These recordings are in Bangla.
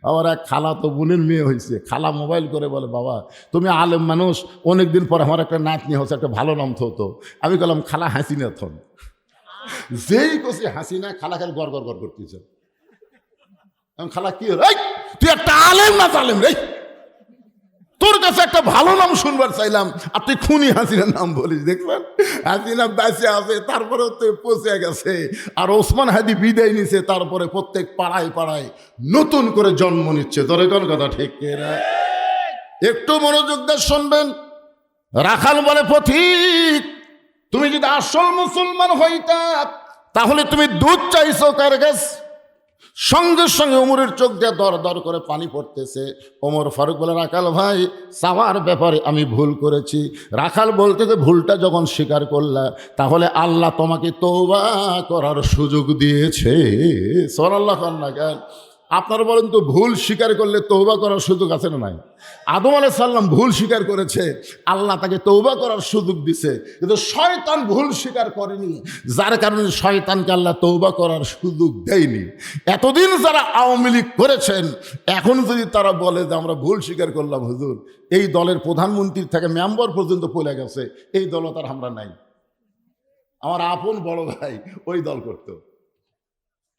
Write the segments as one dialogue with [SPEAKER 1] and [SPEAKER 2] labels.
[SPEAKER 1] আমার এক খালা তো বোনের মেয়ে হয়েছে, খালা মোবাইল করে বলে, বাবা তুমি আলেম মানুষ, অনেকদিন পর আমার একটা নাতনি হচ্ছে, একটা ভালো নাম থতো। আমি বললাম খালা হাসিনা থন। যেই কষি হাসিনা, খালা খালি গড় গড় গড় করতেছে। খালা কি হল, তুই একটা আলেম না আলেম রে, তোর কাছে একটা ভালো নাম শুনবার চাইলাম আর তুই খুনি হাসিনার নাম বলিস। দেখবেন হাসিনা বেঁচে আছে, তারপরে তো পচে গেছে, আর ওসমান হাদি বিদায় নিছে, তারপরে প্রত্যেক পাড়ায় পাড়ায় নতুন করে জন্ম নিচ্ছে। ধরে কোন কথা ঠিক না? একটু মনোযোগ দিয়ে শুনবেন। রাখাল বলে, পথিক তুমি যদি আসল মুসলমান হইতা তাহলে তুমি দুধ চাইছো কার কাছে? সঙ্গে সঙ্গে ওমরের চোখ দিয়ে দর দর করে পানি পড়তেছে। ওমর ফারুক বলে, রাখাল ভাই চাওয়ার ব্যাপারে আমি ভুল করেছি। রাখাল বলতে যে ভুলটা যখন স্বীকার করলা, তাহলে আল্লাহ তোমাকে তওবা করার সুযোগ দিয়েছে। সুবহানাল্লাহ। না কেন আপনারা বলেন তো, ভুল স্বীকার করলে তওবা করার সুযোগ আছে না নাই? আদম আলাইহিস সালাম ভুল স্বীকার করেছে, আল্লাহ তাকে তওবা করার সুযোগ দিছে, কিন্তু শয়তান ভুল স্বীকার করেনি, যার কারণে শয়তানকে আল্লাহ তওবা করার সুযোগ দেয়নি। এতদিন যারা আওয়ামী লীগ করেছেন, এখন যদি তারা বলে যে আমরা ভুল স্বীকার করলাম, হুজুর এই দলের প্রধানমন্ত্রী থেকে মেম্বার পর্যন্ত পড়ে গেছে, এই দল তার আমরা নাই। আমার আপন বড় ভাই ওই দল করতো।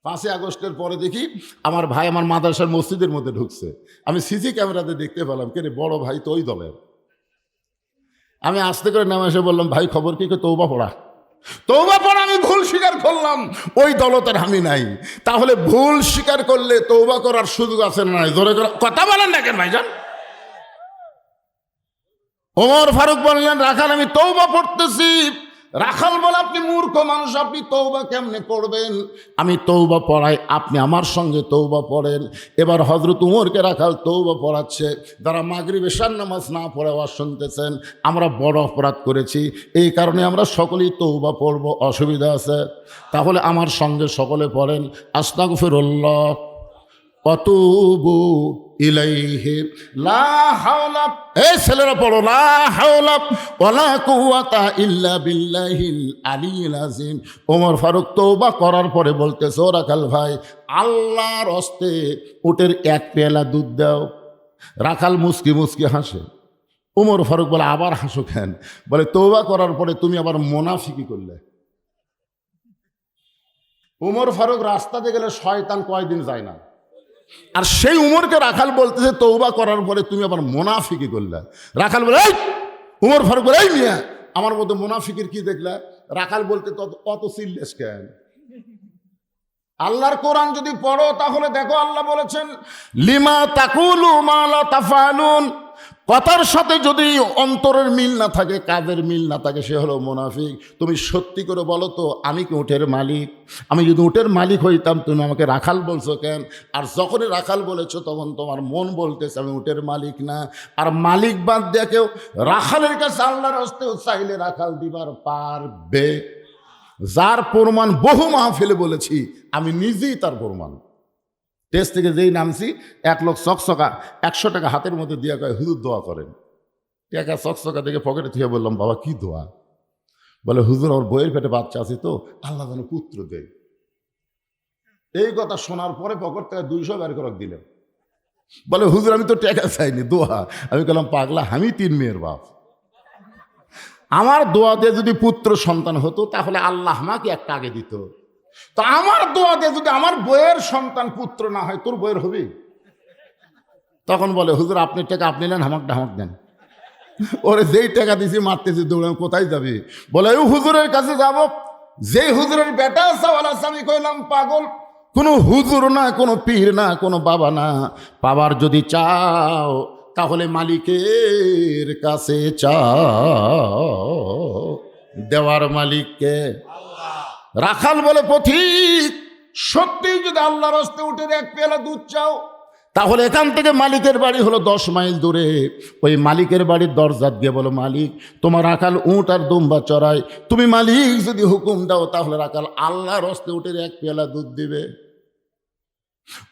[SPEAKER 1] 5ই আগস্টের পরে দেখি আমার ভাই আমার মাদ্রাসার মসজিদের মধ্যে ঢুকছে, আমি সিসি ক্যামেরাতে দেখতে পেলাম, কে রে বড় ভাই তো ওই দলের। আমি আস্তে করে নামে এসে বললাম, ভাই খবর কি? তওবা পড়া। তওবা পড়া, আমি ভুল স্বীকার করলাম, ওই দলতার আমি নাই। তাহলে ভুল স্বীকার করলে তওবা করার সুযোগ আছে না নাই? জোরে করে কথা বলেন না কেন ভাইজান? ওমর ফারুক বললেন, রাখাল আমি তওবা পড়তেছি। রাখাল বলে, আপনি মূর্খ মানুষ, আপনি তওবা কেমনে পড়বেন? আমি তওবা পড়াই, আপনি আমার সঙ্গে তওবা পড়েন। এবার হযরত উমরকে রাখাল তওবা পড়াচ্ছে। যারা মাগরিব এশার নামাজ না পড়ে ওয়াজ শুনতেছেন, আমরা বড় অপরাধ করেছি, এই কারণে আমরা সকলেই তওবা পড়ব, অসুবিধা আছে? তাহলে আমার সঙ্গে সকলে পড়েন, আস্তাগফিরুল্লাহ ওয়াতুবু ইলাইহি লা হাওলা। এই ছেলেরা পড়ো, লা হাওলা ওয়ালা কুওয়াতা ইল্লা বিল্লাহিল আলিয়্যিল আযীম। ওমর ফারুক তওবা করার পরে বলতেছে, ও রাখাল ভাই, আল্লাহর হস্তে উটের এক পেয়ালা দুধ দাও। রাখাল মুচকি মুচকি হাসে। ওমর ফারুক বলে, আবার হাসো কেন? বলে, তওবা করার পরে তুমি আবার মুনাফিকি করলে। ওমর ফারুক রাস্তাতে গেলে শয়তান কয়দিন যায় না, আর সেই উমরকে রাখাল বলতেছে, তওবা করার পরে তুমি আবার মুনাফিকি করলে। রাখাল বলে, এই উমর ফারুক বলে, এই মিয়া আমার মধ্যে মুনাফিকির কি দেখলা? রাখাল বলতে অত সিরিয়াস কেন? আল্লাহর কোরআন যদি পড়ো তাহলে দেখো, আল্লাহ বলেছেন, লিমা তাকুলু মা লা তাফআলুন। কথার সাথে যদি অন্তরের মিল না থাকে, কাজের মিল না থাকে, সে হলো মুনাফিক। তুমি সত্যি করে বলো তো, আমি কি উটের মালিক? আমি যদি উটের মালিক হইতাম, তুমি আমাকে রাখাল বলছো কেন? আর যখনই রাখাল বলেছো, তখন তোমার মন বলতেছে আমি উটের মালিক না। আর মালিক বাদ দিয়ে কেউ রাখালের কাছে আল্লাহর হস্তেও চাইলে রাখাল দিবার পারবে। যার প্রমাণ বহু মাহফিলে বলেছি, আমি নিজেই তার প্রমাণ। টেস্ট থেকে যেই নামছি, এক লোক চকচকা 100 টাকা হাতের মধ্যে দিয়ে কয়, হুজুর দোয়া করেন। টাকা চকচকা দেখে পকেটে থেকে বললাম, বাবা কি দোয়া? বলে, হুজুর আমার বইয়ের পেটে বাচ্চা আছে তো, আল্লাহ যেন পুত্র দেয়। এই কথা শোনার পরে পকেট থেকে 200 বের করে দিলেন। বলে, হুজুর আমি তো টাকা চাইনি, দোয়া। আমি বললাম, পাগলা, আমি 3 মেয়ের বাপ, আমার দোয়া দিয়ে যদি পুত্র সন্তান হতো তাহলে আল্লাহ আমাকে একটা আগে দিত। তো আমার দোয়া দিয়ে যদি আমার বইয়ের সন্তান পুত্র না হয়, তোর বইয়ের হবে? তখন বলে, হুজুর আপনি টাকা আপনি নেন, হামাকটা হামাক দেন। ওরে যেই টাকা দিছি মারতেছি, দৌড়ে কোথায় যাবি? বলে, ওই হুজুরের কাছে যাব, যেই হুজুরের বেটা সাওয়াল আছে। আমি কইলাম, পাগল, কোনো হুজুর না, কোনো পীর না, কোনো বাবা না। পাবার যদি চাও তাহলে মালিকের কাছে চাও, দেওয়ার মালিককে। রাখাল বলে, পথিক সত্যি যদি আল্লাহর হস্তে উঠে এক পেয়ালা দুধ চাও, তাহলে এখান থেকে মালিকের বাড়ি হলো 10 মাইল দূরে। ওই মালিকের বাড়ির দরজা দিয়ে বলো, মালিক তোমার রাখাল উঁট আর দুম্বা চড়ায়, তুমি মালিক যদি হুকুম দাও তাহলে রাখাল আল্লাহর হস্তে উঠে এক পেয়ালা দুধ দিবে।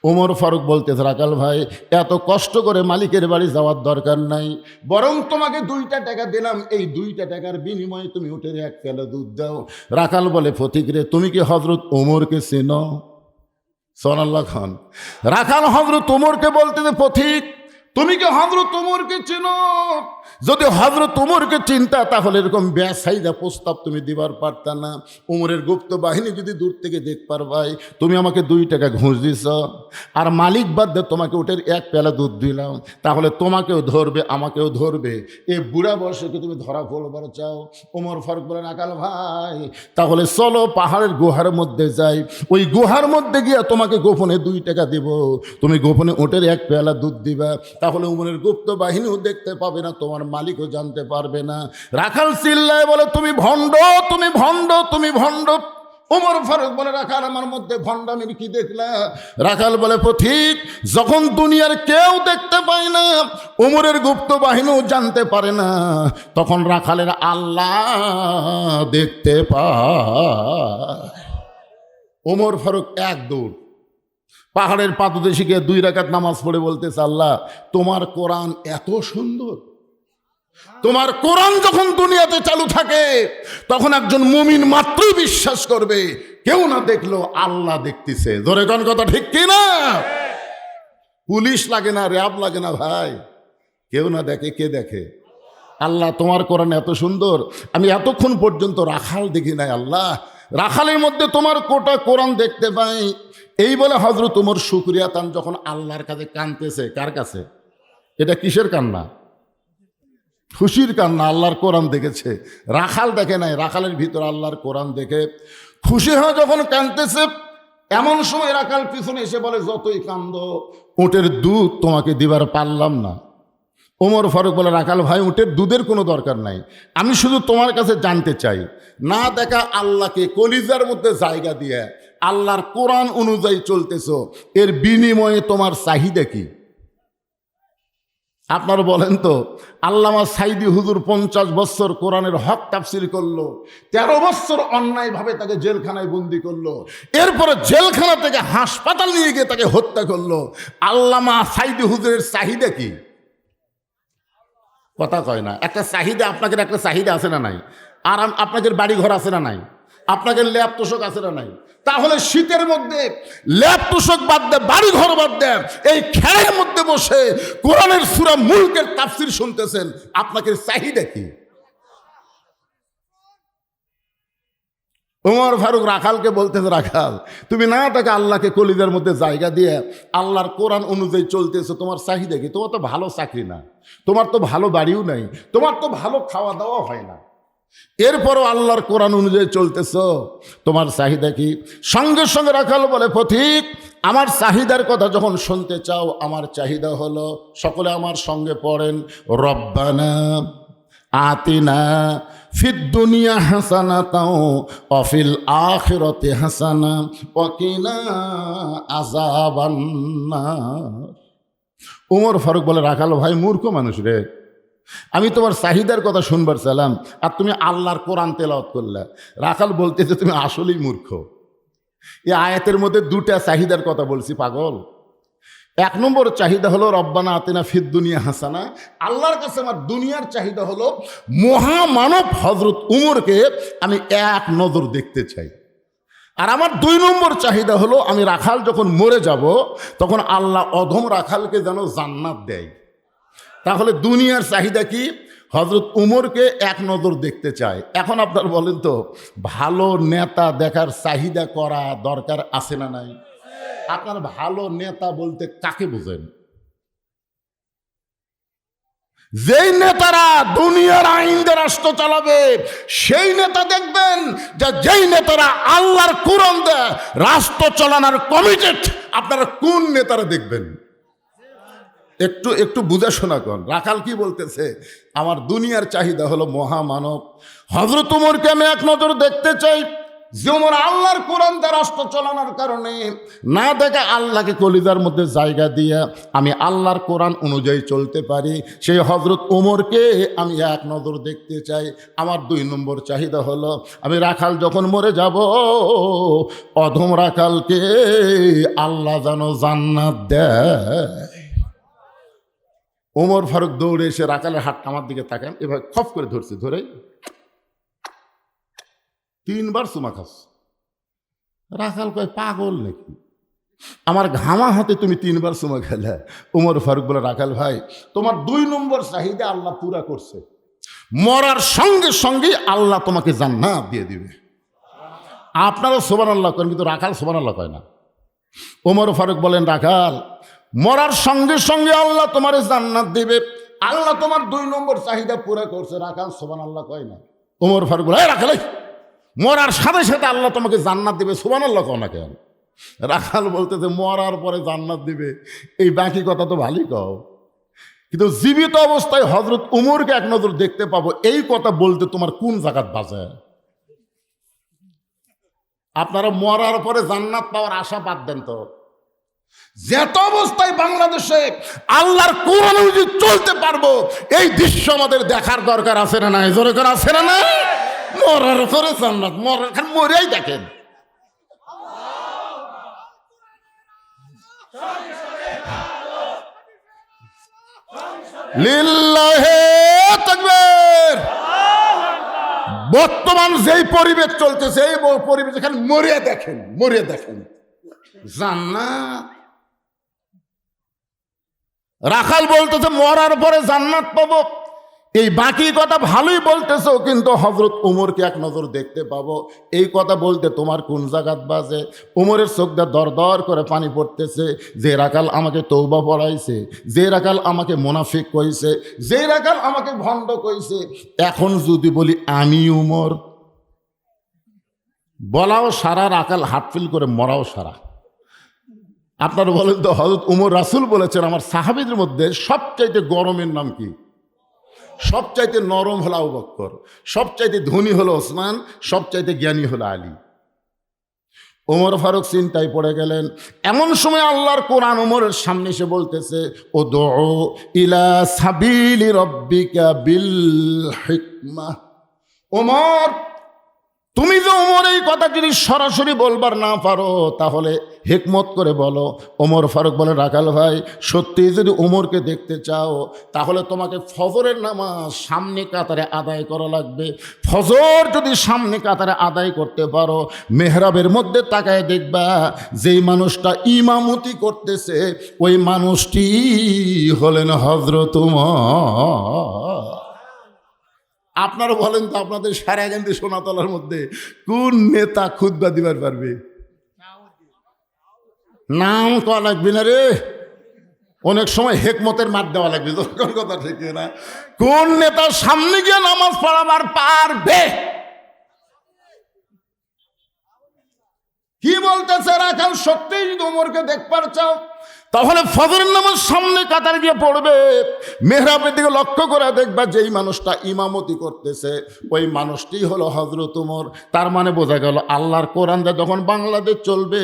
[SPEAKER 1] ওমর ফারুক বলতেছে, রাখাল ভাই এত কষ্ট করে মালিকের বাড়ি যাওয়ার দরকার নাই, বরং তোমাকে 2টা টাকা দিলাম, এই 2টা টাকার বিনিময়ে তুমি উঠে এক পেয়ালা দুধ দাও। রাখাল বলে, ফতিক রে, তুমি কি হযরত ওমরকে চেনো? সোনাল্লাহ খান রাখাল হযরত ওমরকে বলতেছে, পথিক তুমি কি হযরত ওমরকে চেনো? যদি হযরত ওমরকে চিন্তা তাহলে এরকম বেসাইদা প্রস্তাব তুমি দিবার পারতা না। ওমরের গুপ্ত বাহিনী যদি দূর থেকে দেখ পারবাই, তুমি আমাকে 2 টাকা ঘুষ দিছ, আর মালিক বাদ দিয়ে তোমাকে ওটের 1 পেলা দুধ দিলাম, তাহলে তোমাকেও ধরবে আমাকেও ধরবে। এই বুড়া বয়সে কি তুমি ধরা পড়বার চাও? ওমর ফারুক বলেন, আকাল ভাই তাহলে চলো পাহাড়ের গুহার মধ্যে যাই, ওই গুহার মধ্যে গিয়ে তোমাকে গোপনে 2 টাকা দিব, তুমি গোপনে ওটের 1 পেলা দুধ দিবা, তাহলে উমরের গুপ্ত বাহিনীও দেখতে পাবে না, তোমার মালিকও জানতে পারবে না। রাখাল চিল্লায় বলে, তুমি ভণ্ড, তুমি ভণ্ড, তুমি ভণ্ড। ওমর ফারুক বলে, রাখাল আমার মধ্যে ভণ্ডামির কি দেখলা? রাখাল বলে, পথিক যখন দুনিয়ার কেউ দেখতে পায় না, ওমরের গুপ্ত বাহিনীও জানতে পারে না, তখন রাখালের আল্লাহ দেখতে পায়। ওমর ফারুক 1 দৌড় পাহাড়ের পাদদেশে গিয়ে 2 রাকাত নামাজ পড়ে বলতেছে, আল্লাহ তোমার কোরআন এত সুন্দর, তোমার কোরআন যখন দুনিয়াতে চালু থাকে তখন একজন মুমিন মাত্রই বিশ্বাস করবে, কেউ না দেখলো আল্লাহ দেখতেছে। জোরে কোন কথা ঠিক কি না? পুলিশ লাগে না, র্যাব লাগে না ভাই, কেউ না দেখে, কে দেখে? আল্লাহ তোমার কোরআন এত সুন্দর, আমি এতক্ষণ পর্যন্ত রাখাল দেখি নাই, আল্লাহ রাখালের মধ্যে তোমার কোটা কোরআন দেখতে পাই। এই বলে হযরত ওমর শুকরিয়া তান যখন আল্লাহর কাছে কাঁদতেছে। কার কাছে? এটা কিসের কান্না? খুশির কান্না। আল্লাহর কোরআন দেখেছে, রাখাল দেখে নাই, রাখালের ভিতর আল্লাহর কোরআন দেখে খুশি হয়ে যখন কাঁদতেছে, এমন সময় রাখাল পিছনে এসে বলে, যতই কান্দো উটের দুধ তোমাকে দিবার পারলাম না। ওমর ফারুক বলে, রাখাল ভাই উটের দুধের কোনো দরকার নাই, আমি শুধু তোমার কাছে জানতে চাই, না দেখা আল্লাহকে কলিজার মধ্যে জায়গা দিয়ে আল্লাহর কোরআন অনুযায়ী চলতেছো, এর বিনিময়ে তোমার চাহিদা কি? আপনারা বলেন তো, আল্লামা সাইদি হুজুর 50 বছর কোরআনের হক তাফসির করলো, 13 বছর অন্যায়ভাবে তাকে জেলখানায় বন্দি করলো, এরপরে জেলখানা থেকে হাসপাতাল নিয়ে গিয়ে তাকে হত্যা করলো। আল্লামা সাইদি হুজুরের চাহিদা কি? কথা কয় না। একটা চাহিদা, আপনাদের একটা চাহিদা আছে না নাই? আর আপনাদের বাড়ি ঘর আছে না নাই? আপনাদের ল্যাপ তোষক আছে না নাই? তাহলে শীতের মধ্যে ল্যাপ তোষক বাদ দেয়, বাড়ি ঘর বাদ দেয়, এই খেড়ের মধ্যে বসে কোরআনের সূরা মুলকের তাফসীর শুনতেছেন, আপনাদের চাহিদা কি? ওমর ফারুক রাখালকে বলতেছে, রাখাল তুমি না তাকে আল্লাহকে কলিজার মধ্যে জায়গা দিয়ে আল্লাহর কোরআন অনুযায়ী চলতেছো, তোমার চাহিদা কি? তোমার তো ভালো চাকরি না, তোমার তো ভালো বাড়িও নাই, তোমার তো ভালো খাওয়া দাওয়া হয় না, এরপরও আল্লাহর কোরআন অনুযায়ী চলতেছো, তোমার চাহিদা কি? সঙ্গে সঙ্গে রাখাল বলে, পথিক আমার চাহিদার কথা যখন শুনতে চাও, আমার চাহিদা হলো, সকলে আমার সঙ্গে পড়েন, রব্বানা আতিনা ফিদ দুনিয়া হাসানাতাও ওয়া ফিল আখিরাতি হাসানা ওয়া কিনা আযাবান নার। ওমর ফারুক বলে, রাখাল ভাই মূর্খ মানুষ রে, আমি তোমার চাহিদার কথা শুনবার চাইলাম আর তুমি আল্লাহর কোরআন তেলাওয়াত করলে। রাখাল বলতেছে, তুমি আসলেই মূর্খ, এই আয়াতের মধ্যে 2টা চাহিদার কথা বলছি পাগল। 1 নম্বর চাহিদা হলো রব্বানা আতিনা ফিদ দুনিয়া হাসানা, আল্লাহর কাছে আমার দুনিয়ার চাহিদা হলো মহামানব হযরত উমরকে আমি 1 নজর দেখতে চাই। আর আমার 2 নম্বর চাহিদা হলো, আমি রাখাল যখন মরে যাব তখন আল্লাহ অধম রাখালকে যেন জান্নাত দেয়। তাহলে দুনিয়ার চাহিদা কি? হযরত উমরকে 1 নজর দেখতে চায়। এখন আপনার বলেন তো, ভালো নেতা দেখার চাহিদা করা দরকার আছে না নাই? আপনার ভালো নেতা বলতে কাকে বোঝেন? যেই নেতারা দুনিয়ার আইন দিয়ে রাষ্ট্র চালাবে সেই নেতা দেখবেন, যেই নেতারা আল্লাহর কোরআন দিয়ে রাষ্ট্র চালানোর কমিটেড, আপনারা কোন নেতারা দেখবেন? একটু বুঝে শোনা কন। রাখাল কি বলতেছে? আমার দুনিয়ার চাহিদা হলো মহামানব হযরত উমরকে আমি 1 নজর দেখতে চাই, যে উমর আল্লাহর কোরআন দিয়ে রাষ্ট্র চালানোর কারণে না দেখে আল্লাহকে কলিজার মধ্যে জায়গা দিয়ে আমি আল্লাহর কোরআন অনুযায়ী চলতে পারি, সেই হযরত উমরকে আমি 1 নজর দেখতে চাই। আমার 2 নম্বর চাহিদা হলো, আমি রাখাল যখন মরে যাব অধম রাখালকে আল্লাহ যেন জান্নাত দেয়। ওমর ফারুক দৌড়ে এসে রাখালের হাতটা আমার দিকে তাকান, এভাবে খপ করে ধরছে, ধরে 3 বার চুমা খাস। রাখাল কয়, পাগল নাকি? আমার ঘামা হাতে তুমি 3 বার সময় খেলে। ওমর ফারুক বলে, রাখাল ভাই, তোমার 2 নম্বর চাহিদা আল্লাহ পুরা করছে, মরার সঙ্গে সঙ্গে আল্লাহ তোমাকে জান্নাত দিয়ে দিবে। আপনারা সুবহানাল্লাহ করেন, কিন্তু রাখাল সুবহানাল্লাহ কয় না। ওমর ফারুক বলেন, রাখাল, মরার সঙ্গে সঙ্গে আল্লাহ তোমার জান্নাত দিবে, আল্লাহ তোমার 2 নম্বর চাহিদা পুরা করছে। রাখাল সুবহানাল্লাহ কয় না। ওমর ফারুক বলে, রাখাল, মরার সাথে সাথে আল্লাহ তোমাকে জান্নাত দিবে, সুবহানাল্লাহ কও না কেন? রাখাল বলতেছে, মরার পরে জান্নাত দিবে, এই বাকি কথা তো ভালোই কও, কিন্তু জীবিত অবস্থায় হযরত উমরকে এক নজর দেখতে পাবো, এই কথা বলতে তোমার কোন জায়গাত বাজে? আপনারা মরার পরে জান্নাত পাওয়ার আশা বাদ দেন তো। যেত অবস্থায় বাংলাদেশে আল্লাহর কোরআন অনুযায়ী চলতে পারবো, এই দৃশ্য আমাদের দেখার দরকার আছে না নাই? জোরে করে আছে না নাই? মরার পরে জান্নাত, মরেই দেখেন। লিল্লাহে তাকবীর। বর্তমান যেই পরিবেশ চলতেছে, এই পরিবেশ এখানে মরিয়া দেখেন, মরিয়া দেখেন জান্নাত। রাখাল বলতেছে মরার পরে জান্নাত পাবো, এই বাকি কথা ভালোই বলতেছো, কিন্তু হযরত উমরকে এক নজর দেখতে পাবো, এই কথা বলতে তোমার কোন জায়গাত বাজে? উমরের চোখ দিয়ে দর দর করে পানি পড়তেছে। যে রাখাল আমাকে তওবা পড়াইছে, যে রাখাল আমাকে মুনাফিক কইছে, যে রাখাল আমাকে ভণ্ড কইছে, এখন যদি বলি আমি উমর, বলাও সারা, রাখাল হাটফিল করে মরাও সারা। আপনারা বলেন তো, হযরত উমর রাসূল বলেছেন, আমার সাহাবীদের মধ্যে সবচাইতে গরমের নাম কি? সবচাইতে নরম হলো আবু বকর, সবচাইতে ধনী হলো ওসমান, সবচাইতে জ্ঞানী হলো আলী। ওমর ফারুক চিন্তায় পড়ে গেলেন। এমন সময় আল্লাহর কোরআন ওমরের সামনে এসে বলতেছে, উদউ ইলা সাবিলি রাব্বিকা বিল হিকমাহ। ওমর, তুমি যে ওমর এই কথা যদি সরাসরি বলবার না পারো, তাহলে হিকমত করে বলো। ওমর ফারুক বলে, রাখাল ভাই, সত্যি যদি ওমরকে দেখতে চাও, তাহলে তোমাকে ফজরের নামাজ সামনে কাতারে আদায় করা লাগবে। ফজর যদি সামনে কাতারে আদায় করতে পারো, মেহরাবের মধ্যে তাকায় দেখবা যেই মানুষটা ইমামতি করতেছে, ওই মানুষটি হলেন হযরত উমর। আপনারা বলেন তো, আপনাদের সারাগান্ধী সোনাতলার মধ্যে কোন নেতা খুতবা দিবার পারবে? নাম কওয়া লাগবে না রে, অনেক সময় হেকমতের মার দেওয়া লাগবে, যখন কথা ঠিক না। কোন নেতা সামনে গিয়ে নামাজ পড়াবার পারবে? কি বলতেছে রাখাল? সত্যিই যদি ওমরকে দেখবার চাও, তাহলে ফজরের নামাজ সামনে কাতার গিয়ে পড়বে, মেহরাবের দিকে লক্ষ্য করে দেখবা যেই মানুষটা ইমামতি করতেছে, ওই মানুষটি হলো হযরত উমর। তার মানে বোঝা গেল, আল্লাহর কোরআনটা যখন বাংলাদেশ চলবে,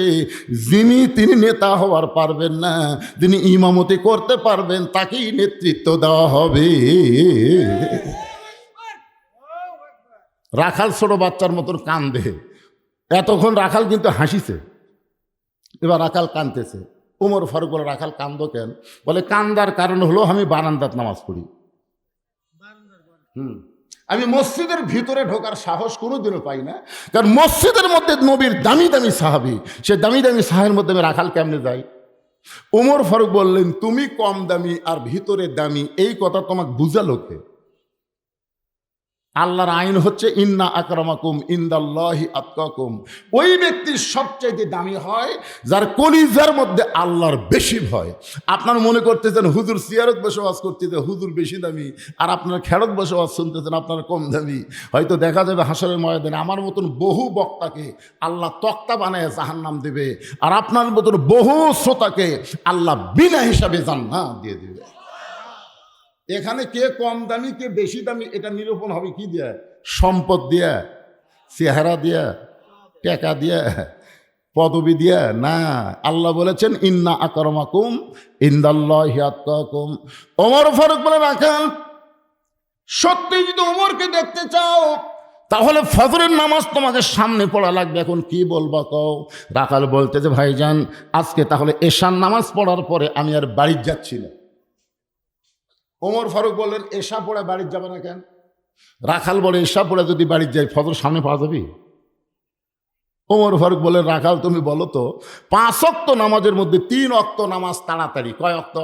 [SPEAKER 1] তিনি নেতা হওয়ার পারবেন না, যিনি ইমামতি করতে পারবেন, তাকেই নেতৃত্ব দেওয়া হবে। রাখাল ছোট বাচ্চার মতন কান্দে। এতক্ষণ রাখাল কিন্তু হাসিছে, এবার রাখাল কাঁদতেছে। ওমর ফারুক বলে, রাখাল কান্দো কেন? বলে, কান্দার কারণ হলো আমি বারান্দাত নামাজ পড়ি। আমি মসজিদের ভিতরে ঢোকার সাহস কোনোদিনও পাই না, কারণ মসজিদের মধ্যে নবীর দামি দামি সাহাবী, সে দামি দামি সাহাবের মধ্যে আমি রাখাল কেমনে যাই? ওমর ফারুক বললেন, তুমি কম দামি আর ভিতরে দামি, এই কথা তোমাকে বুঝালো কে? আল্লাহর আইন হচ্ছে ইন্না আকরামাকুম ইনদাল্লাহি আতকাকুম। ওই ব্যক্তির সবচাইতে দামি হয় যার কলিজার মধ্যে আল্লাহর বেশি ভয়। আপনার মনে করতেছেন হুজুর সিয়ারত বসবাস করতেছে, হুজুর বেশি দামি, আর আপনার খেরত বসবাস শুনতেছেন আপনার কম দামি। হয়তো দেখা যাবে হাসরের ময়দানে আমার মতন বহু বক্তাকে আল্লাহ তক্তা বানায় জাহান্নাম দেবে, আর আপনার মতন বহু শ্রোতাকে আল্লাহ বিনা হিসাবে জান্নাত দিয়ে দেবে। এখানে কে কম দামি কে বেশি দামি এটা নিরূপণ হবে কি দিয়া? সম্পদ দিয়া, চেহারা দিয়া, টাকা দিয়া, পদবি দিয়া না। আল্লাহ বলেছেন ইন্না আকরামাকুম ইনদাল্লাহি আতকাকুম। ওমর ফারুক বলে, রাখাল, সত্যি যদি ওমরকে দেখতে চাও, তাহলে ফজরের নামাজ তোমাকে সামনে পড়া লাগবে। এখন কি বলবা কও? রাখাল বলতে যে, ভাইজান, আজকে তাহলে এশার নামাজ পড়ার পরে আমি আর বাড়ি যাচ্ছি না। ওমর ফারুক বললেন, এশা পড়ে বাড়ি যাবে না কেন? রাখাল বলে, এশা পড়ে যদি বাড়ি যাই, ফজর সামনে পাওয়া যাবে? ওমর ফারুক বলে, রাখাল তুমি বলো তো 5 ওয়াক্ত নামাজের মধ্যে 3 ওয়াক্ত নামাজ তাড়াতাড়ি কয় ওয়াক্ত?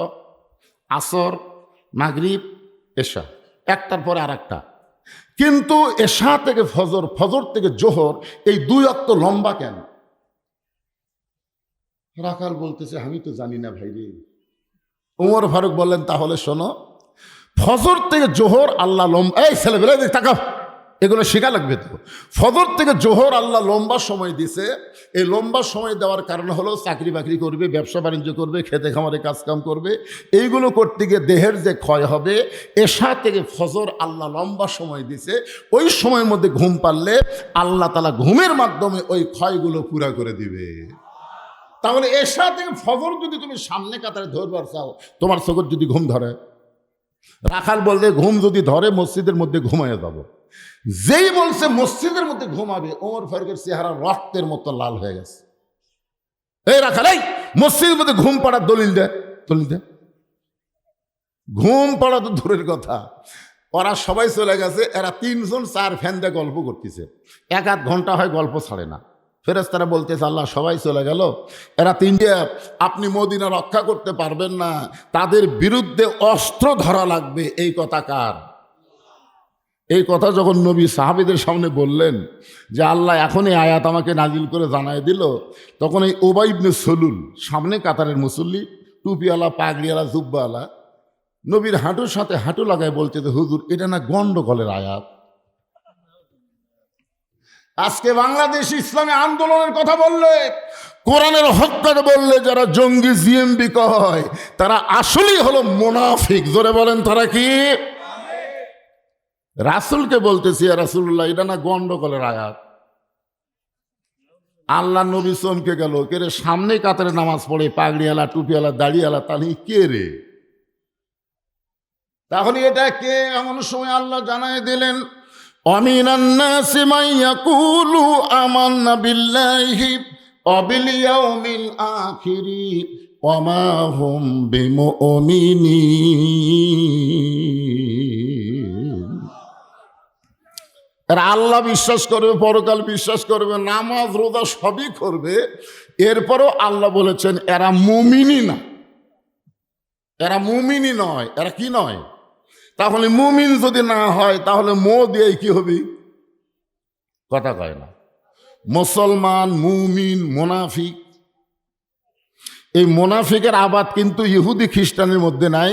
[SPEAKER 1] আসর, মাগরিব, এশা, একটার পরে আর একটা। কিন্তু এশা থেকে ফজর, ফজর থেকে জোহর, এই 2 ওয়াক্ত লম্বা কেন? রাখাল বলতেছে, আমি তো জানি না ভাই রে। ওমর ফারুক বললেন, তাহলে শোনো, ফজর থেকে জোহর আল্লাহ লম্বা, এই ছেলেবেলা তাকাও, এগুলো শেখা লাগবে তো। ফজর থেকে জোহর আল্লাহ লম্বা সময় দিছে। এই লম্বা সময় দেওয়ার কারণ হলো চাকরি বাকরি করবে, ব্যবসা বাণিজ্য করবে, খেতে খামারে কাজকাম করবে, এইগুলো করতে গিয়ে দেহের যে ক্ষয় হবে। এশা থেকে ফজর আল্লাহ লম্বা সময় দিছে, ওই সময়ের মধ্যে ঘুম পারলে আল্লাহ তাআলা ঘুমের মাধ্যমে ওই ক্ষয়গুলো পুরা করে দিবে। তাহলে এশা থেকে ফজর যদি তুমি সামনে কাতারে ধরবার চাও, তোমার চোখের যদি ঘুম ধরে, রাখাল বলতে ঘুম যদি ধরে মসজিদের মধ্যে ঘুমায় যাব। যেই বলছে মসজিদের মধ্যে ঘুমাবে, ওমর ফারুকের চেহারা রক্তের মতো লাল হয়ে গেছে। এই রাখাল, এই মসজিদের মধ্যে ঘুম পাড়ার দলিল দে, দলিল দে। ঘুম পড়া তো দূরের কথা, ওরা সবাই চলে গেছে, এরা 3 জন 4 ফ্যান দিয়ে গল্প করতেছে। 1-8 ঘন্টা হয় গল্প ছাড়ে না। ফেরেশতারা বলতেছে, আল্লাহ সবাই চলে গেল, এরা 3টে, আপনি মদিনা রক্ষা করতে পারবেন না, তাদের বিরুদ্ধে অস্ত্র ধরা লাগবে। এই কথা কার? এই কথা যখন নবী সাহাবীদের সামনে বললেন যে আল্লাহ এখনই আয়াত আমাকে নাজিল করে জানায় দিল, তখন এই উবাই ইবনে সলুল, সামনে কাতারের মুসল্লি, টুপিওয়ালা, পাগড়িওয়ালা, জুব্বাওয়ালা, নবীর হাঁটুর সাথে হাঁটু লাগায় বলছে, হুজুর এটা না গন্ডগোলের আয়াত। আজকে বাংলাদেশ ইসলামী আন্দোলনের কথা বললে, কোরআনের হক কথা বললে, যারা জঙ্গি জিএমবি কয়, তারা আসলেই হলো মুনাফিক। জোরে বলেন, তারা কি? রাসূলকে বলতেছি, রাসূলুল্লাহ এটা না গন্ডগোলের আয়াত। আল্লাহ নবী চমকে গেল, কে রে সামনে কাতারে নামাজ পড়ে, পাগড়িওয়ালা, টুপিওয়ালা, দাড়িওয়ালা, তাহলে কে রে? তাহলে এটা কে? এমন সময় আল্লাহ জানায় দিলেন, অমিনান নাসি মান ইয়াকুলু আমান্না বিল্লাহি ওয়া বিল ইয়াউমিল আখিরি ওয়া মা হুম বিমুমিনিন। এরা আল্লাহ বিশ্বাস করবে, পরকাল বিশ্বাস করবে, নামাজ রোজা সবই করবে, এরপরও আল্লাহ বলেছেন এরা মুমিনই না, এরা মুমিনই নয়। এরা কি নয়? তাহলে মুমিন যদি না হয়, তাহলে মো দিয়ে কি হবে? কথা কয় না। মুসলমান, মুমিন, মুনাফিক, এই মুনাফিকের আবাদ কিন্তু ইহুদি খ্রিস্টানের মধ্যে নাই,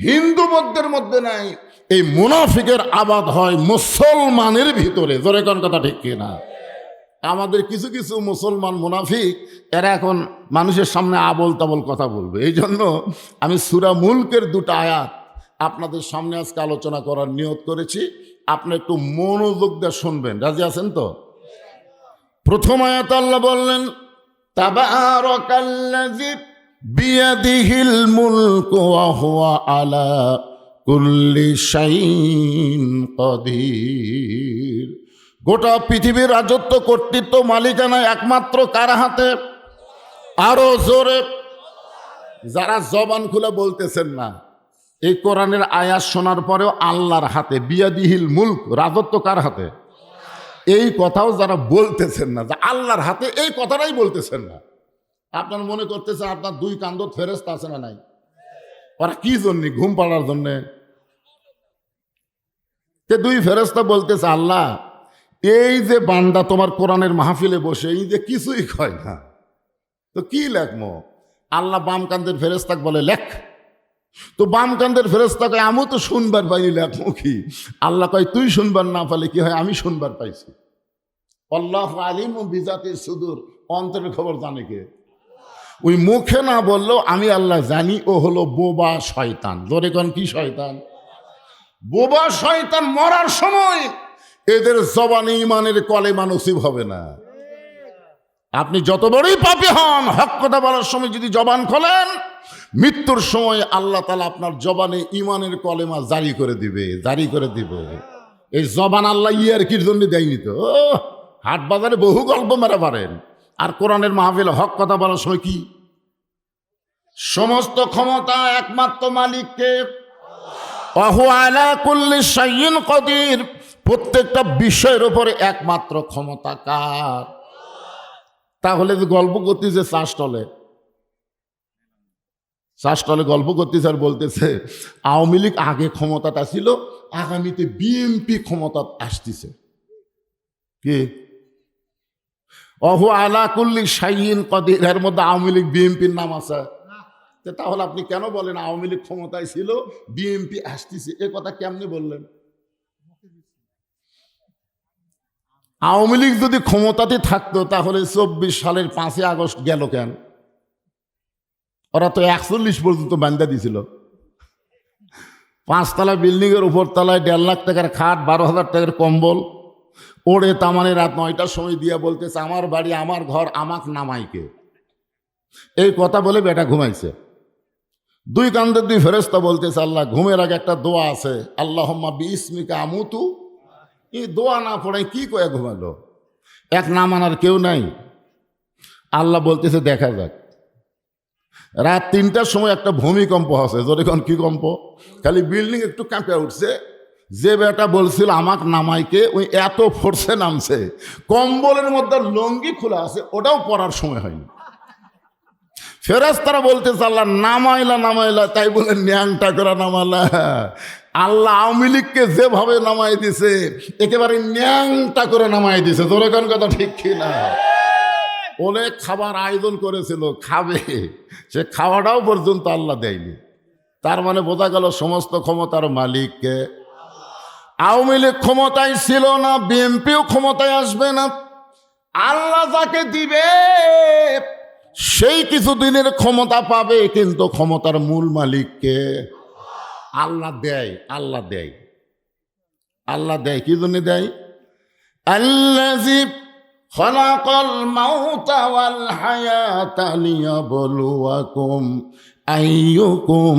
[SPEAKER 1] হিন্দু বৌদ্ধের মধ্যে নাই। এই মুনাফিকের আবাদ হয় মুসলমানের ভিতরে। জোরে কোন কথা ঠিক কিনা? আমাদের কিছু কিছু মুসলমান মুনাফিক, এরা এখন মানুষের সামনে আবল তাবল কথা বলবে। এই জন্য আমি সূরা মুলকের 2টা আয়াত আপনাদের সামনে আজকে আলোচনা করার নিয়ত করেছি। আপনি একটু মনোযোগ দিয়ে শুনবেন, রাজি আছেন তো? প্রথম আয়াত আল্লাহ বললেন, তাবারাকাল্লাযী বিয়াদিহিল মুলকু ওয়া হুয়া আলা কুল্লি শাইইন কাদির। গোটা পৃথিবীর রাজত্ব, কর্তৃত্ব, মালিকানা একমাত্র কার হাতে? আরো জোরে। যারা জবান খুলে বলতেছেন না, এই কোরআনের আয়াত শোনার পরেও আল্লাহর হাতে, বিয়াদিহিল মুলক, রাজত্ব কার হাতে, এই কথাও যারা বলতেছেন না যে আল্লাহর হাতে, এই কথাটাই বলতেছেন না, আপনার মনে করতেছে আপনার 2 কান্দত ফেরেশতা আছে না নাই? ওরা কি জন্য? ঘুম পাড়ার জন্যে। 2 ফেরেশতা বলতেছে, আল্লাহ এই যে বান্দা তোমার কোরআনের মাহফিলে বসে এই যে কিছুই কয় না, তো কি লেখমো? আল্লাহ বাম কান্দের ফেরেশতাকে বলে, লেখ। তো বাম কান্দের ফেরেশতা কয়, আমি তো শুনবার পাইনি, লেখমো কি? আল্লাহ কয়, তুই শুনবার না পালে কি হয়, আমি শুনবার পাইছি। আল্লাহু আলিমু বিজাতিস সুদূর, অন্তরের খবর জানে কে? ওই মুখে না বললেও আমি আল্লাহ জানি। ও হলো বোবা শয়তান। জোরে কোন, কি শয়তান? বোবা শয়তান। মরার সময় এদের জবানে ঈমানের কলেমা নসিব হবে না। আপনি যত বড়ই পাপী হন, হক কথা বলার সময় যদি জবান খোলেন, মৃত্যুর সময় আল্লাহ তাআলা আপনার জবানে ঈমানের কলেমা জারি করে দিবে, জারি করে দিবে। এই জবান আল্লাহ ইয়ারকির জন্য দেয়নি তো। হাট বাজারে বহু গল্প মেরা পারেন, আর কোরআনের মাহফিলে হক কথা বলার সময় কি? সমস্ত ক্ষমতা একমাত্র মালিককে। ওয়া হুয়া আলা কুল্লি শাইইন কাদির। প্রত্যেকটা বিষয়ের উপরে একমাত্র ক্ষমতা কার? তাহলে যে গল্প করতেছে চাষটলে গল্প করতেছে আর বলতেছে আওয়ামী লীগ আগে ক্ষমতাটা ছিল, আগামীতে বিএনপি ক্ষমতা আসতেছে। কি অহু আলা কুল্লি শাইইন কদির, এর মধ্যে আওয়ামী লীগ বিএনপির নাম আছে? তাহলে আপনি কেন বলেন আওয়ামী লীগ ক্ষমতায় ছিল, বিএনপি আসতেছে? এ কথা কেমনে বললেন? আওয়ামী লীগ যদি ক্ষমতাতে থাকতো তাহলে 24 সালের 5ই আগস্ট গেল কেন? ওরা তো 41 পর্যন্ত বান্ধা দিছিল। 5তলা বিল্ডিং এর উপর তলায় 1.5 লাখ টাকার খাট, 12,000 টাকার কম্বল, ওড়ে তামানে রাত 9টার সময় দিয়া বলতেছে আমার বাড়ি আমার ঘর, আমাক নামাইকে। এই কথা বলে বেটা ঘুমাইছে। 2 কান্দের 2 ফেরেশতা বলতেছে আল্লাহ, ঘুমের আগে একটা দোয়া আছে, আল্লাহুম্মা বিইসমিকা আমুতু। এই দোয়া না পড়ে কি কয়ে ঘুমালো? এক না মানার কেউ নাই। আল্লাহ বলতেছে দেখা যাক। রাত 3টার সময় একটা ভূমিকম্প হচ্ছে। যখন কি কম্প? খালি বিল্ডিং একটু কাঁপে উঠছে। যে বেটা বলছিল আমাক নামাইকে, ওই এত ফোর্সে নামছে, কম্বলের মধ্যে লঙ্গি খোলা আছে, ওটাও পরার সময় হয়নি। ফেরেশতারা বলতেছে আল্লাহ নামাইলা, তাই বলে ন্যাংটা করে নামালা। আল্লাহ আওয়ামী লীগকে যেভাবে নামাই দিছে একেবারে ন্যাংটা করে নামাই দিছে। তোর কোন কথা ঠিক কিনা? অনেক খাবার আয়োজন করেছিল, খাবে, সে খাওয়াটাও পর্যন্ত আল্লাহ দেয়নি। তার মানে বোঝা গেল সমস্ত ক্ষমতার মালিককে। আওয়ামী লীগ ক্ষমতায় ছিল না, বিএনপিও ক্ষমতায় আসবে না। আল্লাহ যাকে দিবে সেই কিছুদিনের ক্ষমতা পাবে, কিন্তু ক্ষমতার মূল মালিককে আল্লাহ দেয়। আল্লাহ দেয় কি জন্য দেয়? আল্লাযী খালাকাল মাউতা ওয়াল হায়াতা লিয়াবলুয়াকুম আইয়ুকুম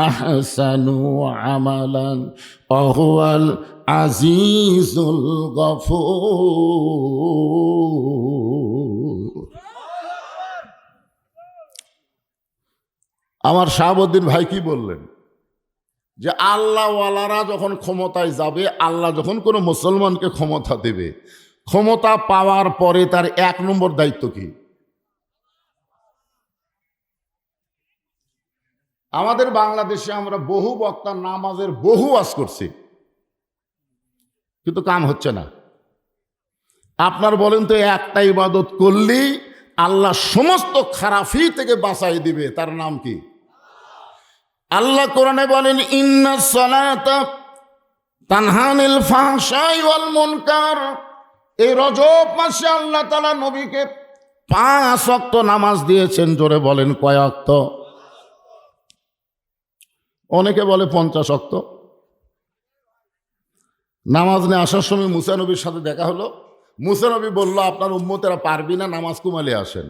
[SPEAKER 1] আহসানু আমালান ওয়া হুয়াল আজিজুল গফুর। আমার শাহাবুদ্দিন ভাই কি বললেন? যে আল্লাহওয়ালারা যখন ক্ষমতায় যাবে, আল্লাহ যখন কোনো মুসলমানকে ক্ষমতা দেবে, ক্ষমতা পাওয়ার পরে তার 1 নম্বর দায়িত্ব কি? আমাদের বাংলাদেশে আমরা বহু বক্তার নামাজের বহু ওয়াজ করছি, কিন্তু কাম হচ্ছে না। আপনার বলেন তো, একটা ইবাদত করলেই আল্লাহ সমস্ত খারাপি থেকে বাঁচাই দিবে, তার নাম কি? আল্লাহ কোরআনে বলেন ইন্নাস সালাতা তানহা আনিল ফাহশাই ওয়াল মুনকার। এই রজব মাসে আল্লাহ তাআলা নবীকে 5 ওয়াক্ত নামাজ দিয়েছেন। জোরে বলেন কয় ওয়াক্ত? অনেকে বলে 50 ওয়াক্ত। নামাজ নিয়ে আসার সময় মুসা নবীর সাথে দেখা হলো। মুসা নবী বলল আপনার উম্মতেরা পারবি না, নামাজ কমালে আসেন।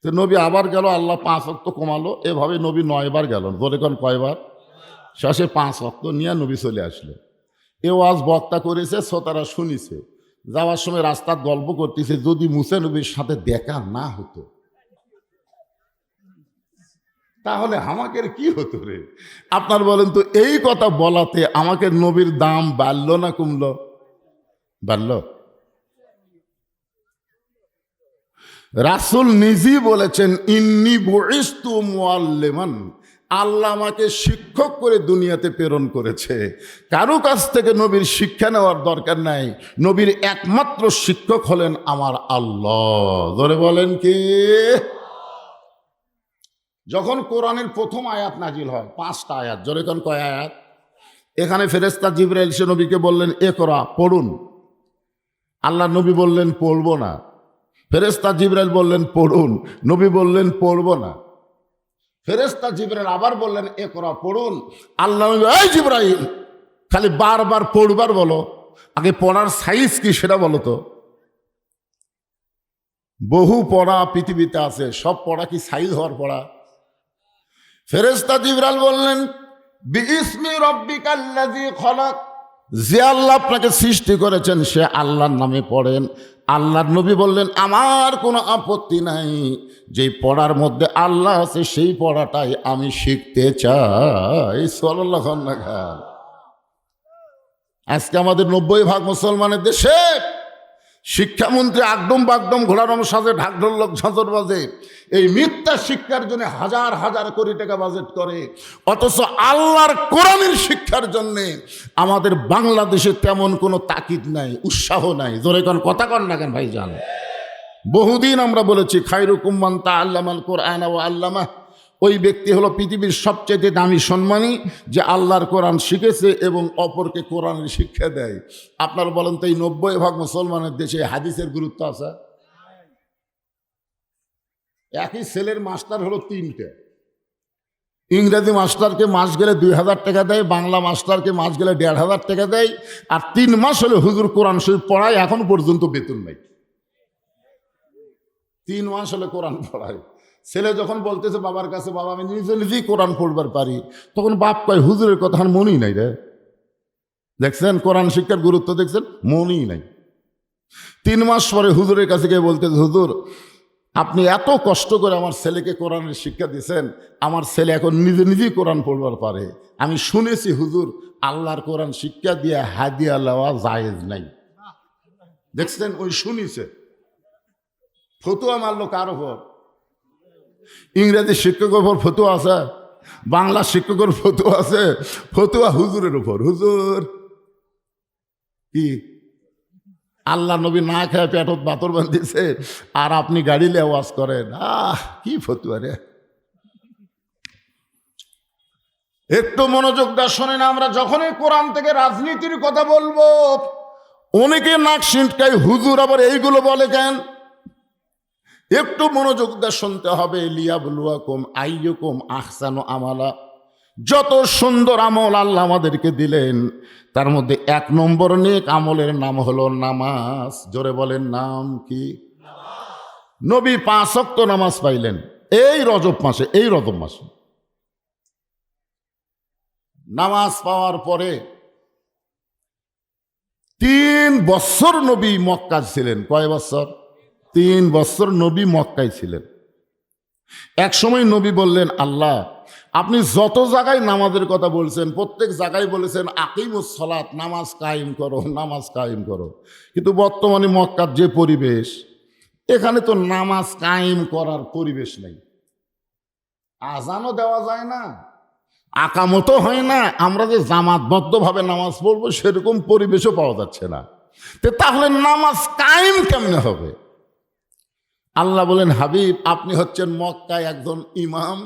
[SPEAKER 1] তো নবী আবার গেল, আল্লাহ 5 ওয়াক্ত কমালো। এভাবে নবী 9 বার গেল। বলে কোন কয়বার? শেষে 5 ওয়াক্ত নিয়ে নবী চলে আসলে। এ ওয়াজ বক্তা করেছে, শ্রোতারা শুনিছে। যাওয়ার সময় রাস্তার গল্প করতেছে, যদি মুসা নবীর সাথে দেখা না হতো তাহলে আমাদের কি হতো রে? আপনার বলেন তো, এই কথা বলাতে আমাকে নবীর দাম বাড়লো না কমলো? বাড়লো। রাসূল নিজেই বলেছেন ইন্নী বুইসতু মুআল্লিমান, আল্লাহ আমাকে শিক্ষক করে দুনিয়াতে প্রেরণ করেছে। কারো কাছ থেকে নবীর শিক্ষা নেওয়ার দরকার নাই। নবীর একমাত্র শিক্ষক হলেন আমার আল্লাহ। ধরে বলেন কি? যখন কোরআনের প্রথম আয়াত নাজিল হয়, 5টা আয়াত। জোরে কোন কয় আয়াত? এখানে ফেরেশতা জিবরাইল সে নবীকে বললেন ইকরা, পড়ুন। আল্লাহ নবী বললেন পড়বো না। ফেরেশতা জিবরাইল বললেন পড়ুন, নবী বললেন পড়বো না। ফেরেশতা জিবরাইল আবার বললেন ইকরা, পড়ুন। আল্লাহ নবী, এই জিবরাইল, খালি বারবার পড়বার বলো, আগে পড়ার সাইজ কি সেটা বলো তো। বহু পড়া পৃথিবীতে আছে, সব পড়া কি সাইজ হওয়ার পড়া? ফেরেশতা জিবরাইল বললেন বিইসমি রাব্বিকাল্লাযী খালাক, যে আল্লাহ আপনাকে সৃষ্টি করেছেন সে আল্লাহর নামে পড়েন। আল্লাহর নবী বললেন আমার কোনো আপত্তি নাই, যেই পড়ার মধ্যে আল্লাহ আছে সেই পড়াটাই আমি শিখতে চাই। সাল্লাল্লাহু আলাইহি ওয়াসাল্লাম। আজকে আমাদের 90% মুসলমানের দেশে শিক্ষামন্ত্রী আগডম বাগডম ঘোড়ারম সাজে ঢাকঢোলক ঝাঁঝর বাজে, এই মিথ্যা শিক্ষার জন্য হাজার হাজার কোটি টাকা বাজেট করে, অথচ আল্লাহর কোরআনের শিক্ষার জন্যে আমাদের বাংলাদেশে তেমন কোনো তাকিদ নাই, উৎসাহ নাই। জোরে কোন কথা কন না কেন ভাইজান? বহুদিন আমরা বলেছি খায়রুকুম মান তাআল্লামাল কোরআন ওয়া আল্লামাহ, ওই ব্যক্তি হলো পৃথিবীর সবচেয়ে দামি সম্মানী যে আল্লাহর কোরআন শিখেছে এবং অপরকে কোরআনের শিক্ষা দেয়। আপনারা বলেন তো এই 90% মুসলমানের দেশে হাদিসের গুরুত্ব আছে? একই ছেলের মাস্টার হলো 3টে। ইংরেজি মাস্টারকে মাস গেলে 2000 টাকা দেয়, বাংলা মাস্টারকে মাস গেলে 1500 টাকা দেয়, আর 3 মাস হলে হুজুর কোরআন শরীফ পড়ায়, এখন পর্যন্ত বেতন নাই। 3 মাস হলে কোরআন পড়ায়। ছেলে যখন বলতেছে বাবার কাছে, বাবা আমি নিজে নিজেই কোরআন পড়বার পারি, তখন বাপ কয় হুজুরের কথা মনই নাই রে। দেখছেন কোরআন শিক্ষার গুরুত্ব, দেখছেন মনই নাই। 3 মাস পরে হুজুরের কাছে গিয়ে বলতেছে, হুজুর আপনি এত কষ্ট করে আমার ছেলেকে কোরআনের শিক্ষা দিয়েছেন, আমার ছেলে এখন নিজে নিজেই কোরআন পড়বার পারে। আমি শুনেছি হুজুর আল্লাহর কোরআন শিক্ষা দিয়ে হাদিয়া লওয়া জায়েজ নাই। দেখছেন, ওই শুনিছে, ফতুয়া মারলো কার উপর? ইংরেজি শিক্ষকের উপর ফতুয়া আছে, বাংলা শিক্ষকের ফতুয়া আছে, ফতুয়া হুজুরের উপর। হুজুর কি আল্লাহ নবী না খেয়ে পেটত বাতর বাঁধিছে, আর আপনি গাড়ি নিয়ে ওয়াজ করেন? কি ফতুয়া রে! একটু মনোযোগ দিয়ে শোনেন, আমরা যখনই কোরআন থেকে রাজনীতির কথা বলবো অনেকে নাক সিটকায়, হুজুর আবার এইগুলো বলে কেন? একটু মনোযোগ দিয়ে শুনতে হবে। লিয়াবলুয়াকুম আইয়ুকুম আহসানু আমালা, যত সুন্দর আমল আল্লাহ আমাদেরকে দিলেন তার মধ্যে 1 নম্বর নেক আমলের নাম হলো নামাজ। জোরে বলেন, নাম কি? নবী 5 ওয়াক্ত নামাজ পাইলেন এই রজব মাসে। এই রজব মাসে নামাজ পাওয়ার পরে 3 বছর নবী মক্কায় ছিলেন। কয় বছর? 3 বছর নবী মক্কায় ছিলেন। এক সময় নবী বললেন, আল্লাহ আপনি যত জায়গায় নামাজের কথা বলছেন প্রত্যেক জায়গায় বলেছেন আকিমুস সালাত, নামাজ কায়েম করো, নামাজ কায়েম করো। কিন্তু বর্তমানে মক্কার যে পরিবেশ, এখানে তো নামাজ কায়েম করার পরিবেশ নেই। আজানও দেওয়া যায় না, আকামতো হয় না, আমরা যে জামাতবদ্ধভাবে নামাজ পড়বো সেরকম পরিবেশও পাওয়া যাচ্ছে না। তাহলে নামাজ কায়েম কেমনে হবে? আল্লাহ বলেন, হাবিব আপনি হচ্ছেন মক্কায় একজন ইমাম,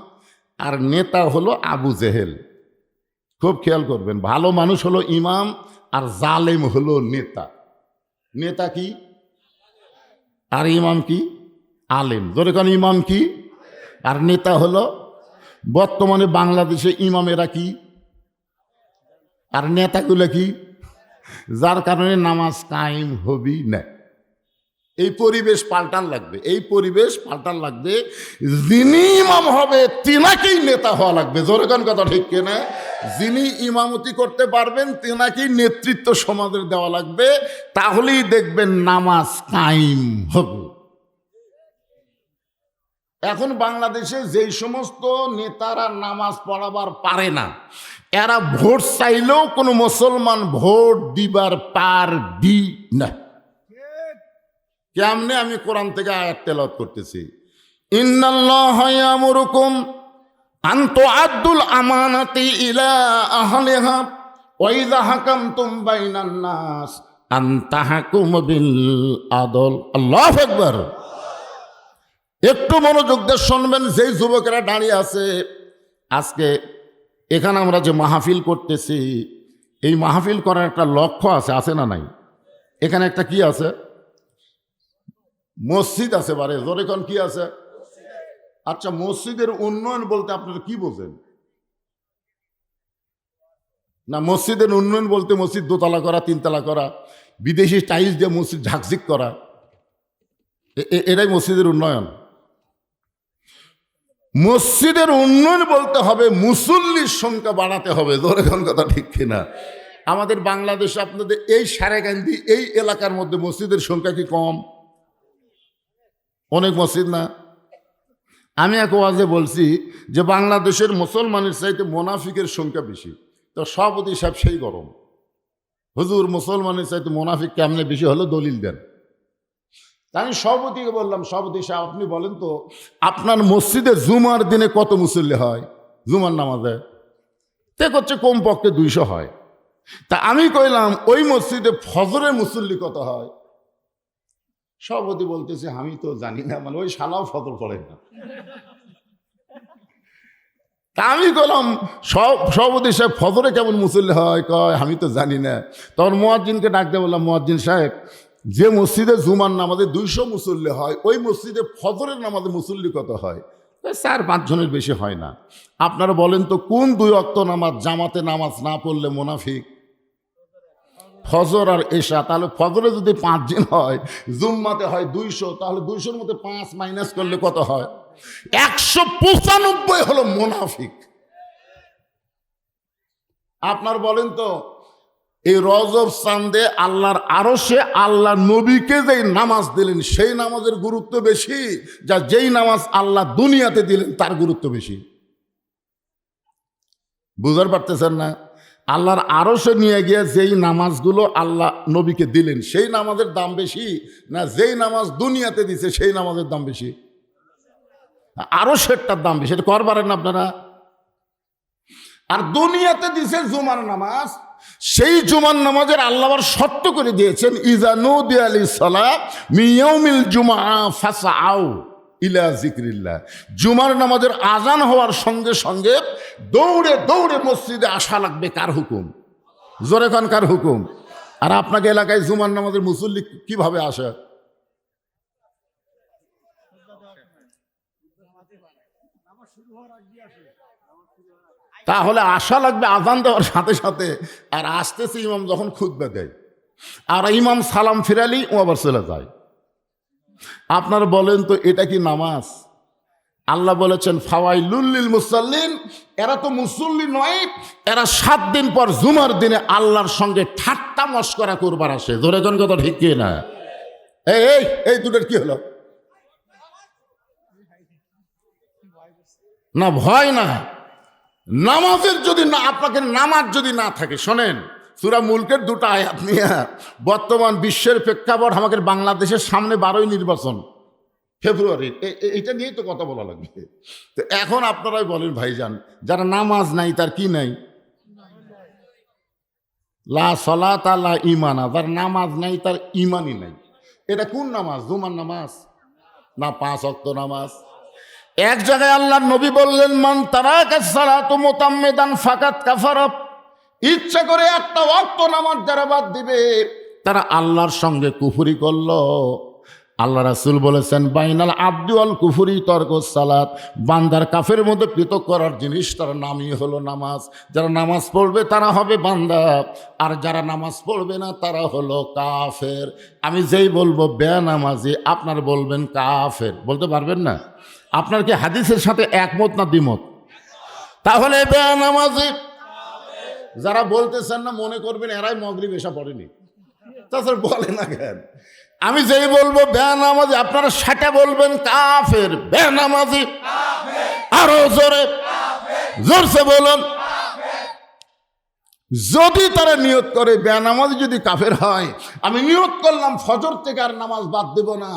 [SPEAKER 1] আর নেতা হলো আবু জেহেল। খুব খেয়াল করবেন, ভালো মানুষ হলো ইমাম আর জালেম হলো নেতা। নেতা কি আর ইমাম কি? আলেম। ধরে কারণ ইমাম কি আর নেতা হলো, বর্তমানে বাংলাদেশে ইমামেরা কি আর নেতাগুলো কি? যার কারণে নামাজ কায়েম হবি না। এই পরিবেশ পাল্টান লাগবে, এই পরিবেশ পাল্টান লাগবে। যিনি ইমাম হবে তিনাকেই নেতা হওয়া লাগবে। জোরে কোন কথা ঠিক কিনা? যিনি ইমামতি করতে পারবেন তিনাকেই নেতৃত্ব সমাজের দেওয়া লাগবে, তাহলেই দেখবেন নামাজ কায়েম হবে। এখন বাংলাদেশে যেই সমস্ত নেতারা নামাজ পড়াবার পারে না, এরা ভোট চাইলেও কোনো মুসলমান ভোট দিবার পারবি না। কেমনে? আমি কোরআন থেকে আয়াত তেলাওয়াত করতেছি। ইন্নাল্লাহা ইয়ামুরুকুম আন তুআদ্দুল আমানাতি ইলা আহলিহা ওয়া ইযা হাকামতুম বাইনান নাস আন তাহকুমু বিল আদল। আল্লাহু আকবার। একটু মনোযোগ দিয়ে শুনবেন। যেই যুবকেরা দাঁড়িয়ে আছে আজকে এখানে, আমরা যে মাহফিল করতেছি, এই মাহফিল করার একটা লক্ষ্য আছে, আছে না নাই? এখানে একটা কি আছে? মসজিদ আছে। বারে জোরে কোন কি আছে? আচ্ছা, মসজিদের উন্নয়ন বলতে আপনারা কি বোঝেন? না, মসজিদের উন্নয়ন বলতে মসজিদ 2 তলা করা, 3 তলা করা, বিদেশি টাইলস দিয়ে মসজিদ ঝাকঝিক করা, এটাই মসজিদের উন্নয়ন? মসজিদের উন্নয়ন বলতে হবে মুসল্লির সংখ্যা বাড়াতে হবে। জোরে কোন কথা ঠিক কিনা? আমাদের বাংলাদেশে আপনাদের এই সারেগান্ধি এই এলাকার মধ্যে মসজিদের সংখ্যা কি কম? অনেক মসজিদ না? আমি এক ওয়াজে বলছি যে বাংলাদেশের মুসলমানের চাইতে মোনাফিকের সংখ্যা বেশি। তো সভাপতি সাহেব সেই গরম, হুজুর মুসলমানের চাইতে মোনাফিক কেমনে বেশি হলো দলিল দেন। তা আমি সভাপতিকে বললাম, সভাপতি সাহেব আপনি বলেন তো আপনার মসজিদে জুমার দিনে কত মুসল্লি হয় জুমার নামাজে? তে করছে কমপক্ষে 200 হয়। তা আমি কইলাম ওই মসজিদে ফজরের মুসল্লি কত হয়? সভাপতি বলতেছে আমি তো জানি না, মানে ওই শালাও ফজর পড়ে না। তা আমি কইলাম সভাপতি সাহেব ফজরে কেমন মুসল্লি হয়? কয় আমি তো জানি না। তখন মুয়াজ্জিনকে ডাক দিয়ে বললাম, মুয়াজ্জিন সাহেব, যে মসজিদে জুমার নামাজে 200 মুসল্লি হয় ওই মসজিদে ফজরের নামাজে মুসল্লি কত হয়? 4-5 জনের বেশি হয় না। আপনারা বলেন তো কোন 2 ওয়াক্ত নামাজ জামাতে নামাজ না পড়লে মুনাফিক? ফজর আর এশা। তাহলে ফজরে যদি 5 জন হয়, জুম্মাতে হয় 200, তাহলে 200-র মধ্যে 5 মাইনাস করলে কত হয়? 195 হলো মুনাফিক। আপনার বলেন তো এই রজব চাঁদে আল্লাহর আরশে আল্লাহ নবীকে যেই নামাজ দিলেন সেই নামাজের গুরুত্ব বেশি, যা যেই নামাজ আল্লাহ দুনিয়াতে দিলেন তার গুরুত্ব বেশি? বুঝতে পারতেছেন না? আল্লাহর আরশে নিয়ে গিয়ে যেই নামাজগুলো আল্লাহ নবীকে দিলেন সেই নামাজের দাম বেশি, না যেই নামাজ দুনিয়াতে দিছে সেই নামাজের দাম বেশি? আরশেরটার দাম বেশি। এটা করবারেন আপনারা? আর দুনিয়াতে দিছে জুমার নামাজ, সেই জুমার নামাজের আল্লাহ আবার শর্ত করে দিয়েছেন, ইজা নুদিয়া লিস-সালাত মিন ইয়াউমিল জুমআ ফাসআউ ইলা যিকরিল্লাহ। জুমার নামাজের আজান হওয়ার সঙ্গে সঙ্গে দৌড়ে দৌড়ে মসজিদে আসা লাগবে। কার হুকুম? জোরে খান, কার হুকুম? আর আপনাকে এলাকায় জুমার নামাজের মুসল্লি কিভাবে আসে? তাহলে আশা লাগবে আজান দেওয়ার সাথে সাথে, আর আসতেছে ইমাম যখন খুতবা দেয়, আর ইমাম সালাম ফিরালি ও আবার চলে যায়। আপনারা বলেন তো এটা কি নামাজ? আল্লাহ বলেছেন ফাওয়াইলুল লিল মুসাল্লিন, এরা তো মুসল্লি নয়, এরা 7 দিন পর জুমার দিনে আল্লাহর সঙ্গে ঠাট্টা মশকরা করবার আসে। ধরে কোন কথা ঠিক কি না? এই এই দুটোর কি হলো? না ভয় না, নামাজের যদি না, আপনাকে নামাজ যদি না থাকে, শোনেন সূরা মুলকের 2টা আয়াত নিয়ে বর্তমান বিশ্বের প্রেক্ষাপট, আমাদের বাংলাদেশের সামনে 12ই নির্বাচন ফেব্রুয়ারি, এইটা নিয়েই তো কথা বলা লাগবে। তো এখন আপনারাই বলেন ভাইজান, যারা নামাজ নাই তার কি নাই? লা সলাতা লা ঈমানা, যার নামাজ নাই তার ঈমানই নাই। এটা কোন নামাজ? জুমার নামাজ না 5 ওয়াক্ত নামাজ? এক জায়গায় আল্লাহর নবী বললেন, মান তারাকা সালাতু মুতাম্মিদান ফাকাত কাফারা, ইচ্ছা করে একটা ওয়াক্ত নামাজ যারা বাদ দিবে তারা আল্লাহর সঙ্গে কুফরি করলো। আল্লাহ রাসূল বলেছেন, বাইনাল আবদি ওয়াল কুফরি তরকুস সালাত, বান্দার কাফের মধ্যে পৃথক করার জিনিস তার নামই হলো নামাজ। যারা নামাজ পড়বে তারা হবে বান্দা, আর যারা নামাজ পড়বে না তারা হলো কাফের। আমি যেই বলবো বেনামাজি, আপনার বলবেন কাফের, বলতে পারবেন না? আপনার কি হাদিসের সাথে একমত না দ্বিমত? তাহলে বেনামাজি যারা বলতেছেন না মনে করবেন এরাই মাগরিব এসা পড়েনি। তাছাড়া বলে না কেন? আমি যেই বলবো বেনামাজি, আপনারা সেটা বলবেন কাফের। বেনামাজি আরো জোরে জোরসে বলুন। যদি তারা নিয়ত করে বেনামাজি যদি কাফের হয়, আমি নিয়ত করলাম ফজর থেকে আর নামাজ বাদ দেব না,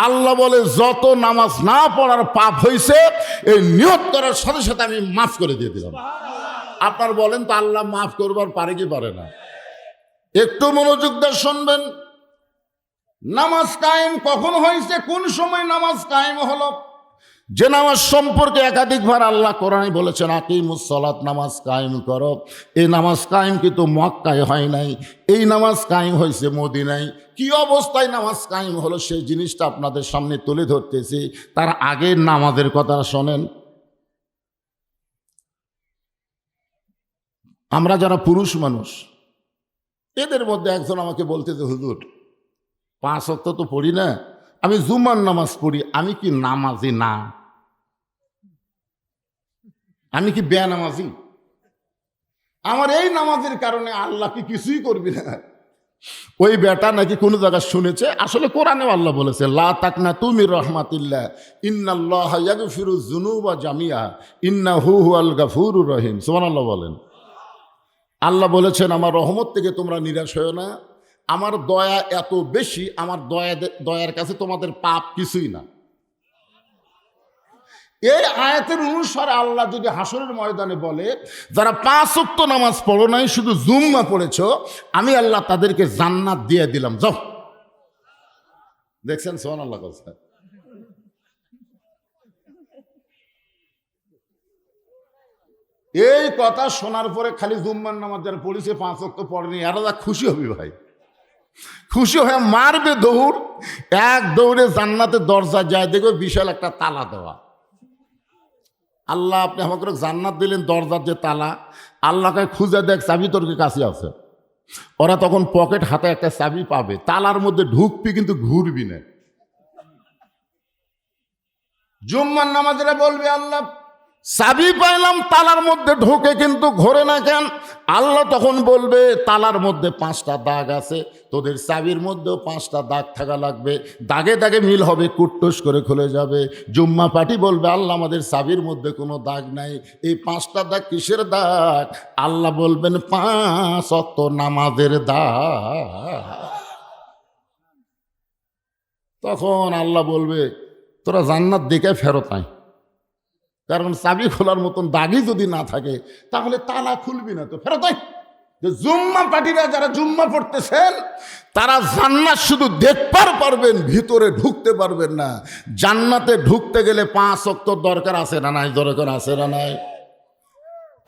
[SPEAKER 1] আল্লাহ বলে যত নামাজ না পড়ার পাপ হয়েছে এই নিয়ত করার সাথে সাথে আমি মাফ করে দিয়ে দিলাম। আপনার বলেন তো আল্লাহ মাফ করবার পারে কি পারে না? একটু মনোযোগ দিয়ে শুনবেন। নামাজ কায়েম কখন হয়েছে? কোন সময় নামাজ কায়েম হলো? যে নামাজ সম্পর্কে একাধিকবার আল্লাহ কোরআনে বলেছেন আকিমুস সালাত, নামাজ কায়েম করো। এই নামাজ কায়েম কিন্তু মক্কায় হয় নাই, এই নামাজ কায়েম হয়েছে মদিনায়। কি অবস্থায় নামাজ কায়েম হলো সেই জিনিসটা আপনাদের সামনে তুলে ধরতেছি। তার আগের নামাজের কথা শোনেন। আমরা যারা পুরুষ মানুষ, এদের মধ্যে একজন আমাকে বলতেছে, হুজুর 5 ওয়াক্ত তো পড়ি না, আমি জুমার নামাজ পড়ি, আমি কি নামাজি না? আমি কি বেনামাজি? আমার এই নামাজের কারণে আল্লাহ কি কিছুই করবি না? ওই বেটা নাকি কোনো জায়গায় শুনেছে, আসলে কোরআনেও আল্লাহ বলেছে লা তাকনাতু মির রাহমাতিল্লাহ ইন্নাল্লাহা ইয়াগফিরুয যুনুবা জামিআ ইন্নাহু হুয়াল গাফুরুর রহিম। সুবহানাল্লাহ বলেন। আল্লাহ বলেছেন আমার রহমত থেকে তোমরা নিরাশ হও না, আমার দয়া এত বেশি, আমার দয়ার কাছে তোমাদের পাপ কিছুই না। এই আয়াতের অনুসারে আল্লাহ যদি হাসরের ময়দানে বলে, যারা 5 ওয়াক্ত নামাজ পড়ো নাই, শুধু জুম্মা পড়েছো, আমি আল্লাহ তাদেরকে জান্নাত দিয়ে দিলাম, যাও। দেখছেন সুবহানাল্লাহ কথা। এই কথা শোনার পরে খালি জুম্মার নামাজ যারা পড়েছে 5 ওয়াক্ত পড়েনি, এরা খুশি হবে ভাই, খুশি হয়ে মারবে দৌড়, এক দৌড়ে জান্নাতের দরজা যায়, দেখবে বিশাল একটা তালা দেওয়া। আল্লাহ আপনি আমাকে জান্নাত দিলেন, দরজার যে তালা, আল্লাহকে খুঁজে দেখ চাবি তোর কাছে আছে। ওরা তখন পকেট হাতে একটা চাবি পাবে, তালার মধ্যে ঢুকবি কিন্তু ঘুরবি না। জুম্মার নামাজেরা বলবে, আল্লাহ চাবি পাইলাম, তালার মধ্যে ঢোকে কিন্তু ঘোরে না কেন? আল্লাহ তখন বলবে, তালার মধ্যে 5টা দাগ আছে, তোদের চাবির মধ্যেও 5টা দাগ থাকা লাগবে, দাগে দাগে মিল হবে, কুট্টুস করে খুলে যাবে। জুম্মা পার্টি বলবে, আল্লাহ আমাদের চাবির মধ্যে কোনো দাগ নাই। এই 5টা দাগ কিসের দাগ? আল্লাহ বলবেন 5 ওয়াক্ত নামাজের দাগ। তখন আল্লাহ বলবে, তোরা জান্নাত দেখে ফেরত আয়, কারণ চাবি খোলার মতন দাগই যদি না থাকে তাহলে তালা খুলবি না, তো ফেরত আয়। জুম্মা পার্টিরা যারা জুম্মা পড়তেছেন, তারা জান্নাত শুধু দেখবার পারবেন, ভিতরে ঢুকতে পারবেন না। জান্নাতে ঢুকতে গেলে 5 ওয়াক্ত দরকার আছে না নাই? দরকার আছে না নাই?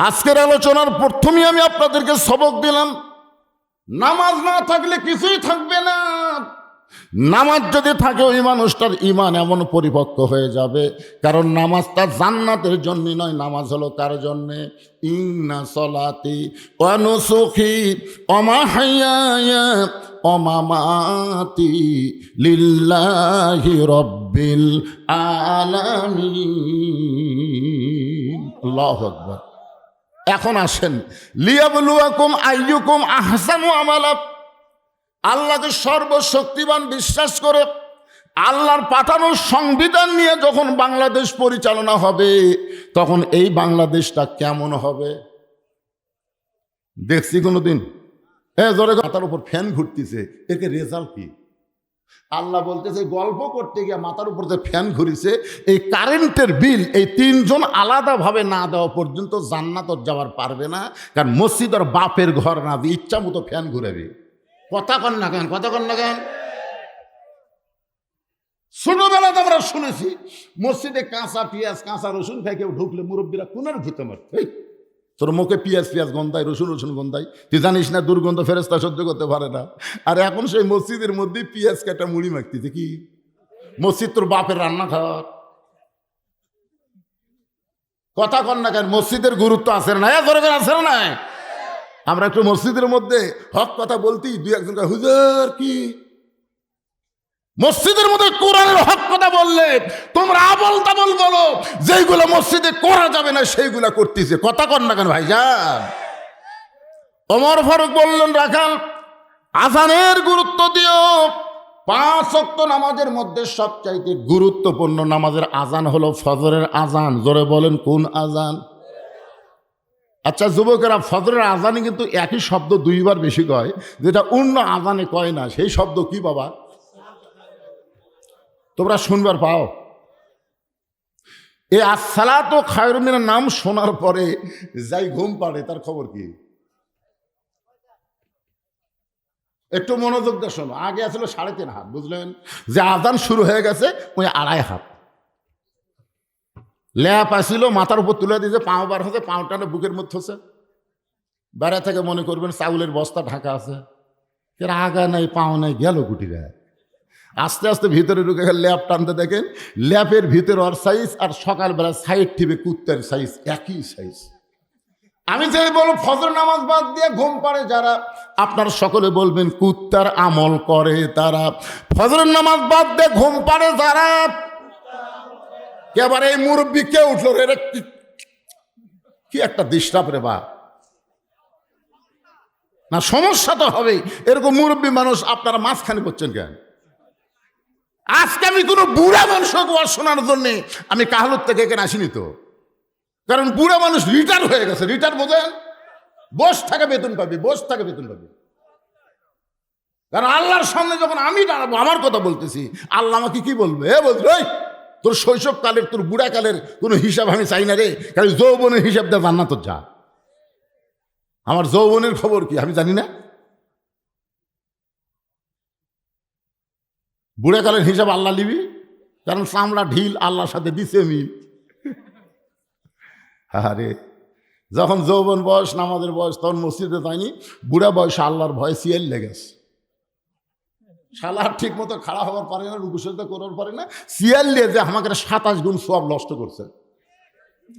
[SPEAKER 1] আজকের আলোচনার প্রথমেই আমি আপনাদেরকে সবক দিলাম, নামাজ না থাকলে কিছুই থাকবে না। নামাজ যদি থাকে, ওই মানুষটার ঈমান এমন পরিপক্ক হয়ে যাবে, কারণ নামাজটা জান্নাতের জন্য নয়, নামাজ হলো কার জন্যে? ইন্না সলাতি ওয়া নুসুকি ওয়া মাহইয়ায়া ওয়া মামাতি লিল্লাহি রাব্বিল আলামিন। আল্লাহু আকবার। এখন আসেন, লিয়াবলুয়াকুম আইয়ুকুম আহসানু আমালা। আল্লাহকে সর্বশক্তিমান বিশ্বাস করে আল্লাহর পাঠানো সংবিধান নিয়ে যখন বাংলাদেশ পরিচালনা হবে, তখন এই বাংলাদেশটা কেমন হবে দেখছি কোনোদিন? জোরে মাথার উপর ফ্যান ঘুরতেছে, একে রেজাল্ট কি? আল্লাহ বলতেছে, গল্প করতে গিয়ে মাথার উপর যে ফ্যান ঘুরিছে, এই কারেন্টের বিল এই 3 জন আলাদাভাবে না দেওয়া পর্যন্ত জান্নাত যাওয়ার পারবে না, কারণ মসজিদ আর বাপের ঘর না, দিয়ে ইচ্ছা মতো ফ্যান ঘুরাবে। কথা কন না কেন? কথা কন না কেন? ছোটবেলাতে আমরা শুনেছি মসজিদে কাঁচা পেঁয়াজ কাঁচা রসুন খাই কেউ ঢুকলে মুরব্বীরা কোনার ভূতে মারত, তোর মুখে পেঁয়াজ গন্ধায়, রসুন গন্ধায়, তুই জানিস না দুর্গন্ধ ফেরেশতা সহ্য করতে পারে না। আর এখন সেই মসজিদের মধ্যে পেঁয়াজ কাটা মুড়ি মাখতেছে। কি মসজিদ তোর বাপের রান্নাঘর? কথা কন না কেন? মসজিদের গুরুত্ব আছে না? দরকার আছে না? আমরা একটু মসজিদের মধ্যে হক কথা বলতেই 2-1 জন হুজুর কি মসজিদের মধ্যে কোরআনের হক কথা বললে তোমরা আবল তাবল বলো, যেইগুলো মসজিদে করা যাবে না সেইগুলা করতেছে। কথা কন না কেন ভাইজান? ওমর ফারুক বললেন, রাখাল আজানের গুরুত্ব দিও। 5 ওয়াক্ত নামাজের মধ্যে সবচাইতে গুরুত্বপূর্ণ নামাজের আজান হলো ফজরের আজান। জোরে বলেন, কোন আজান? আচ্ছা যুবকেরা, ফজরের আজানে কিন্তু একই শব্দ 2 বার বেশি কয়, যেটা অন্য আজানে কয় না। সেই শব্দ কি বাবা? তোমরা শুনবার পাও? এই আসসালাতু খায়রুম মিনান নাম শোনার পরে যাই ঘুম পাড়ে, তার খবর কি? একটু মনোযোগ দিয়ে শোনো। আগে আসলে 3.5 হাত, বুঝলেন? যে আজান শুরু হয়ে গেছে ওই 2.5 হাত ল্যাপ আসিল, মাথার উপর তুলে দিয়েছে, পাও বার হচ্ছে, পাওটানে বুকের মধ্যে হচ্ছে। বেড়া থেকে মনে করবেন চাউলের বস্তা ঢাকা আছে, এর আগা নেই পাও নেই, গেল গুটিরা। আস্তে আস্তে ভিতরে ঢুকে গেলে ল্যাপ টানতে দেখেন, ল্যাপের ভিতরে ওর সাইজ আর সকালবেলা সাইড টিপে কুত্তার সাইজ একই সাইজ। আমি যে বলবো ফজর নামাজ বাদ দিয়ে ঘুম পাড়ে যারা, আপনার সকলে বলবেন কুত্তার আমল করে তারা। ফজরের নামাজ বাদ দিয়ে ঘুম পাড়ে যারা, এবার এই মুরব্বী কে উঠলো রে, কি একটা ডিস্টার্ব রে বা না, সমস্যা তো হবেই। এরকম মুরব্বী মানুষ আপনারা মাঝখানে করছেন কেন? আজকে আমি কোনো বুড়া মানুষকে ওয়াজ শোনার জন্যে আমি কাহালুর থেকে এখানে আসিনি তো, কারণ বুড়া মানুষ রিটায়ার হয়ে গেছে। রিটায়ার বোঝেন? বস থাকে বেতন পাবি, বস থাকে বেতন পাবি। কারণ আল্লাহর সামনে যখন আমি দাঁড়াবো, আমার কথা বলতেছি, আল্লাহ আমাকে কি বলবে? বলবে এই তোর শৈশবকালের, তোর বুড়াকালের কোনো হিসাব আমি চাই না রে, কারণ যৌবনের হিসাব দেওয়া জান্নাত যা। আমার যৌবনের খবর কি আমি জানি না? বুড়াকালের হিসাব আল্লাহ নিবি, কারণ চামড়া ঢিল আল্লাহর সাথে দিছে মিল। আরে যখন যৌবন বয়স, নামাজের বয়স, তখন মসজিদে যায়নি। বুড়া বয়সে আল্লাহর ভয়ে সিএল লেগেছে। শালার ঠিক মতো খাড়া হওয়ার পারে না, রুকুসজদা করার পারে না, সিএল নিয়ে যে আমাকে 27 গুণ সওয়াব নষ্ট করছে।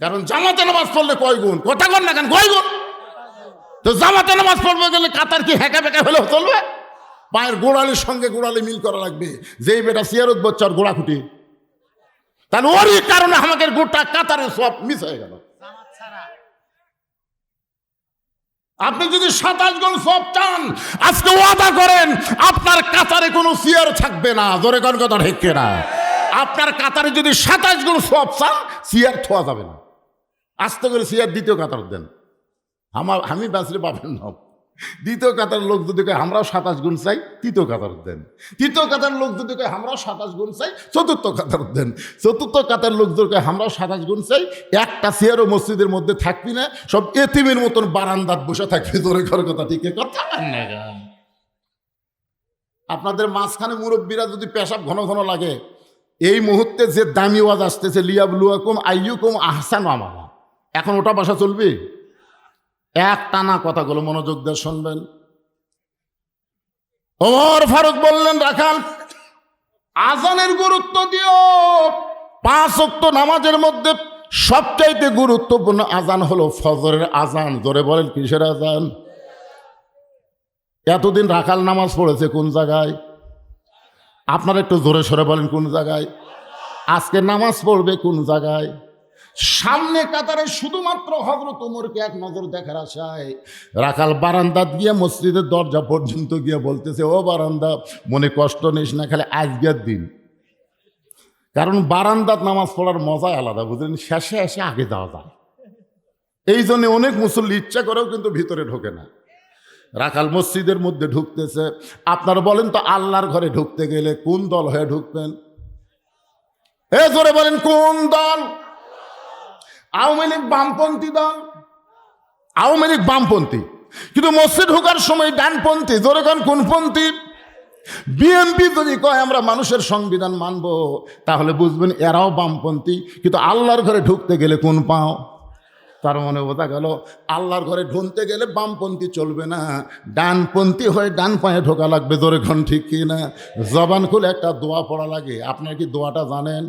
[SPEAKER 1] কারণ জামাতে নামাজ পড়লে কয় গুণ? কথা কর না কেন, কয় গুণ? তো জামাতে নামাজ পড়বে গেলে কাতার কি হেঁকা বেঁকা হলেও চলবে? পায়ের গোড়ালির সঙ্গে গোড়ালি মিল করা লাগবে। যেই বেটা সিয়ারত বচ্চার গোড়া খুঁটি, তাহলে ওরই কারণে আমাকে গোটা কাতারের সব মিস হয়ে গেল। আপনি যদি 27 গুণ সব চান, আজকে ওয়াদা করেন আপনার কাতারে কোনো সিয়ার থাকবে না। জোরে কোন কথা ঠিক না? আপনার কাতারে যদি 27 গুণ সব চান, সিয়ার থোয়া যাবে না। আস্তে করে সিয়ার দ্বিতীয় কাতার দেন। আমি বাঁচলে পাবেন না। দ্বিতীয় কাতার লোক যদি কয় আমরাও 27 গুণ চাই, তৃতীয় কাতার দেন। তৃতীয় কাতার লোক যদি কয় আমরাও 27 গুণ চাই, চতুর্থ কাতার দেন। চতুর্থ কাতার লোক যদি কয় আমরাও 27 গুণ চাই, একটা চেয়ারও মসজিদের মধ্যে থাকবি না, সব এতিমের মতন বারান্দাত বসে থাকবি। জোরে ঘর কথা ঠিক কথা। আপনাদের মাঝখানে মুরব্বীরা যদি পেশাব ঘন ঘন লাগে, এই মুহূর্তে যে দামি ওয়াজ আসতেছে, লিয়াবলুয়াকুম আইয়ুকুম আহসানু আমালা, এখন ওটা বাসা চলবে? এক টানা কথাগুলো মনোযোগ দিয়ে শুনবেন। ওমর ফারুক বললেন, রাখাল আজানের গুরুত্ব দিও। 5 ওয়াক্ত নামাজের মধ্যে সবচাইতে গুরুত্বপূর্ণ আজান হলো ফজরের আজান। জোরে বলেন, কিসের আজান? এতদিন রাখাল নামাজ পড়েছে কোন জায়গায়? আপনারা একটু জোরে সরে বলেন কোন জায়গায়? আজকে নামাজ পড়বে কোন জায়গায়? সামনে কাতারে শুধুমাত্র হযরত ওমরকে এক নজর দেখার আশায় রাখাল বারান্দাত গিয়ে মসজিদের দরজা পর্যন্ত গিয়ে বলতেছে, ও বারান্দা, মনে কষ্ট নিস না, খালি আজকের দিন। কারণ বারান্দাত নামাজ পড়ার মজাই আলাদা, বুঝলেন? শেষে এসে আগে যাওয়া যায়। এই জন্য অনেক মুসল্লি ইচ্ছা করেও কিন্তু ভিতরে ঢোকে না। রাখাল মসজিদের মধ্যে ঢুকতেছে। আপনারা বলেন তো, আল্লাহর ঘরে ঢুকতে গেলে কোন দল হয়ে ঢুকবেন? এ জোরে বলেন, কোন দল? আওয়ামী লীগ বামপন্থী দল। আওয়ামী লীগ বামপন্থী, কিন্তু মসজিদ ঢোকার সময় ডানপন্থী। জোরে গান কোনপন্থী? বিএনপি যদি কয় আমরা মানুষের সংবিধান মানব, তাহলে বুঝবেন এরাও বামপন্থী। কিন্তু আল্লাহর ঘরে ঢুকতে গেলে কোন পাও? তার মানে বোঝা গেল, আল্লাহর ঘরে ঢুকতে গেলে বামপন্থী চলবে না, ডানপন্থী হয়ে ডান পায়ে ঢোকা লাগবে। জোরে ঘন ঠিক কি না? জবান খুলে একটা দোয়া পড়া লাগে। আপনারা কি দোয়াটা জানেন?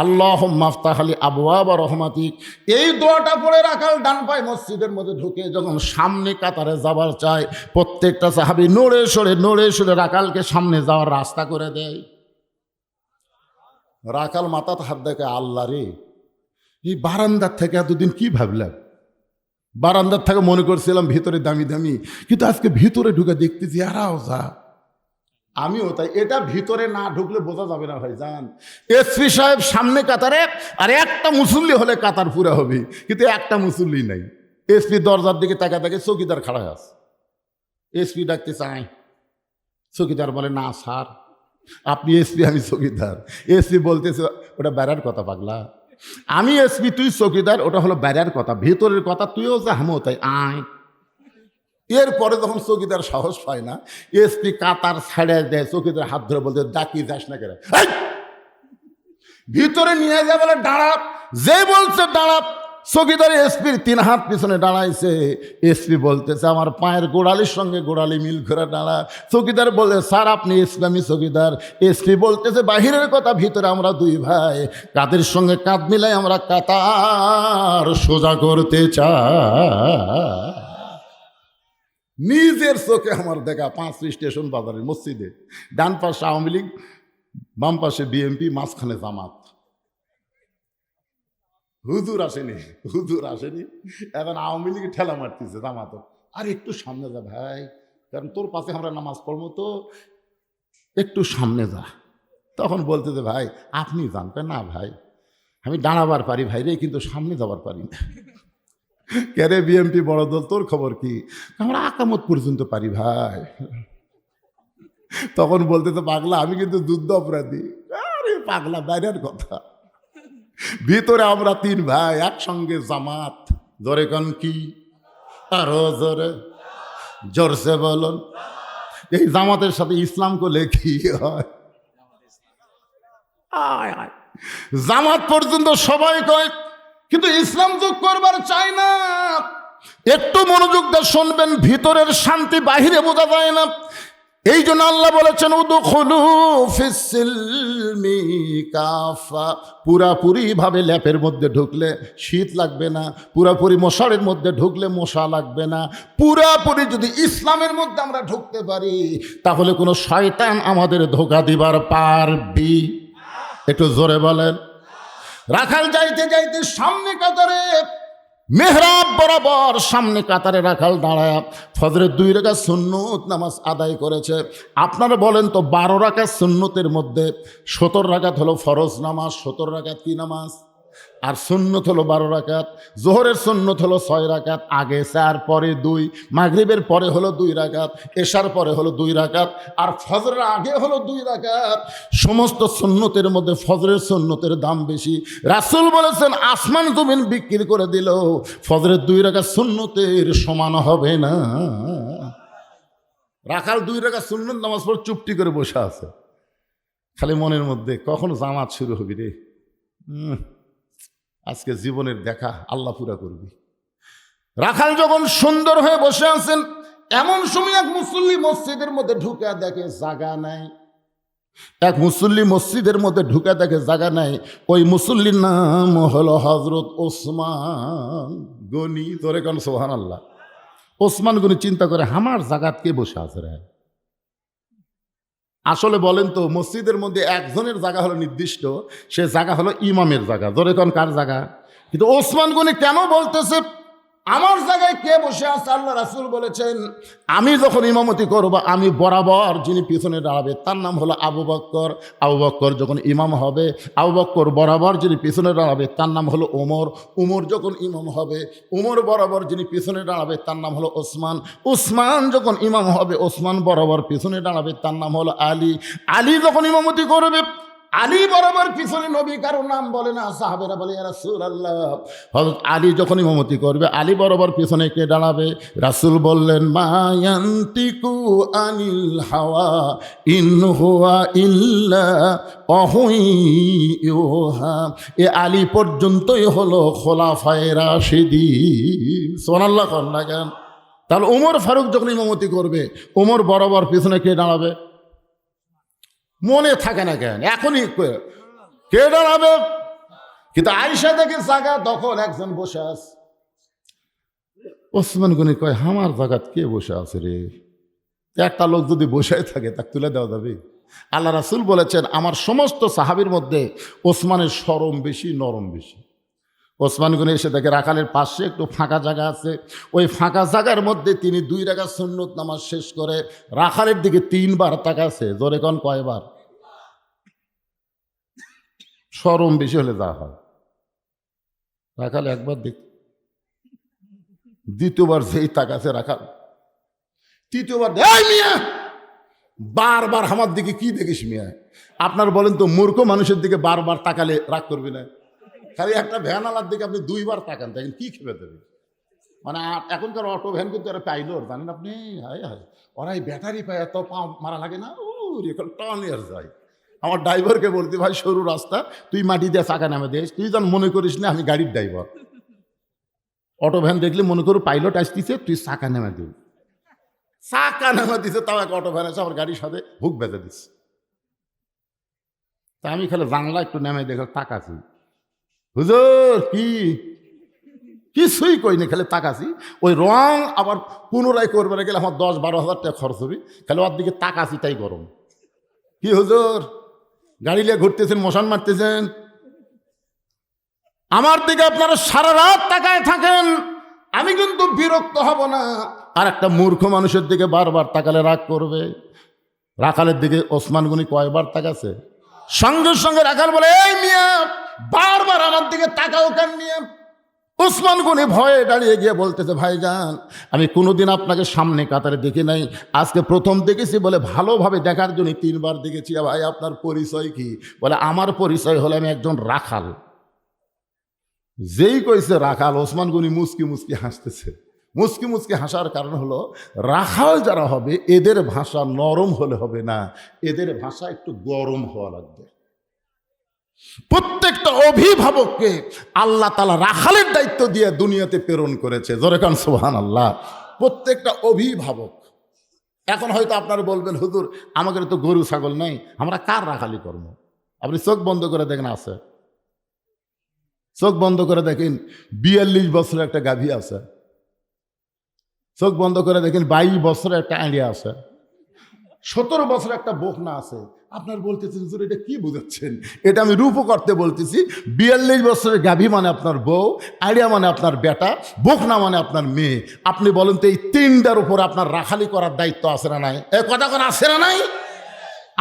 [SPEAKER 1] আল্লাহুম্মা আফতাহ লি আবওয়াব রহমাতিক। এই দোয়াটা পড়ে রাখাল ডান পায়ে মসজিদের মধ্যে ঢুকে যখন সামনে কাতারে যাবার চায়, প্রত্যেকটা সাহাবী নড়ে সরে রাখালকে সামনে যাওয়ার রাস্তা করে দেয়। রাখাল মাথাতে হাত দেখে, আল্লাহ রে, এই বারান্দার থেকে এতদিন কি ভাবলাম? বারান্দার থেকে মনে করছিলাম ভিতরে দামি দামি, কিন্তু আজকে ভিতরে ঢুকে দেখতেছি এরাও যা, আমিও তাই। এটা ভিতরে না ঢুকলে বোঝা যাবে না ভাই যান। এসপি সাহেব সামনে কাতারে, আর একটা মুসল্লি হলে কাতার পুরা হবে, কিন্তু একটা মুসল্লি নাই। এসপি দরজার দিকে তাকা তাকে, চৌকিদার খাড়া আছে। এসপি ডাকতে চায়, চৌকিদার বলে, না স্যার, আপনি এসপি, আমি চৌকিদার। এসপি বলতেছে, ওটা বেড়ার কথা পাগলা, আমি এসপি, তুই চৌকিদার, ওটা হলো বেড়ার কথা, ভেতরের কথা তুইও যা, আমিও তাই, আয়। এরপরে যখন চৌকিদার সাহস পায় না, এসপি কাতার ছাড়ে দেয়, চৌকিদার হাত ধরে বলতে, ডাকি যাস না কেন, ভিতরে নিয়ে যায়, বলে দাঁড়া। যে বলছে দাঁড়া, চৌকিদার এসপির 3 হাত পিছনে দাঁড়াইছে। এসপি বলতেছে, আমার পায়ের গোড়ালির সঙ্গে গোড়ালি মিল করে দাঁড়া। চৌকিদার বলে, স্যার আপনি এসপি, আমি চৌকিদার। এসপি বলতেছে, বাহিরের কথা, ভিতরে আমরা 2 ভাই, কাদের সঙ্গে কাঁধ মিলাই আমরা কাতার সোজা করতে চাই। নিজের চোখে আমার দেখা 5 স্টেশন বাজারের মসজিদে, ডান পাশে আওয়ামী লীগ, বাম পাশে বিএনপি, মাঝখানে জামাত। হুজুর আসেনি, এখন আওয়ামী লীগ ঠেলা মারতেছে জামাত, আর একটু সামনে যা ভাই, কারণ তোর পাশে আমরা নামাজ পড়বো, তো একটু সামনে যা। তখন বলতেছে, ভাই আপনি জানতেন না? ভাই আমি দাঁড়াবার পারি ভাই রে, কিন্তু সামনে যাবার পারি না। কেরে বিএনপি বড় দল, তোর খবর কি? আমরা আকামত পর্যন্ত পারি ভাই। তখন বলতে তো পাগলা আমি কিন্তু যুদ্ধ অপরাধী। আরে পাগলা বাইরের কথা, ভিতরে আমরা তিন ভাই একসঙ্গে জামাত। জোরে কন কি? আরো জোরে, জোরসে বলুন। এই জামাতের সাথে ইসলাম করলে কি হয়? আয় আয়, জামাত পর্যন্ত সবাই কয়, কিন্তু ইসলাম যোগ করবার চায় না। একটু মনোযোগ দিয়ে শুনবেন, ভিতরের শান্তি বাহিরে বোঝা যায় না। এই জন্য আল্লাহ বলেছেন উদখুলু ফিস-সিলমি কাফা, পুরাপুরি ভাবে ল্যাপের মধ্যে ঢুকলে শীত লাগবে না, পুরাপুরি মশারের মধ্যে ঢুকলে মশা লাগবে না। পুরাপুরি যদি ইসলামের মধ্যে আমরা ঢুকতে পারি, তাহলে কোনো শয়তান আমাদের ধোঁকা দিবার পারবি? একটু জোরে বলেন। রাখাল যাইতে যাইতে সামনে কাতারে, মেহরাব বরাবর সামনে কাতারে রাখাল দাঁড়ায় ফজরের 2 রাকাত সুন্নত নামাজ আদায় করেছে। আপনারা বলেন তো 12 রাকাত সুন্নতের মধ্যে 17 রাকাত হলো ফরজ নামাজ, 17 রাকাত কি নামাজ? আর সুন্নত হলো 12 রাকাত। জোহরের সুন্নত হলো 6 রাকাত, আগে 4 পরে 2, মাগরিবের পরে হলো 2 রাকাত, এশার পরে হলো 2 রাকাত, আর ফজরের আগে হলো 2 রাকাত। সমস্ত সুন্নতের মধ্যে ফজরের সুন্নতের দাম বেশি। রাসূল বলেছেন আসমান জমিন বিক্রি করে দিল ফজরের 2 রাকাত সুন্নতের সমান হবে না। রাখাল 2 রাকাত সুন্নত নামাজ পড়ে চুপটি করে বসে আছে, খালি মনের মধ্যে কখন জামাত শুরু হবি রে, আজকে জীবনের দেখা আল্লাহ পুরা করবি। রাখাল যখন সুন্দর হয়ে বসে আছেন, এমন সময় এক মুসল্লি মসজিদের মধ্যে ঢুকে দেখে জায়গা নাই। এক মুসল্লি মসজিদের মধ্যে ঢুকে দেখে জায়গা নাই। ওই মুসল্লির নাম হলো হযরত ওসমান গনি। ধরে কেন সুবহানাল্লাহ। ওসমান গনি চিন্তা করে আমার জায়গাত কে বসে আছে রে? আসলে বলেন তো, মসজিদের মধ্যে একজনের জায়গা হলো নির্দিষ্ট, সে জায়গা হলো ইমামের জায়গা। ধরে কোন কার জায়গা? কিন্তু ওসমান গনি কেন বলতেছে আমার জায়গায় কে বসে আছে? আল্লাহ রাসূল বলেছেন আমি যখন ইমামতি করব, আমি বরাবর যিনি পিছনে দাঁড়াবে তার নাম হলো আবু বকর। আবু বকর যখন ইমাম হবে, আবু বকর বরাবর যিনি পিছনে দাঁড়াবে তার নাম হলো ওমর। উমর যখন ইমাম হবে, উমর বরাবর যিনি পিছনে দাঁড়াবে তার নাম হলো ওসমান। উসমান যখন ইমাম হবে, ওসমান বরাবর পিছনে দাঁড়াবে তার নাম হলো আলী। আলী যখন ইমামতি করবে, আলী বরাবর পিছনে নবী কারো নাম বলে না, সাহাবেরা বলে ইয়া রাসূলুল্লাহ। হযরত আলী যখন ইমামতি করবে, আলী বরাবর পিছনে কে দাঁড়াবে? রাসূল বললেন মা ইয়ান্তিকু আনিল হাওয়া ইন হুয়া ইল্লা ওয়াহয়ুহা। এ আলী পর্যন্তই হলো খোলাফায়ে রাশিদিন। সুবহানাল্লাহ কর না কেন? তাহলে ওমর ফারুক যখন ইমামতি করবে, ওমর বরাবর পিছনে কে দাঁড়াবে? মনে থাকে না কেন? এখনই কে দাঁড়াবে? কিন্তু আয়েশা দেখে জায়গা তখন একজন বসে আছে। ওসমান গনি কয় আমার জায়গাত কে বসে আছে রে? একটা লোক যদি বসে থাকে তাকে তুলে দেওয়া যাবে? আল্লাহ রাসূল বলেছেন আমার সমস্ত সাহাবীর মধ্যে ওসমানের শরম বেশি, নরম বেশি। ওসমান গনি এসে দেখে রাখালের পাশে একটু ফাঁকা জায়গা আছে, ওই ফাঁকা জায়গার মধ্যে তিনি 2 রাকাত সুন্নত নামাজ শেষ করে রাখালের দিকে 3 বার তাকাছে। জোরে কোন কয়বার? শরম বেশি হলে যা হয়। রাখাল একবার দেখ, দ্বিতীয়বার যেই তাকাছে রাখাল, তৃতীয়বার এই মিয়া বারবার আমার দিকে কি দেখিস মিয়া? আপনার বলেন তো মূর্খ মানুষের দিকে বারবার তাকালে রাগ করবি না? খালি একটা ভ্যান আলার দিকে আপনি 2 বার তাকান, দেখেন কি খেপে দেবে। মানে এখনকার অটো ভ্যান কিন্তু এরা পাইলট, জানেন আপনি? হায় হায়, ওরা এই ব্যাটারি পায় এত পা মারা লাগে না, টন ইয়ার যায়। আমার ড্রাইভারকে বলতে ভাই সরু রাস্তা, তুই মাটি দিয়ে চাকা নামে দিস, তুই যেন মনে করিস না আমি গাড়ির ড্রাইভার। অটো ভ্যান দেখলে মনে করো পাইলট আসতেছে, তুই চাকা নামে দিবি। চাকা নামে দিছে, তাও এক অটো ভ্যান আছে আমার গাড়ির সাথে হুক বেঁধে দিচ্ছে। তা আমি খালি জানলা একটু নেমে দেখে তাকাছি, হুজুর কি কিছুই কইনি, খালি তাকাছি। ওই রং আবার পুনরায় করবে না গেলে আমার 10-12 হাজার টাকা খরচ হবে, খালি ওর দিকে তাকাছি তাই গরম। কি হুজুর গাড়ি নিয়ে ঘুরতেছেন, মশান মারতেছেন, আমার দিকে আপনারা সারা রাত তাকায় থাকেন, আমি কিন্তু বিরক্ত হব না। আর একটা মূর্খ মানুষের দিকে বারবার তাকালে রাগ করবে। রাখালের দিকে ওসমান গনি কয়বার তাকাছে? সঙ্গে সঙ্গে রাখাল বলে এই মিয়া বারবার আমার দিকে তাকাও কেন মিয়া? ওসমান গনি ভয়ে দাঁড়িয়ে গিয়ে বলতেছে, ভাইজান আমি কোনোদিন আপনাকে সামনে কাতারে দেখি নাই, আজকে প্রথম দেখেছি। বলে ভালোভাবে দেখার জন্য 3 বার দেখেছি। ভাই আপনার পরিচয় কি? বলে আমার পরিচয় হলো আমি একজন রাখাল। যেই কইছে রাখাল, ওসমান গনি মুচকি মুচকি হাসতেছে। মুচকি মুচকি হাসার কারণ হলো রাখাল যারা হবে এদের ভাষা নরম হলে হবে না, এদের ভাষা একটু গরম হওয়া লাগবে। প্রত্যেকটা অভিভাবককে আল্লাহ তাআলা রাখালের দায়িত্ব দিয়ে দুনিয়াতে প্রেরণ করেছে। জোরে কান সুবহানাল্লাহ। প্রত্যেকটা অভিভাবক। এখন হয়তো আপনারা বলবেন, হুজুর আমাদের তো গরু ছাগল নাই, আমরা কার রাখালি করব? আপনি চোখ বন্ধ করে দেখেন, আছে। চোখ বন্ধ করে দেখেন 42 বছরের একটা গাভী আছে। চোখ বন্ধ করে দেখেন 22 বছরের একটা আইডিয়া আছে। 17 বছরের একটা বকনা আছে। আপনার বলতেছেন হুজুর এটা কি বুঝাচ্ছেন? এটা আমি রূপ করতে বলতেছি। 42 বছরের গাভী মানে আপনার বউ, আইডিয়া মানে আপনার বেটা, বকনা মানে আপনার মেয়ে। আপনি বলেন তো এই 3টার উপর আপনার রাখালি করার দায়িত্ব আছে না নাই? এ কথা কোন আছে না নাই?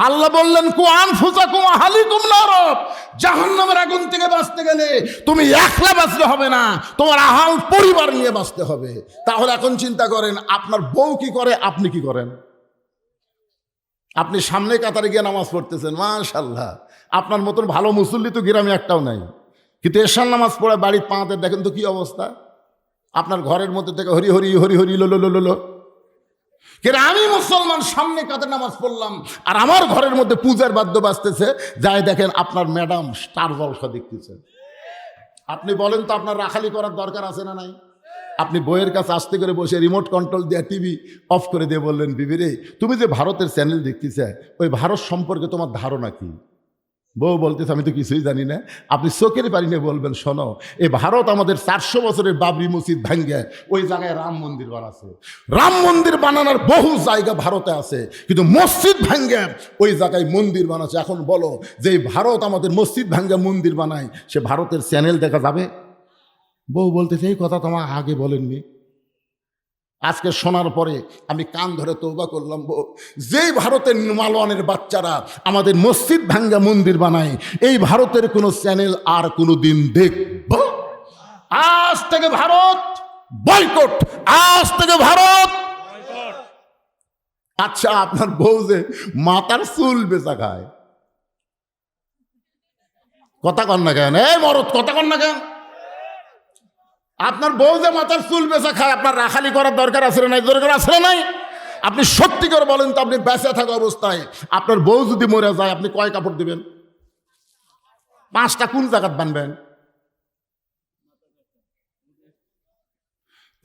[SPEAKER 1] আল্লাহ বললেন, কু আনফুসাকুম আহলিকুম নার, জাহান্নামের আগুন থেকে বাঁচতে গেলে তুমি একলা বাঁচলে হবে না, তোমার আহাল পরিবার নিয়ে বাঁচতে হবে। তাহলে এখন চিন্তা করেন, আপনার বউ কি করে, আপনি কি করেন? আপনি সামনে কাতারে গিয়ে নামাজ পড়তেছেন, মাশাআল্লাহ, আপনার মতন ভালো মুসল্লি তো গ্রামে একটাও নাই। কিন্তু এশার নামাজ পড়ে বাড়ির পাঁতে দেখেন তো কি অবস্থা। আপনার ঘরের মধ্যে থেকে হরি হরি হরি হরি লোলো লোলো লো। কিন্তু আমি মুসলমান সামনে কাতারে নামাজ পড়লাম আর আমার ঘরের মধ্যে পূজার বাদ্য বাজতেছে, যাই দেখেন আপনার ম্যাডাম স্টার জলসা দেখতেছে। আপনি বলেন তো আপনার রাখালি করার দরকার আছে না নাই? আপনি বইয়ের কাছে আস্তে করে বসে রিমোট কন্ট্রোল দিয়ে টিভি অফ করে দিয়ে বললেন, বিবি রে তুমি যে ভারতের চ্যানেল দেখতেছে, ওই ভারত সম্পর্কে তোমার ধারণা কি? বউ বলতেছে আমি তো কিছুই জানি না। আপনি চোখের পানি নিয়ে বলবেন, শোনো এই ভারত আমাদের 400 বছরের বাবরি মসজিদ ভাঙ্গে ওই জায়গায় রাম মন্দির বানাচ্ছে। রাম মন্দির বানানোর বহু জায়গা ভারতে আছে, কিন্তু মসজিদ ভাঙ্গে ওই জায়গায় মন্দির বানাচ্ছে। এখন বলো যে ভারত আমাদের মসজিদ ভাঙ্গে মন্দির বানায়, সে ভারতের চ্যানেল দেখা যাবে? বউ বলতেছে এই কথা তোমার আগে বলেননি। আজকে শোনার পরে আমি কান ধরে তওবা করলাম, বউ যেই ভারতের মালওয়ানের বাচ্চারা আমাদের মসজিদ ভাঙ্গা মন্দির বানায়, এই ভারতের কোনো চ্যানেল আর কোনো দিন দেখব? আজ থেকে ভারত বয়কট, আজ থেকে ভারত। আচ্ছা আপনার বউ যে মাথার চুল বেচা খায়, কথা কন না কেন? এই মরদ কথা কন না কেন? আপনার বউ যে মাথার চুল বেচা খায়, আপনার রাখালি করার দরকার আছে না নাই? দরকার আছে না নাই? আপনি সত্যি করে বলেন তো, আপনি বেঁচে থাকা অবস্থায় আপনার বউ যদি মরে যায়, আপনি কয় কাপড় দিবেন? 5টা কোন জায়গাত বানবেন?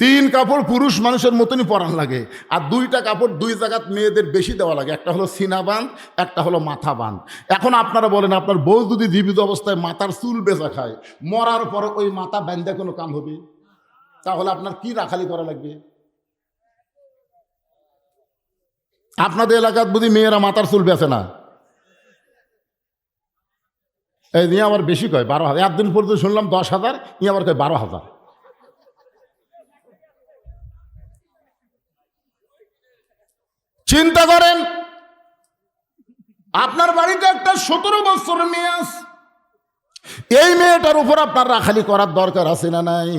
[SPEAKER 1] 3 কাপড় পুরুষ মানুষের মতনই পরান লাগে, আর 2টা কাপড় 2 জায়গাত মেয়েদের বেশি দেওয়া লাগে। একটা হলো সিনা বাঁধ, একটা হলো মাথা বাঁধ। এখন আপনারা বলেন, আপনার বউ যদি জীবিত অবস্থায় মাথার চুল বেচা খায়, মরার পর ওই মাথা বাঁধতে কোনো কাম হবে? তাহলে আপনার কি রাখালি করা লাগবে? আপনাদের এলাকার বুঝি মেয়েরা মাথার চুল বেচে না? এই নিয়ে আবার বেশি কয় 12,000। একদিন পর্যন্ত শুনলাম 10,000, ই আবার কয় 12,000। চিন্তা করেন, আপনার বাড়িতে একটা 17 বছরের মেয়ে আছে, এই মেয়েটার উপর আপনার রাখালি করার দরকার আছে না নাই?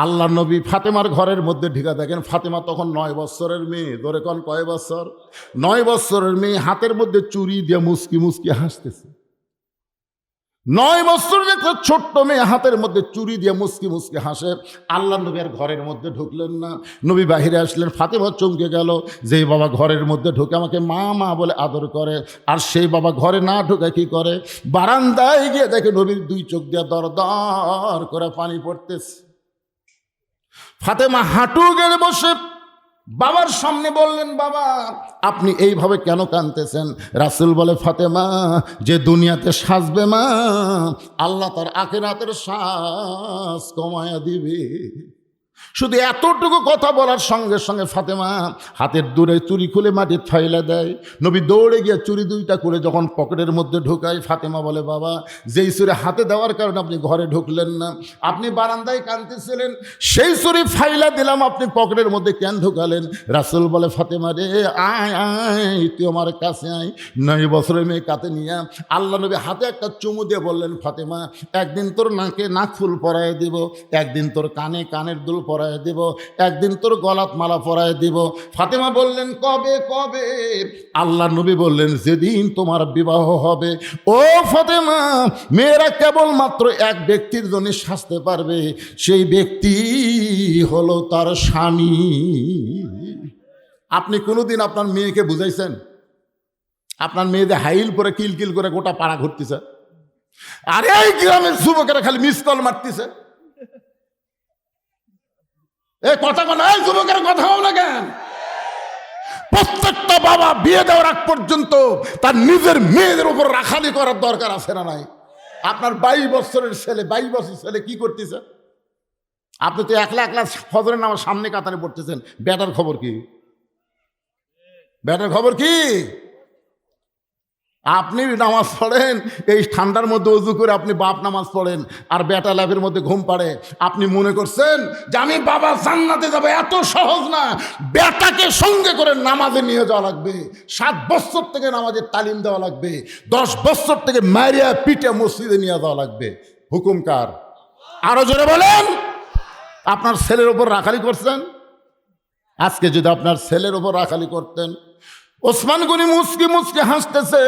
[SPEAKER 1] আল্লাহ নবী ফাতেমার ঘরের মধ্যে ঢিকা দেখেন, ফাতেমা তখন 9 বছরের মেয়ে। ধরে কোন কয় বছর? 9 বছরের মেয়ে, হাতের মধ্যে চুরি দিয়ে মুসকি মুসকি হাসতেছে। 9 বছরের একটা ছোট্ট মেয়ে হাতের মধ্যে চুরি দিয়ে মুসকি মুসকি হাসে। আল্লাহ নবী আর ঘরের মধ্যে ঢুকলেন না, নবী বাহিরে আসলেন। ফাতেমা চমকে গেল, যেই বাবা ঘরের মধ্যে ঢুকে আমাকে মা মা বলে আদর করে, আর সেই বাবা ঘরে না ঢুকে কি করে? বারান্দায় গিয়ে দেখে নবীর 2 চোখ দিয়ে দর দর করে পানি পড়তেছে। ফাতেমা হাঁটু গেড়ে বসে বাবার সামনে বললেন, বাবা আপনি এইভাবে কেন কাঁদতেছেন? রাসূল বলে, ফাতেমা যে দুনিয়াতে সাজবে মা, আল্লাহ তার আখিরাতের শ্বাস কমায়া দিবে। শুধু এতটুকু কথা বলার সঙ্গে সঙ্গে ফাতেমা হাতের দূরে চুরি খুলে মাটির ফাইলা দেয়। নবী দৌড়ে গিয়ে চুরি দুইটা করে যখন পকেটের মধ্যে ঢুকায়, ফাতেমা বলে, বাবা, যেই চুরি হাতে দেওয়ার কারণে আপনি ঘরে ঢুকলেন না, আপনি বারান্দায় কাঁদতেছিলেন, সেই চুরি ফাইলা দিলাম, আপনি পকেটের মধ্যে কেন ঢুকালেন? রাসূল বলে, ফাতেমা রে, আয় আয়, তুই আমার কাছে আয়। 9 বছরের মেয়ে কাতে নিয়ে আল্লাহ নবী হাতে একটা চুমু দিয়ে বললেন, ফাতেমা, একদিন তোর নাকে নাক ফুল পরায় দিব, একদিন তোর কানে কানের দুল পরায় দিব, একদিন তোর গলাত মালা পরায় দিব। ফাতেমা বললেন, কবে কবে? আল্লাহ নবী বললেন, যেদিন তোমার বিবাহ হবে। ও ফাতেমা, মেয়েরা কেবলমাত্র এক ব্যক্তির জন্য সাজতে পারবে, সেই ব্যক্তি হলো তার স্বামী। আপনি কোনোদিন আপনার মেয়েকে বুঝাইছেন? আপনার মেয়েদের হাইল করে কিলকিল করে গোটা পাড়া ঘুরতেছে, আর এই গ্রামের যুবকেরা খালি মিস কল মারতেছে। এই কথা বলা, এই যুবকের কথা বল না কেন? প্রত্যেকটা বাবা বিয়ে দেওয়ার আগ পর্যন্ত তার নিজের মেয়েদের উপর রাখালি করার দরকার আছে না নাই? আপনার 22 বছরের ছেলে, 22 বছরের ছেলে কি করতেছে? আপনি তো একলা একলা ফজরের নামাজ সামনে কাতারে পড়তেছেন, বেটার খবর কি? বেটার খবর কি? আপনি নামাজ পড়েন, এই ঠান্ডার মধ্যে উজু করে আপনি বাপ নামাজ পড়েন, আর বেটা ল্যাবের মধ্যে ঘুম পাড়ে। আপনি মনে করছেন যে আমি বাবা জান্নাতে যাবো? এত সহজ না। বেটাকে সঙ্গে করে নামাজে নিয়ে যাওয়া লাগবে, 7 বছর থেকে নামাজের তালিম দেওয়া লাগবে, 10 বছর থেকে মারিয়া পিঠে মসজিদে নিয়ে যাওয়া লাগবে। হুকুম কার? আরো জোরে বলেন। আপনার ছেলের ওপর রাখালি করছেন? আজকে যদি আপনার ছেলের ওপর রাখালি করতেন, ওসমান গনি মুচকি মুচকি হাসতেছে,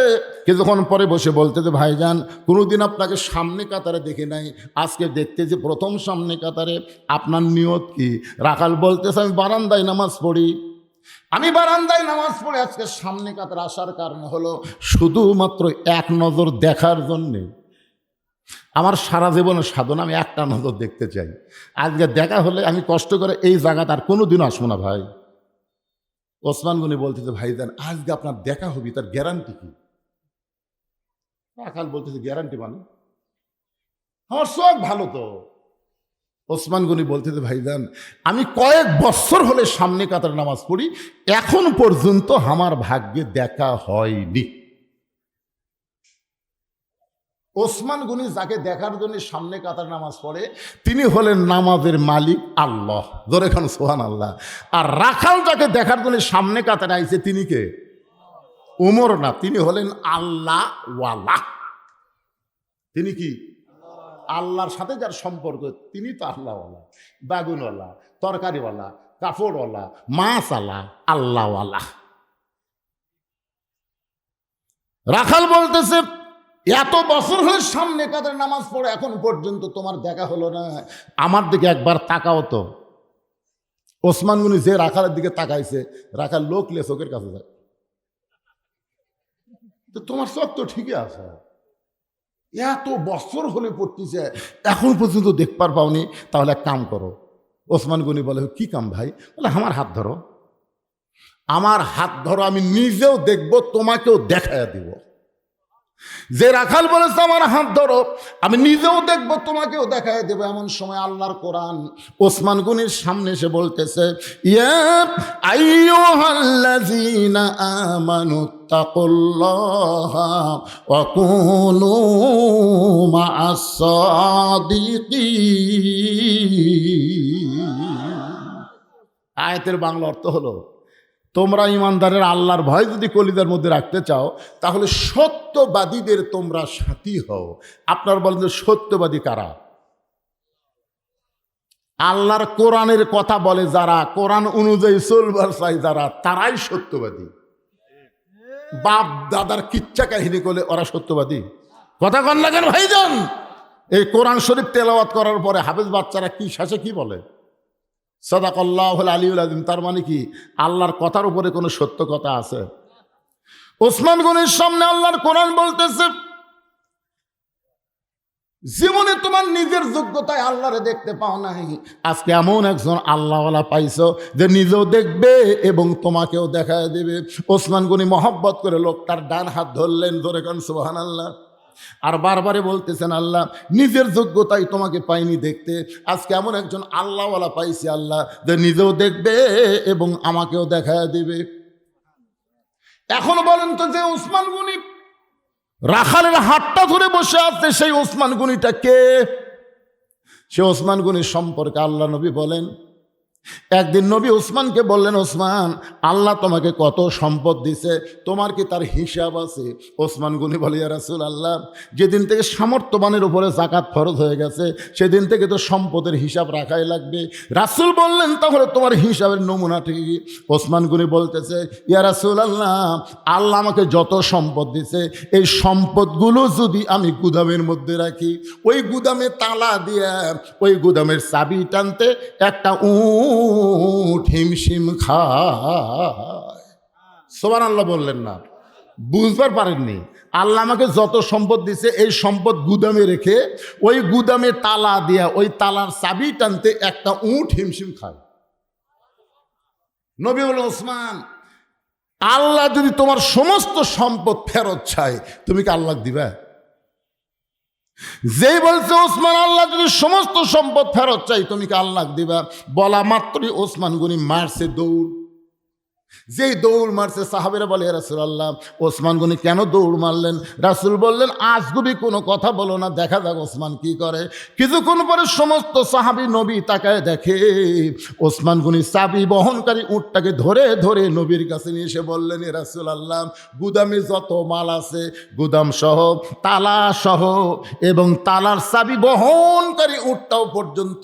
[SPEAKER 1] কিছুক্ষণ পরে বসে বলতেছে, ভাইজান, কোনোদিন আপনাকে সামনে কাতারে দেখি নাই, আজকে দেখতে যে প্রথম সামনে কাতারে, আপনার নিয়ত কি? রাখাল বলতেছে, আমি বারান্দায় নামাজ পড়ি। আমি বারান্দায় নামাজ পড়ে আজকে সামনে কাতারে আসার কারণ হলো শুধুমাত্র এক নজর দেখার জন্যে। আমার সারা জীবনের সাধনা আমি একটা নজর দেখতে চাই। আজকে দেখা হলে আমি কষ্ট করে এই জায়গাটা আর কোনোদিনও আসবো না ভাই। ওসমান গনি বলতেছে, ভাইজান, আজকে আপনার দেখা হবে, তার গ্যারান্টি কি? রাখাল বলতেছে, গ্যারান্টি মানে? আমার সব ভালো তো। ওসমান গনি বলতেছে, ভাইজান, আমি কয়েক বছর হলে সামনে কাতার নামাজ পড়ি, এখন পর্যন্ত আমার ভাগ্যে দেখা হয়নি। ওসমান গনি যাকে দেখার জন্য সামনে কাতার নামাজ পড়ে, তিনি হলেন নামাজের মালিক আল্লাহ। ধরে খান সুবহানাল্লাহ। আর রাখাল যাকে দেখার জন্য সামনে কাতারে আইছে, তিনি কে? উমর না, তিনি হলেন আল্লাহ ওয়ালা। তিনি কি? আল্লাহর সাথে যার সম্পর্ক, তিনি তো আল্লাহওয়ালা, বাগুনওয়ালা, তরকারিওয়ালা, কাপড়ওয়ালা, মাছওয়ালা, আল্লাহওয়ালা। রাখাল বলতেছে, এত বছর হলে সামনে কাতারে নামাজ পড়ে, এখন পর্যন্ত তোমার দেখা হলো না, আমার দিকে একবার তাকাও তো। ওসমান গনি যে রাখালের দিকে তাকাইছে, রাখাল লোক লে চোখের কাছে যায়, তো তোমার চোখ তো ঠিকই আছে, এত বছর হলে পড়তেছে, এখন পর্যন্ত দেখবার পাওনি, তাহলে এক কাম করো। ওসমান গনি বলে, কি কাম ভাই? বলে, আমার হাত ধরো, আমার হাত ধরো, আমি নিজেও দেখবো, তোমাকেও দেখাইয়া দিব। যে রাখাল বলেছে, আমার হাত ধরো, আমি নিজেও দেখবো, তোমাকেও দেখায় দেবো। এমন সময় আল্লাহর কোরআন ওসমান গনির সামনে এসে বলতেছে, ইয়া আইয়ুহাল্লাযীনা আমানুত্তাকুল্লাহা ওয়া কুনু মা'আস সাদিকিন। আয়াতের বাংলা অর্থ হলো, তোমরা ইমানদারের আল্লাহর ভয় যদি কলিজার মধ্যে রাখতে চাও, তাহলে সত্যবাদীদের তোমরা সাথী হও। আপনার বলেন যে সত্যবাদী কারা? আল্লাহর কোরআনের কথা বলে যারা, কোরআন অনুযায়ী চলবার চাই যারা, তারাই সত্যবাদী। বাপ দাদার কিচ্ছা কাহিনী করলে ওরা সত্যবাদী? কথা কন লাগেন ভাইজান। এই কোরআন শরীফ তেলাওয়াত করার পরে হাফেজ বাচ্চারা কি শেষে কি বলে? সাদাকাল্লাহুল আলিয়ুল আযীম। তার মানে কি? আল্লাহর কথার উপরে কোনো সত্য কথা আছে? ওসমান গনির সামনে আল্লাহর কোরআন বলতেছে, জীবনে তোমার নিজের যোগ্যতায় আল্লাহরে দেখতে পাও নাই, আজকে এমন একজন আল্লাহওয়ালা পাইছো যে নিজেও দেখবে এবং তোমাকেও দেখায় দেবে। ওসমান গনি মহব্বত করে লোকটার ডান হাত ধরলেন, ধরে কান সুবহানাল্লাহ। আর বারবারে বলতেছেন আল্লাহ নিজের যোগ্যতাই তোমাকে পাইনি দেখতে, আজকে এমন একজন আল্লাহওয়ালা পাইছি আল্লাহ যে নিজেও দেখবে এবং আমাকেও দেখায় দিবে। এখন বলেন তো, যে ওসমান গনি রাখালের হাতটা ধরে বসে আছে, সেই ওসমান গনিটা কে? সে ওসমান গনির সম্পর্কে আল্লাহ নবী বলেন, একদিন নবী ওসমানকে বললেন, ওসমান আল্লাহ তোমাকে কত সম্পদ দিছে, তোমার কি তার হিসাব আছে? ওসমান গনি বলে, ইয়া রাসূলুল্লাহ, যেদিন থেকে সামর্থ্যবানের উপরে যাকাত ফরজ হয়ে গেছে সেদিন থেকে তো সম্পদের হিসাব রাখাই লাগবে। রাসূল বললেন, তাহলে তোমার হিসাবের নমুনাটা কি? ওসমান গনি বলতেছে, ইয়া রাসূলুল্লাহ, আল্লাহ আমাকে যত সম্পদ দিছে এই সম্পদগুলো যদি আমি গুদামের মধ্যে রাখি, ওই গুদামে তালা দিয়ে ওই গুদামের চাবি টানতে একটা উট হিমশিম খায়। সুবহানাল্লাহ বললেন না? বুঝবার পারেননি? আল্লাহ আমাকে যত সম্পদ দিছে এই সম্পদ গুদামে রেখে ওই গুদামে তালা দিয়া ওই তালার চাবি টানতে একটা উট হিমশিম খায়। নবী বলেন, ওসমান আল্লাহ যদি তোমার সমস্ত সম্পদ ফেরত চায় তুমি কি আল্লাহ দিবা? যেই বলছে ওসমান আল্লাহ যদি সমস্ত সম্পদ ফেরত চাই তুমি কি আল্লাহ দিবা, বলা মাত্রই ওসমান গনি মারছে দৌড়। যেই দৌড় মারছে সাহাবীরা বলে, ইয়া রাসূলুল্লাহ, ওসমান গনি কেন দৌড় মারলেন? রাসূল বললেন, আজগুবি কোনো কথা বলো না, দেখা যাক ওসমান কি করে। কিছুক্ষণ পরে সমস্ত সাহাবী নবী তাকায় দেখে ওসমান গনি চাবি বহনকারী উটটাকে ধরে ধরে নবীর কাছে নিয়ে এসে বললেন, ইয়া রাসূলুল্লাহ, গুদামে যত মাল আছে গুদাম সহ তালা সহ এবং তালার চাবি বহনকারী উটটাও পর্যন্ত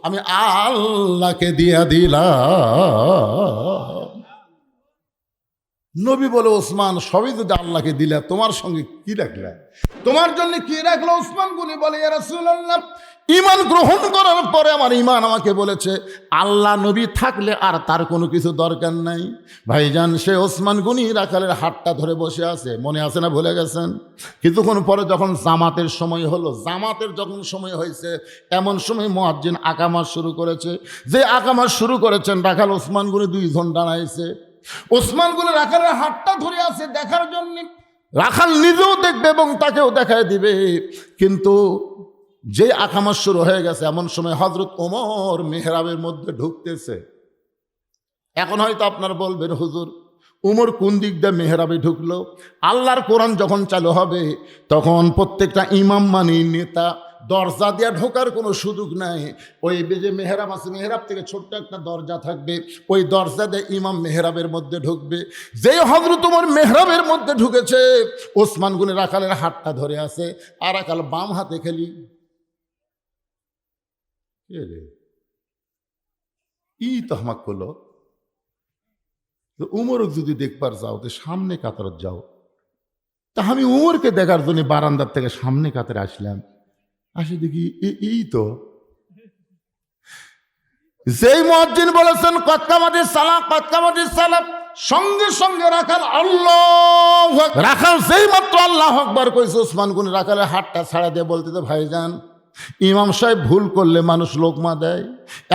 [SPEAKER 1] আমি আল্লাহকে দিয়া দিলাম। নবী বলে, ওসমান সবই যদি আল্লাহকে দিলা তোমার সঙ্গে কি রাখলা, তোমার জন্য কি রাখলো? ওসমান গনি বলে, ইয়া রাসূলুল্লাহ, ঈমান গ্রহণ করার পরে আমার ঈমান আমাকে বলেছে আল্লাহ নবী থাকলে আর তার কোনো কিছু দরকার নাই। ভাইজান, সে ওসমান গনি রাখালের হাতটা ধরে বসে আছে, মনে আছে না ভুলে গেছেন? কিছুক্ষণ পরে যখন জামাতের সময় হলো, জামাতের যখন সময় হয়েছে এমন সময় মুয়াজ্জিন আকামত শুরু করেছে। যে আকামত শুরু করেছেন রাখাল ওসমান গনি দুইজন দাঁড়াইছে। ওসমান গনি রাখালের হাতটা ধরে আছে দেখার জন্য, রাখাল নিজেও দেখবে এবং তাকেও দেখায় দিবে। কিন্তু যে আকামত শুরু হয়ে গেছে এমন সময় হযরত ওমর মেহরাবের মধ্যে ঢুকতেছে। এখন হয়তো আপনারা বলবেন, হুজুর উমর কোন দিক দিয়ে মেহরাবে ঢুকলো? আল্লাহর কোরআন যখন চালু হবে তখন প্রত্যেকটা ইমাম মানে নেতা দরজা দিয়ে ঢোকার কোনো সুযোগ নাই। ওই যে মেহরাব আছে, মেহরাব থেকে ছোট্ট একটা দরজা থাকবে, ওই দরজা দিয়ে ইমাম মেহরাবের মধ্যে ঢুকবে। যেই হযরত ওমর মেহরাবের মধ্যে ঢুকেছে ওসমান গনি রাখালের হাতটা ধরে আছে, আর রাখাল বাম হাতে খেলি ই তহমাক করলো। উমরও যদি দেখবার যাও তো সামনে কাতার যাও। তা আমি উমরকে দেখার জন্য বারান্দার থেকে সামনে কাতারে আসলাম, আসে দেখি এই তো যেই মুয়াজ্জিন বলেছেন কতকামাতিস সালাম কতকামাতিস সালাম, সঙ্গে সঙ্গে রাখাল আল্লাহু আকবার, রাখাল যেই মাত্র আল্লাহু আকবার কইছে ওসমান গনি রাখালের হাতটা ছাড়া দিয়ে বলতে, ভাইজান ইমাম সাহেব ভুল করলে মানুষ লোকমা দেয়,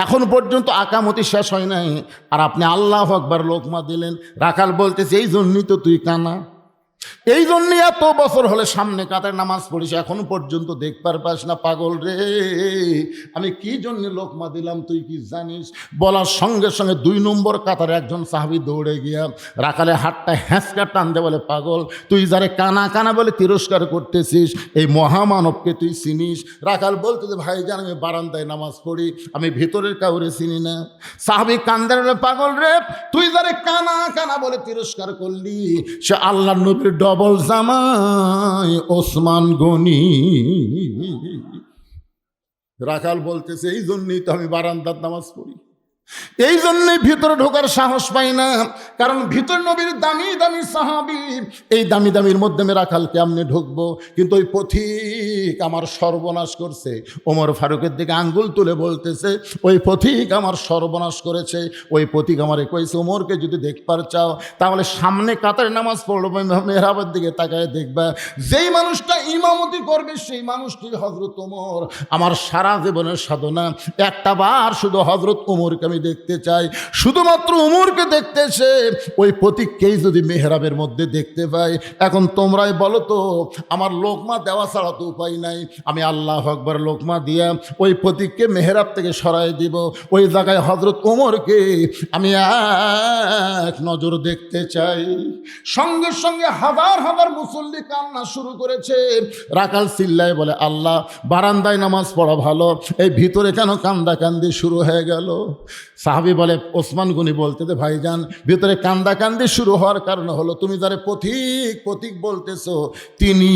[SPEAKER 1] এখন পর্যন্ত আকামতি শেষ হয় নাই আর আপনি আল্লাহু আকবার লোকমা দিলেন। রাখাল বলতেছে, এই জন্যই তো তুই কানা, এই জন্যই এত বছর হলে সামনে কাতার নামাজ পড়িস, এখন পর্যন্ত দেখবার পাস না, পাগল রে আমি কি জন্য লোকমা দিলাম তুই কি জানিস? বলার সঙ্গে সঙ্গে 2 নম্বর কাতারে একজন সাহাবী দৌড়ে গিয়া রাখালে হাতটা হ্যাঁচকা টান দে, বলে, পাগল তুই যারে কানা কানা বলে তিরস্কার করতেছিস এই মহামানবকে তুই চিনিস? রাখাল বলতেছে, ভাইজান আমি বারান্দায় নামাজ পড়ি, আমি ভিতরের কাউরে চিনি না। সাহাবী কান্দার, পাগল রে তুই যারে কানা কানা বলে তিরস্কার করলি সে আল্লাহর নবীর ডবল জামাই ওসমান গনি। রাখাল বলতেছে, এই জন্যই তো আমি বারান্দার নামাজ পড়ি, এই জন্যই ভিতরে ঢোকার সাহস পাই না, কারণ ভিতর নবীর দামি দামি সাহাবী, এই দামি দামির মধ্যে আমি রাখাল কেমনে ঢুকবো? কিন্তু ওই পথিক আমার সর্বনাশ করছে। ওমর ফারুকের দিকে আঙ্গুল তুলে বলতেছে, ওই পথিক আমার সর্বনাশ করেছে, ওই পথিক আমারে কইছে ওমরকে যদি দেখবার চাও তাহলে সামনে কাতারে নামাজ পড়লো, মেহরাবের দিকে তাকায় দেখবা, যেই মানুষটা ইমামতি করবে সেই মানুষটি হযরত ওমর। আমার সারা জীবনের সাধনা একটা বার শুধু হযরত ওমরকে আমি দেখতে চাই। শুধুমাত্র উমরকে দেখতেছে, ওই প্রতীককেই যদি মেহরাবের মধ্যে দেখতে পাই। এখন তোমরাই বলো তো, আমার লোকমা দেওয়া ছাড়া তো উপায় নাই, আমি আল্লাহু আকবার লোকমা দিয়া ওই প্রতীককে মেহরাব থেকে সরাই দিব। ওই জায়গায় হযরত ওমরকে আমি এক নজর দেখতে চাই। সঙ্গে সঙ্গে হাজার হাজার মুসল্লি কান্না শুরু করেছে। রাখাল চিল্লায় বলে, আল্লাহ, বারান্দায় নামাজ পড়া ভালো, এই ভিতরে কেন কান্দাকান্দি শুরু হয়ে গেল? সাহাবী বলে, ওসমান গনি বলতে দে ভাইজান, ভিতরে কান্দাকান্দি শুরু হওয়ার কারণ হলো তুমি যারে পথিক পথিক বলতেছো তিনি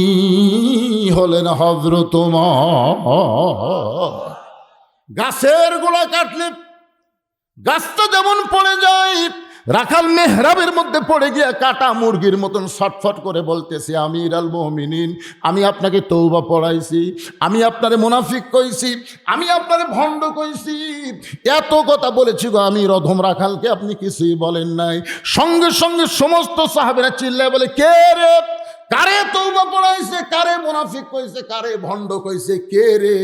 [SPEAKER 1] হলেন হযরত ওমর। গাছের গোড়া কাটলে গাছটা যেমন পড়ে যায়, রাখাল মেহরাবের মধ্যে পড়ে গিয়ে কাটা মুরগির মতন ছটফট করে বলতেছে, আমির আল মুমিনিন, আমি আপনাকে তওবা পড়াইছি, আমি আপনারে মুনাফিক কইছি, আমি আপনারে ভণ্ড কইছি, এত কথা বলেছি গো আমি রধম রাখালকে, আপনি কিছুই বলেন নাই। সঙ্গে সঙ্গে সমস্ত সাহাবীরা চিল্লায় বলে, কে রে, কারে তওবা পড়াইছে, কারে মুনাফিক কইছে, কারে ভণ্ড কইছে, কে রে,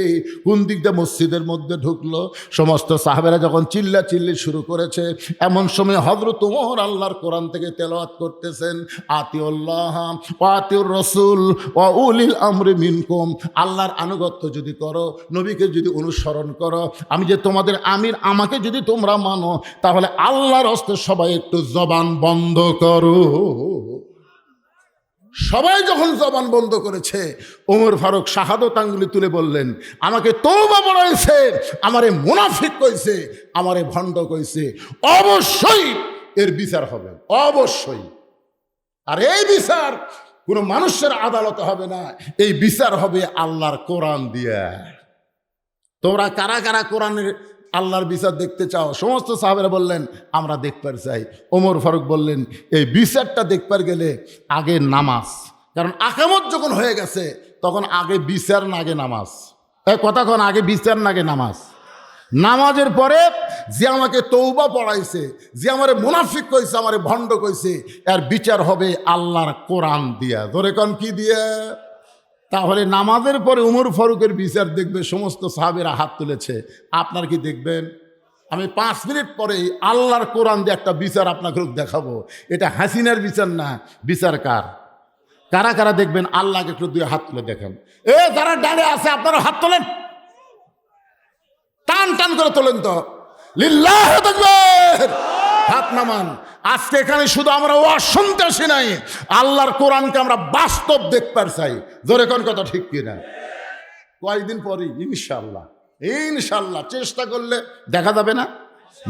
[SPEAKER 1] কোন দিক দিয়ে মসজিদের মধ্যে ঢুকলো? সমস্ত সাহাবেরা যখন চিল্লা চিল্লি শুরু করেছে, এমন সময় হযরত ওমর আল্লাহর কোরআন থেকে তেলাওয়াত করতেছেন, আতিউল্লাহ ওয়া আতিউর রাসূল ওয়া উলিল আমরি মিনকুম। আল্লাহর আনুগত্য যদি করো, নবীকে যদি অনুসরণ করো, আমি যে তোমাদের আমির, আমাকে যদি তোমরা মানো, তাহলে আল্লাহর হস্তে সবাই একটু জবান বন্ধ করো। সবাই যখন জবান বন্ধ করেছে, ওমর ফারুক শাহাদত আঙ্গুলি তুলে বললেন, আমাকে তওবা পড়াইছে, আমারে মুনাফিক কইছে, আমারে ভণ্ড কইছে, অবশ্যই এর বিচার হবে, অবশ্যই। আর এই বিচার কোনো মানুষের আদালতে হবে না, এই বিচার হবে আল্লাহর কোরআন দিয়ে। তোমরা কারা কারা কোরআনের আল্লাহর বিচার দেখতে চাও? সমস্ত সাহাবেরা বললেন, আমরা দেখবার চাই। ওমর ফারুক বললেন, এই বিচারটা দেখবার গেলে আগে নামাজ, কারণ আকামত যখন হয়ে গেছে তখন আগে বিচার না আগে নামাজ। কতক্ষণ আগে বিচার না আগে নামাজ? নামাজের পরে যে আমাকে তওবা পড়াইছে, যে আমারে মুনাফিক কইছে, আমারে ভণ্ড কইছে, এর বিচার হবে আল্লাহর কোরআন দিয়া। ধরে কোন কি দিয়ে? তাহলে নামাজের পরে উমর ফারুকের বিচার দেখবে। সমস্ত সাহাবীরা হাত তুলেছে। আপনার কি দেখবেন? আমি 5 মিনিট পরে আল্লাহর কোরআন দিয়ে একটা বিচার আপনাকে দেখাবো। এটা হাসিনার বিচার না, বিচার কার? কারা কারা দেখবেন? আল্লাহকে একটু 2 হাত তুলে দেখেন। যারা ডানে আছে আপনারা হাত তোলেন, টান টান করে তোলেন তো। লিল্লাহি তাকবীর, হাত নামান। আজকে এখানে শুধু আমরা ওয়াজ শুনতে আসি নাই, আল্লাহর কোরআনকে আমরা বাস্তব দেখবার চাই। জোরে কোন কথা ঠিক কিনা? কয়েকদিন পরই ইনশাল্লাহ, ইনশাল্লাহ চেষ্টা করলে দেখা যাবে না,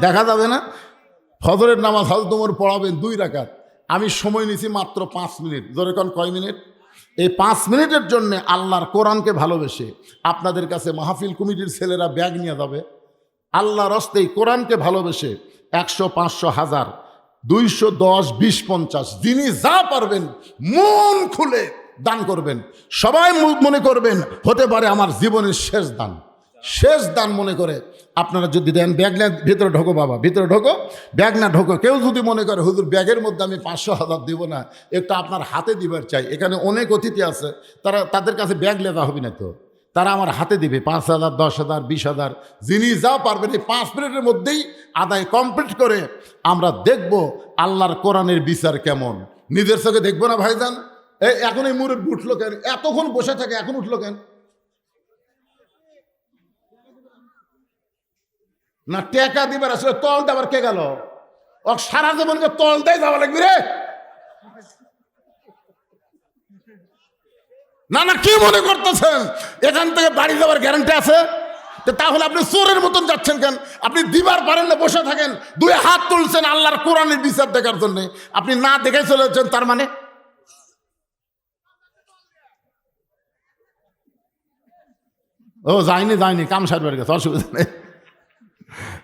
[SPEAKER 1] দেখা যাবে না। ফজরের নামাজ হযরত ওমর পড়াবেন 2 রাকাত, আমি সময় নিছি মাত্র 5 মিনিট। জোরে কোন কয় মিনিট? এই 5 মিনিটের জন্য আল্লাহর কোরআনকে ভালোবেসে আপনাদের কাছে মাহফিল কমিটির ছেলেরা ব্যাগ নিয়ে যাবে। আল্লাহর হস্তেই কোরআনকে ভালোবেসে 100, 500, 1000, 200, 10, 20, 50, যিনি যা পারবেন মন খুলে দান করবেন। সবাই মনে করবেন হতে পারে আমার জীবনের শেষ দান, শেষ দান মনে করে আপনারা যদি দেন। ব্যাগ না ভিতরে ঢোকো বাবা, ভিতরে ঢোকো, ব্যাগ না ঢোকো। কেউ যদি মনে করে হুজুর ব্যাগের মধ্যে আমি 500, 1000 দিব না, একটু আপনার হাতে দিবার চাই। এখানে অনেক অতিথি আছে, তাদের কাছে ব্যাগ লেখা হবে না, তো তারা আমার হাতে দিবে 5000, 10,000, 20,000, যিনি যা পারবেন। এই 5 মিনিটের মধ্যেই আদায় কমপ্লিট করে আমরা দেখব আল্লাহর কোরআনের বিচার কেমন। নিজের চোখে দেখবো না ভাইজান? এখন এই মুরব্বি উঠলো কেন? এতক্ষণ বসে থাকে, এখন উঠলো কেন? না টেকা দিবার আসলে তল দেবার কে গেল? ও সারা জীবনকে তল দেয় যাওয়া লাগবে রে। না না, কি মনে করতেছেন এখান থেকে বাড়ি যাওয়ার গ্যারান্টি আছে? তাহলে আপনি চোরের মতন যাচ্ছেন কেন? আপনি দিবার পারেন না, বসে থাকেন। 2 হাত তুলছেন আল্লাহর কোরআনের বিচার দেখার জন্য, আপনি না দেখে চলেছেন। তার মানে ও যায়নি, যায়নি, কাম সারবার গেছে, অসুবিধা নেই।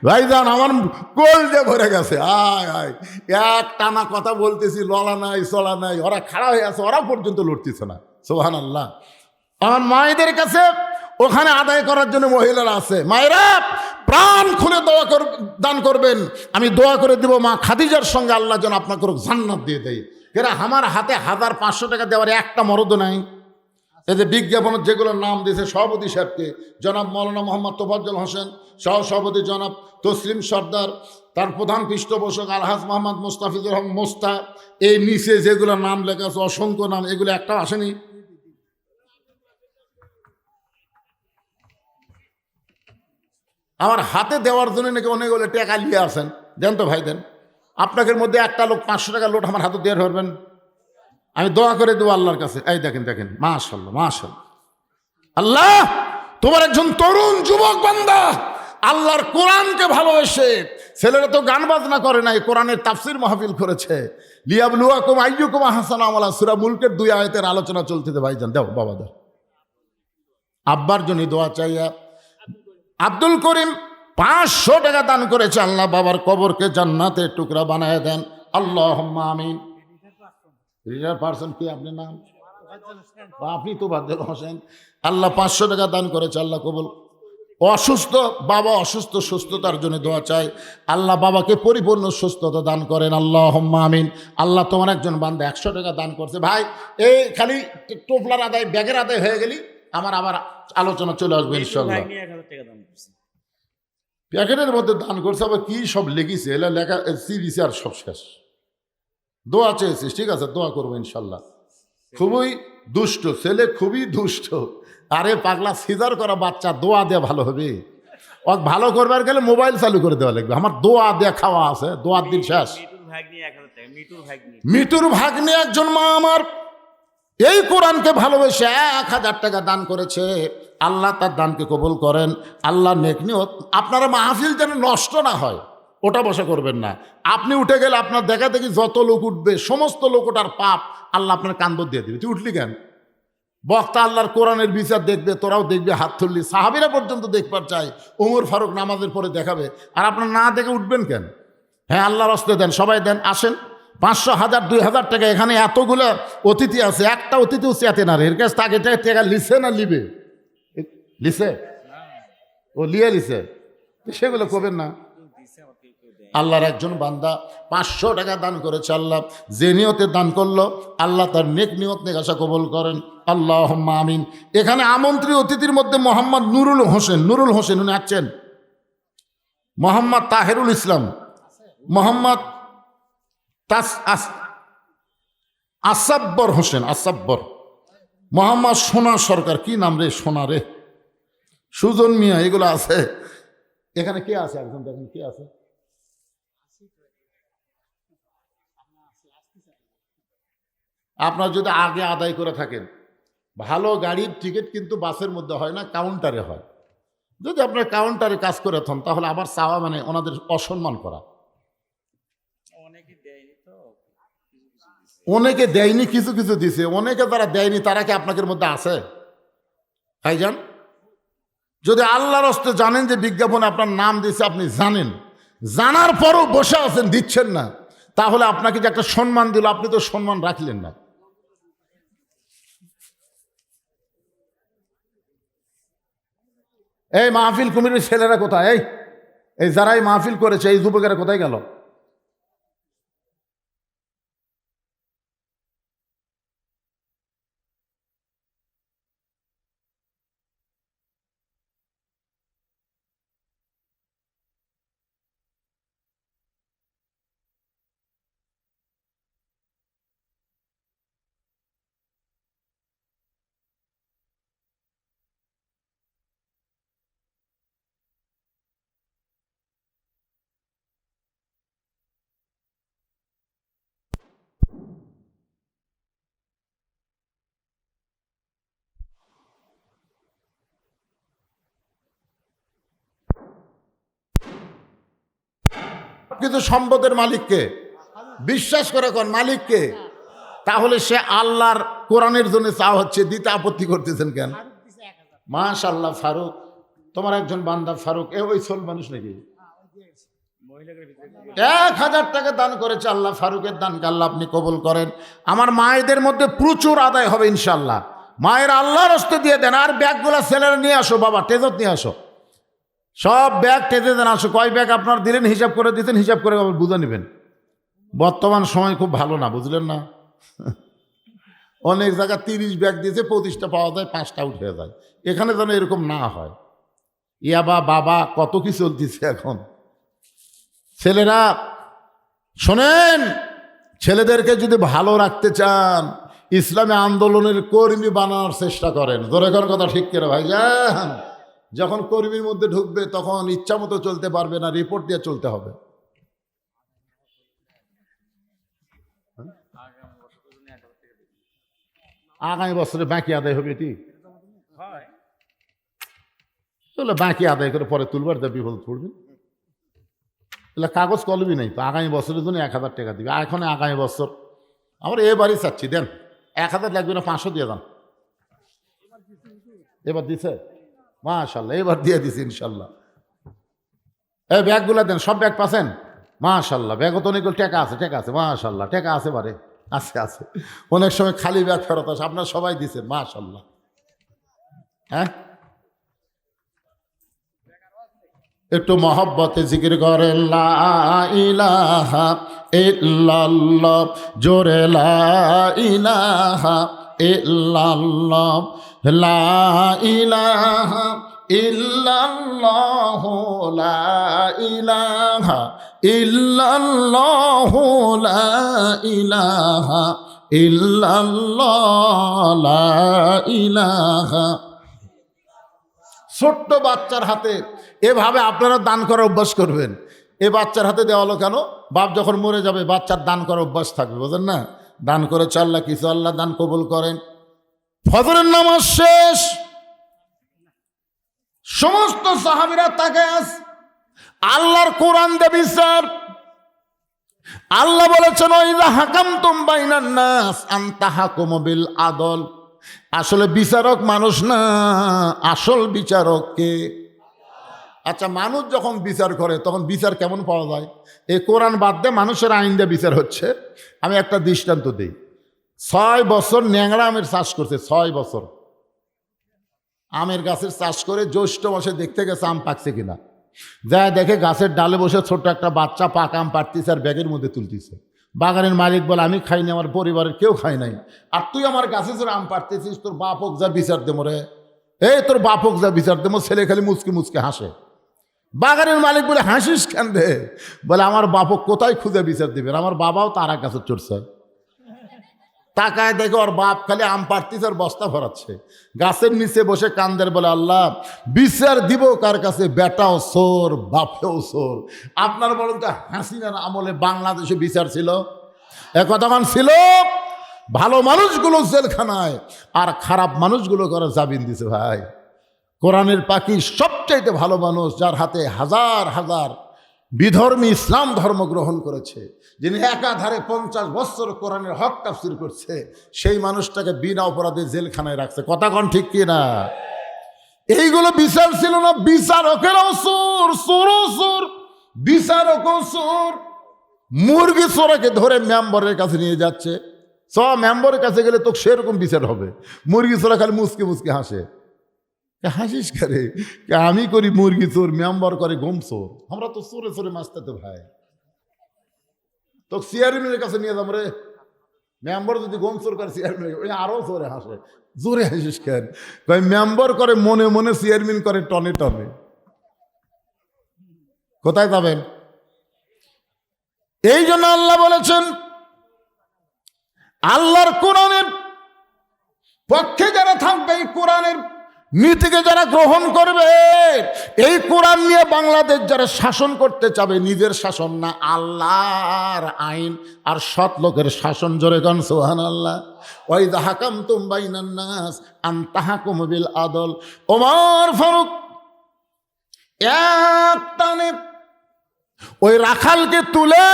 [SPEAKER 1] ভাইজান আমার কোল যে ভরে গেছে। আয় আয়, এক টানা কথা বলতেছি, লড়া নাই চলা নাই। ওরা খাড়া হয়ে আছে, ওরা পর্যন্ত লড়তেছে না। সুবহানাল্লাহ। আমার মায়েদের কাছে ওখানে আদায় করার জন্য মহিলারা আছে। মায়েরা প্রাণ খুলে দান করবেন। আমি দোয়া করে দিব মা খাদিজার সঙ্গে আল্লাহ যেন আপনাকে জান্নাত দিয়ে দেয়। এরা আমার হাতে 1500 টাকা দেওয়ার একটা মরদ নাই। এই যে বিজ্ঞাপনের যেগুলোর নাম দিয়েছে সভাপতি সাহেবকে জনাব মৌলানা মোহাম্মদ তোফাজ্জল হোসেন, সহসভাপতি জনাব তসলিম সর্দার, তার প্রধান পৃষ্ঠপোষক আলহাজ মোহাম্মদ মুস্তাফিজুর রহমান মোস্তা, এই নিচে যেগুলো নাম লেখা আছে অসংখ্য নাম, এগুলো একটাও আসেনি। আমার হাতে দেওয়ার জন্য নাকি অনেকগুলো টাকা নিয়ে আসেন, দেন তো ভাই দেন। আপনাদের মধ্যে একটা লোক 500 টাকা লোট আমার হাতে দিয়ে পারবেন? আমি দোয়া করে দেবো আল্লাহর কাছে। এই দেখেন দেখেন, মাশাআল্লাহ মাশাআল্লাহ। আল্লাহ, তোমার একজন তরুণ যুবক বান্দা আল্লাহর কোরআনকে ভালোবেসে, ছেলেরা তো গান বাজনা করে নাই, কোরআনের তাফসির মাহফিল করেছে। লিয়াবলুয়াকুম আইয়ুকুম আহসানু আমালা, সূরা মুলকের 2 আয়াতের আলোচনা চলতেছে। ভাইজান দাও বাবা দাও। আব্বার জন্য দোয়া চাইয়া আব্দুল করিম 500 টাকা দান করেছে। আল্লাহ বাবার কবরকে জান্নাতের টুকরা বানায় দেন, আল্লাহুম্মা আমিন। রিটার পারসন কি আপনার নাম? আপনি তো তোফাজ্জল হোসেন। আল্লাহ 500 টাকা দান করেছে, আল্লাহ কবুল। অসুস্থ বাবা, অসুস্থ সুস্থতার জন্য দোয়া চাই, আল্লাহ বাবাকে পরিপূর্ণ সুস্থতা দান করেন, আল্লাহুম্মা আমিন। আল্লাহ তোমার একজন বান্দা 100 টাকা দান করছে। ভাই এই খালি টোপলার আদায়, ব্যাগের আদায় হয়ে গেলি আমার আবার আলোচনা চলে আসবে ইনশাআল্লাহ। প্যাকেটের মধ্যে দান করছে, আবার কি সব লিখিছে, এলা লেখা সিরিছে আর সব শেষ। দোয়া চেয়েছিস, ঠিক আছে, দোয়া করবো ইনশাল্লাহ। খুবই দুষ্ট ছেলে, খুবই দুষ্ট। আরে পাগলা, সিজার করা বাচ্চা, দোয়া দেয়া ভালো হবে? ও ভালো করবার গেলে মোবাইল চালু করে দেওয়া লাগবে। আমার দোয়া দেয়া খাওয়া আছে, দোয়ার দিন শেষ। মিটুর ভাগ্নে একজন মা আমার এই কোরআনকে ভালোবেসে 1000 টাকা দান করেছে। আল্লাহ তার দানকে কবুল করেন। আল্লাহ নেক নিয়ত। আপনারা মাহফিল যেন নষ্ট না হয়, ওটা বসা করবেন না। আপনি উঠে গেলে আপনার দেখা দেখি যত লোক উঠবে সমস্ত লোক ওটার পাপ আল্লাহ আপনার কান্দর দিয়ে দেবে। তুই উঠলি কেন? বক্তা আল্লাহর কোরআনের বিচার দেখবে, তোরাও দেখবে, হাত তুললি। সাহাবীরা পর্যন্ত দেখবার চাই, ওমর ফারুক নামাজের পরে দেখাবে, আর আপনার না দেখে উঠবেন কেন? হ্যাঁ, আল্লাহর হস্তে দেন, সবাই দেন, আসেন। 500, 1000, 2000 টাকা। এখানে এতগুলো অতিথি আছে, একটা অতিথিও চেতে না রে। এর কাছে তাকে টাকা লিছে না লিবে? লিছে, ও লিয়ে লিছে, সেগুলো করবেন না। আল্লাহর একজন বান্দা 500 টাকা দান করেছে। আল্লাহ যে নিয়তে দান করলো আল্লাহ তার নেক নিয়ত নেকাশা কবুল করেন, আল্লাহুম্মা আমিন। এখানে আমন্ত্রিত অতিথির মধ্যে মোহাম্মদ নুরুল হোসেন উনি আছেন, মোহাম্মদ তাহেরুল ইসলাম, মোহাম্মদ আসাব্বর হোসেন, আসাব্বর, মোহাম্মদ সোনা সরকার, কি নাম রে, সোনা রে, সুজন মিয়া, এগুলো আছে। এখানে কে আছে একজন দেখেন, কে আছে? আপনার যদি আগে আদায় করে থাকেন, ভালো গাড়ির টিকিট কিন্তু বাসের মধ্যে হয় না, কাউন্টারে হয়। যদি আপনার কাউন্টারে কাজ করে থান তাহলে আবার চাওয়া মানে ওনাদের অসম্মান করা। অনেকে দেয়নি, কিছু কিছু দিছে। অনেকে যারা দেয়নি তারা কি আপনাদের মধ্যে আছে ভাইজান? যদি আল্লাহর হস্তে জানেন যে বিজ্ঞাপনে আপনার নাম দিয়েছে, আপনি জানেন, জানার পরও বসে আছেন, দিচ্ছেন না, তাহলে আপনাকে যে একটা সম্মান দিল, আপনি তো সম্মান রাখলেন না। এই মাহফিল কমিটির ছেলেরা কোথায়? এই যারা এই মাহফিল করেছে, এই যুবকেরা কোথায় গেল? কিন্তু সম্পদের মালিককে বিশ্বাস করে কোন মালিককে? তাহলে সে আল্লাহর কোরআনের জন্য চা হচ্ছে, দিতে আপত্তি করতেছেন কেন? মাশাআল্লাহ। ফারুক, তোমার একজন বান্দা ফারুক, ওই সোল মানুষ নাকি? 1000 টাকা দান করেছে। আল্লাহ ফারুকের দানকে আল্লাহ আপনি কবুল করেন। আমার মায়েদের মধ্যে প্রচুর আদায় হবে ইনশাল্লাহ। মায়ের আল্লাহর হস্তে দিয়ে দেন। আর ব্যাগগুলা ছেলেরা নিয়ে আসো, বাবা টেজত নিয়ে আসো, সব ব্যাগ টেজে দেন, আসো। কয় ব্যাগ আপনার দিলেন হিসাব করে দিতেন, হিসাব করে বুঝে নেবেন। বর্তমান সময় খুব ভালো না, বুঝলেন না? অনেক জায়গায় 30 ব্যাগ দিয়েছে, 25টা পাওয়া যায়, 5টা উঠে যায়। এখানে যেন এরকম না হয়। ইয়াবা বাবা কত কি চলতেছে এখন। ছেলেরা শোনেন, ছেলেদেরকে যদি ভালো রাখতে চান ইসলামী আন্দোলনের কর্মী বানানোর চেষ্টা করেন। জোরে কর কথা ঠিক করে ভাইজান। যখন কর্মীর মধ্যে ঢুকবে তখন ইচ্ছা মতো চলতে পারবে না, রিপোর্ট দিয়ে চলতে হবে। আগামী বছরে বাকি আদায় হবে, এটি বাকি আদায় করে পরে তুলবার যা বিপদ পড়বেন। কাগজ কলমই নেই তো, আগামী বছরের জন্য 1000 টাকা দিবে। এখন আগামী বছর আমরা এবারই চাচ্ছি, দেন 1000 লাগবে না, 500 দিয়ে যান। এবার দিছে মাশাল্লাহ, এবার দিয়ে দিছি ইনশাল্লাহ। এই ব্যাগগুলো দেন, সব ব্যাগ পাচ্ছেন মাশাল্লাহ। ব্যাগও তো অনেকগুলো টাকা আছে, টাকা আছে মাশাল্লাহ, টাকা আছে বারে আছে আছে। অনেক সময় খালি ব্যাগ ফেরত আসে, আপনার সবাই দিচ্ছেন মাশাল্লাহ। হ্যাঁ, একটু মহব্বতে জিকির করেন লা ইলাহা ইল্লাল্লাহ, জোরে লা ইলাহা ইল্লাল্লাহ, লা ইলাহা ইল্লাল্লাহ, লা ইলাহা ইল্লাল্লাহ, লা ইলাহা ইল্লাল্লাহ, লা ইলাহা। ছোট্ট বাচ্চার হাতে এভাবে আপনারা দান করার অভ্যাস করবেন। এ বাচ্চার হাতে দেওয়া হলো কেন? বাপ যখন মরে যাবে বাচ্চার দান করার অভ্যাস থাকবে, বুঝলেন না? দান করে আল্লাহ কিছু, আল্লাহ দান কবুল করেন। ফজরের নামাজ শেষ, সমস্ত সাহাবীরা তাকে আল্লাহর কোরআন দিয়ে বিচার। আল্লাহ বলেছেন ওয়াইযা হাকামতুম বাইনান নাস আন তাহকুমু বিল আদল। আসলে বিচারক মানুষ না, আসল বিচারক কে? আচ্ছা, মানুষ যখন বিচার করে তখন বিচার কেমন পাওয়া যায়? এই কোরআন বাদ দিয়ে মানুষের আইন দিয়ে বিচার হচ্ছে। আমি একটা দৃষ্টান্ত দিই। 6 বছর ন্যাংরা আমের চাষ করছে, 6 বছর আমের গাছের চাষ করে জ্যৈষ্ঠ মাসে দেখতে গেছে আম পাকছে কিনা। যা দেখে গাছের ডালে বসে ছোট্ট একটা বাচ্চা পাকা আম পাড়তেছে আর ব্যাগের মধ্যে তুলতেছে। বাগানের মালিক বলে আমি খাইনি, আমার পরিবারের কেউ খায় নাই, আর তুই আমার গাছে যে আম পাড়তেছিস, তোর বাপক যা বিচার দেবো রে, এই তোর বাপক যা বিচার দেবো। ছেলে খালি মুচকি মুচকি হাসে। বাগানের মালিক বলে হাসিস কেন রে? বলে আমার বাপক কোথায় খুঁজে বিচার দিবেন, আমার বাবাও তারা গাছে চড়ছে। তাকায় দেখে ওর বাপ খালি আম পাড়তিছে আর বস্তা ভরাচ্ছে। গাছের নিচে বসে কান্দের, বলে আল্লাহ বিচার দিব কার কাছে? বেটাও চোর, বাপেও চোর। আপনার বলুন তো, হাসিনার আমলে বাংলাদেশে বিচার ছিল? একথা মান ছিল? ভালো মানুষগুলো জেলখানায় আর খারাপ মানুষগুলো করে জামিন দিছে। ভাই, কোরআনের পাখি সবচাইতে ভালো মানুষ, যার হাতে হাজার হাজার বিধর্মী ইসলাম ধর্ম গ্রহণ করেছে, যিনি একাধারে 50 বছর কোরআনের হক তাফসীর করছে, সেই মানুষটাকে বিনা অপরাধে জেলখানায় রাখছে। কথা কন ঠিক কি না? এইগুলো বিচার ছিল না। বিচারকেরাও চোর, চোরও চোর, বিচারকও চোর। মুরগি চোরাকে ধরে মেম্বারের কাছে নিয়ে যাচ্ছে। সব মেম্বারের কাছে গেলে তো সেরকম বিচার হবে। মুরগি চোরা খালি মুচকে মুচকে হাসে। হাসিস করে আমি করি মুরগি চোর, মেম্বার করে গম চোর। আমরা তো চোরে চোরে মাছতে ভাই, তো চেয়ারম্যানের কাছে নিয়ে যাবো রে। মেম্বার যদি গম চোর করে চেয়ারম্যান ওই আরো চোরে হাসে। জোরে হাসিস কেন? ভাই মেম্বার করে মনে মনে, চেয়ারম্যান করে টনে টনে। কোথায় যাবেন? এই জন্য আল্লাহ বলেছেন, আল্লাহর কোরআনের পক্ষে যারা থাকবে, এই কোরআনের নীতিকে যারা গ্রহণ করবে, এই কোরআন নিয়ে বাংলাদেশ যারা শাসন করতে চাবে, নিজের শাসন না, আল্লাহর আইন আর সৎ লোকের শাসন। জোরে গান সুবহানাল্লাহ। ওয়াইযা হাকামতুম বাইনান নাস আন তাহকুমু বিল আদল। ওমর ফারুক এক টানে ওই রাখালকে তুলে,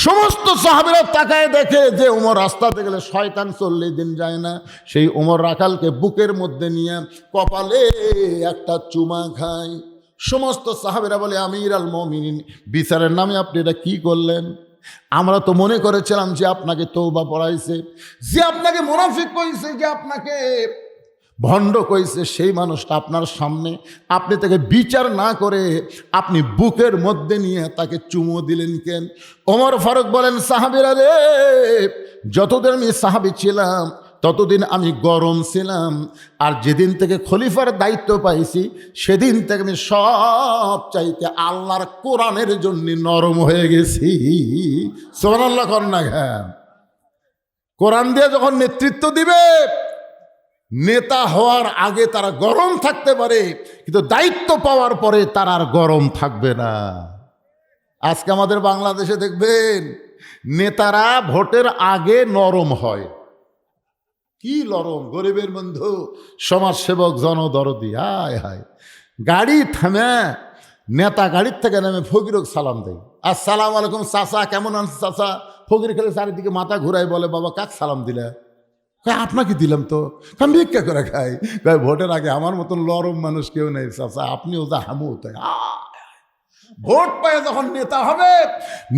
[SPEAKER 1] সমস্ত সাহাবীরা তাকায় দেখে যে উমর রাস্তাতে গেলে শয়তান 40 দিন যায় না। সেই উমর রাখালকে বুকের মধ্যে নিয়ে কপালে একটা চুমা খায়। সমস্ত সাহাবীরা বলে, আমির আল মুমিনিন, বিচারের নামে আপনি এটা কি করলেন? আমরা তো মনে করেছিলাম যে আপনাকে তওবা পড়াইছে, যে আপনাকে মুনাফিক কইছে, যে আপনাকে ভণ্ড কইছে, সেই মানুষটা আপনার সামনে, আপনি তাকে বিচার না করে আপনি বুকের মধ্যে নিয়ে তাকে চুমো দিলেন কেন? ওমর ফারুক বলেন, সাহাবীরা রে, যতদিন আমি সাহাবী ছিলাম ততদিন আমি গরম ছিলাম, আর যেদিন থেকে খলিফার দায়িত্ব পাইছি সেদিন থেকে আমি সব চাইতে আল্লাহর কোরআনের জন্য নরম হয়ে গেছি। সুবহানাল্লাহ কর না। হ্যাঁ, কোরআন দিয়ে যখন নেতৃত্ব দিবে, নেতা হওয়ার আগে তারা গরম থাকতে পারে, কিন্তু দায়িত্ব পাওয়ার পরে তারা আর গরম থাকবে না। আজকে আমাদের বাংলাদেশে দেখবেন নেতারা ভোটের আগে নরম হয়। কি নরম, গরিবের বন্ধু, সমাজসেবক, জনদরদি, হায় হায়। গাড়ি থামে, নেতা গাড়ির থেকে নামে ফকিরক সালাম দেয়, আসসালামু আলাইকুম চাচা, কেমন আছেন চাচা। ফকির খেলে চারিদিকে মাথা ঘুরাই বলে, বাবা কাক সালাম দিলে? আপনাকে দিলাম তো, আমি ভিক্ষা করে খাই। ভোটের আগে আমার মতন নরম মানুষ কেউ নেই চাচা, আপনিও যা হামু তাই। ভোট পায় যখন নেতা হবে,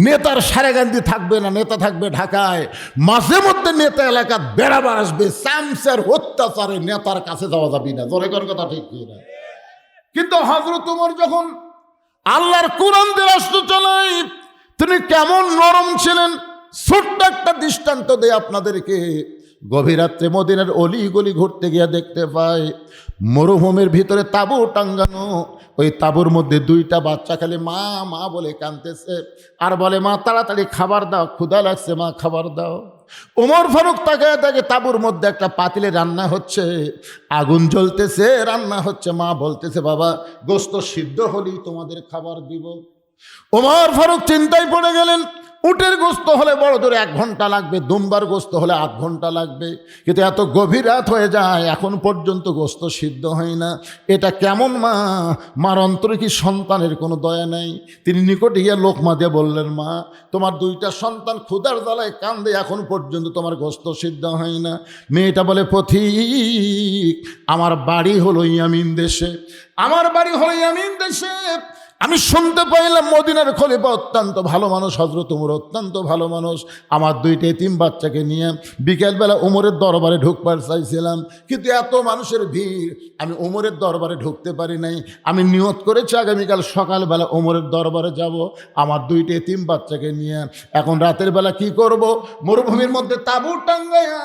[SPEAKER 1] নেতার সারেগান্দি থাকবে না, নেতা থাকবে ঢাকায়। মাঝে মধ্যে নেতা এলাকার বেড়াবার আসবে, চামচার অত্যাচারে নেতার কাছে যাওয়া যাবে না। জোরে কর কথা ঠিক না? কিন্তু হযরত ওমর যখন আল্লাহর কোরআন দিয়ে রাষ্ট্র চালায়, তিনি কেমন নরম ছিলেন। ছোট্ট একটা দৃষ্টান্ত দেয় আপনাদেরকে। গভীর রাত্রে মদিনার অলি গলি ঘুরতে গিয়ে দেখতে পাই মরুভূমির ভিতরে তাঁবু টাঙ্গানো। ওই তাঁবুর মধ্যে দুইটা বাচ্চা খালি মা মা বলে কাঁদতেছে, আর বলে মা তাড়াতাড়ি খাবার দাও, ক্ষুধা লাগছে মা, খাবার দাও। ওমর ফারুক তাকায় দেখে তাঁবুর মধ্যে একটা পাতিলে রান্না হচ্ছে, আগুন জ্বলতেছে, রান্না হচ্ছে। মা বলতেছে, বাবা গোশত সিদ্ধ হলেই তোমাদের খাবার দিব। ওমর ফারুক চিন্তায় পড়ে গেলেন, উটের গোশত হলে বড় ধরে 1 ঘন্টা লাগবে, দুম্বার গোশত হলে 8 ঘন্টা লাগবে, কিন্তু এত গভীর রাত হয়ে যায়, এখন পর্যন্ত গোশত সিদ্ধ হয় না। এটা কেমন মা? মার অন্তরে কি সন্তানের কোনো দয়া নেই? তিনি নিকটে গিয়ে লোকমা দিয়ে বললেন, মা তোমার 2টা সন্তান ক্ষুধার জ্বালায় কান্দে, এখন পর্যন্ত তোমার গোশত সিদ্ধ হয় না। মেয়েটা বলে, পথিক আমার বাড়ি হলো ইয়ামিন দেশে, আমার বাড়ি হলো ইয়ামিন দেশে। আমি শুনতে পাইলাম মদিনার খলিফা অত্যন্ত ভালো মানুষ, হযরত ওমর অত্যন্ত ভালো মানুষ। আমার 2টা এতিম বাচ্চাকে নিয়ে বিকেলবেলা ওমরের দরবারে ঢুকবার চাইছিলাম, কিন্তু এত মানুষের ভিড়, আমি ওমরের দরবারে ঢুকতে পারি নাই। আমি নিয়ত করেছি আগামীকাল সকালবেলা ওমরের দরবারে যাব আমার 2টা এতিম বাচ্চাকে নিয়ে। এখন রাতের বেলা কি করব? মরুভূমির মধ্যে তাঁবু টাঙ্গাইয়া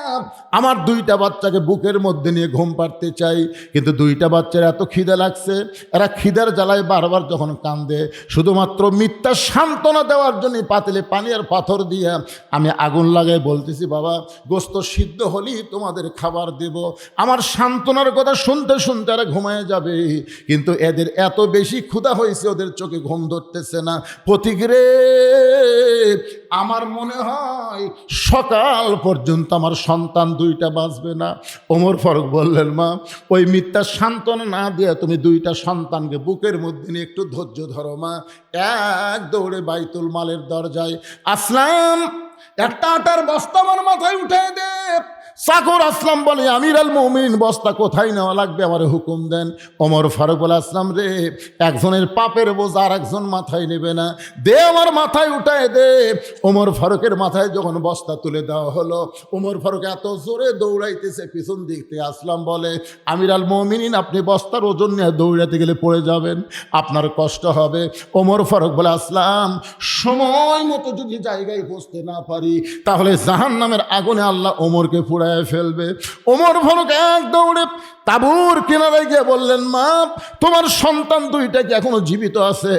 [SPEAKER 1] আমার 2টা বাচ্চাকে বুকের মধ্যে নিয়ে ঘুম পাড়তে চাই, কিন্তু 2টা বাচ্চার এত খিদে লাগছে, এরা খিদার জ্বালায় বারবার যখন কান্দে, শুধুমাত্র মিথ্যা সান্ত্বনা দেওয়ার জন্য পাতিলে পানি আর পাথর দিয়ে আমি আগুন লাগাই বলতেছি, বাবা গোশত সিদ্ধ হলেই তোমাদের খাবার দেব। আমার সান্ত্বনার কথা শুনতে শুনতে এরা ঘুমায় যাবে, কিন্তু এদের এত বেশি ক্ষুধা হয়েছে, ওদের চোখে ঘুম ধরতেছে না। প্রতিগ্রে আমার মনে হয় সকাল পর্যন্ত আমার সন্তান 2টা বাঁচবে না। ওমর ফারুক বললেন, মা ওই মিথ্যা সান্ত্বনা না দিয়ে তুমি 2টা সন্তানকে বুকের মধ্যে নিয়ে একটু ধৈর্য ধরো মা। এক দৌড়ে বাইতুল মালের দরজায় আসলাম, একটা আটার বস্তা আমার মাথায় উঠে দে। চাকর আসলাম বলে, আমির আল মুমিন বস্তা কোথায় নেওয়া লাগবে আমার হুকুম দেন। ওমর ফারুক বলে, আসলাম রে, একজনের পাপের বোঝা আর একজন মাথায় নেবে না, দে আমার মাথায় উঠায় দে। ওমর ফারুকের মাথায় যখন বস্তা তুলে দেওয়া হলো, ওমর ফারুক এত জোরে দৌড়াইতেছে, পিছন দিক থেকে আসলাম বলে, আমির আল মুমিনিন আপনি বস্তার ওজন নিয়ে দৌড়াতে গেলে পড়ে যাবেন, আপনার কষ্ট হবে। ওমর ফারুক বলে, আসলাম সময় মতো যদি জায়গায় পৌঁছতে না পারি, তাহলে জাহান্নামের আগুনে আল্লাহ ওমরকে পুড়ায় ফেলবে। ওমর ফারুক এক দৌড়ে তাঁবুর কিনারে গিয়ে বললেন, মা তোমার সন্তান 2টা কি এখনো জীবিত আছে?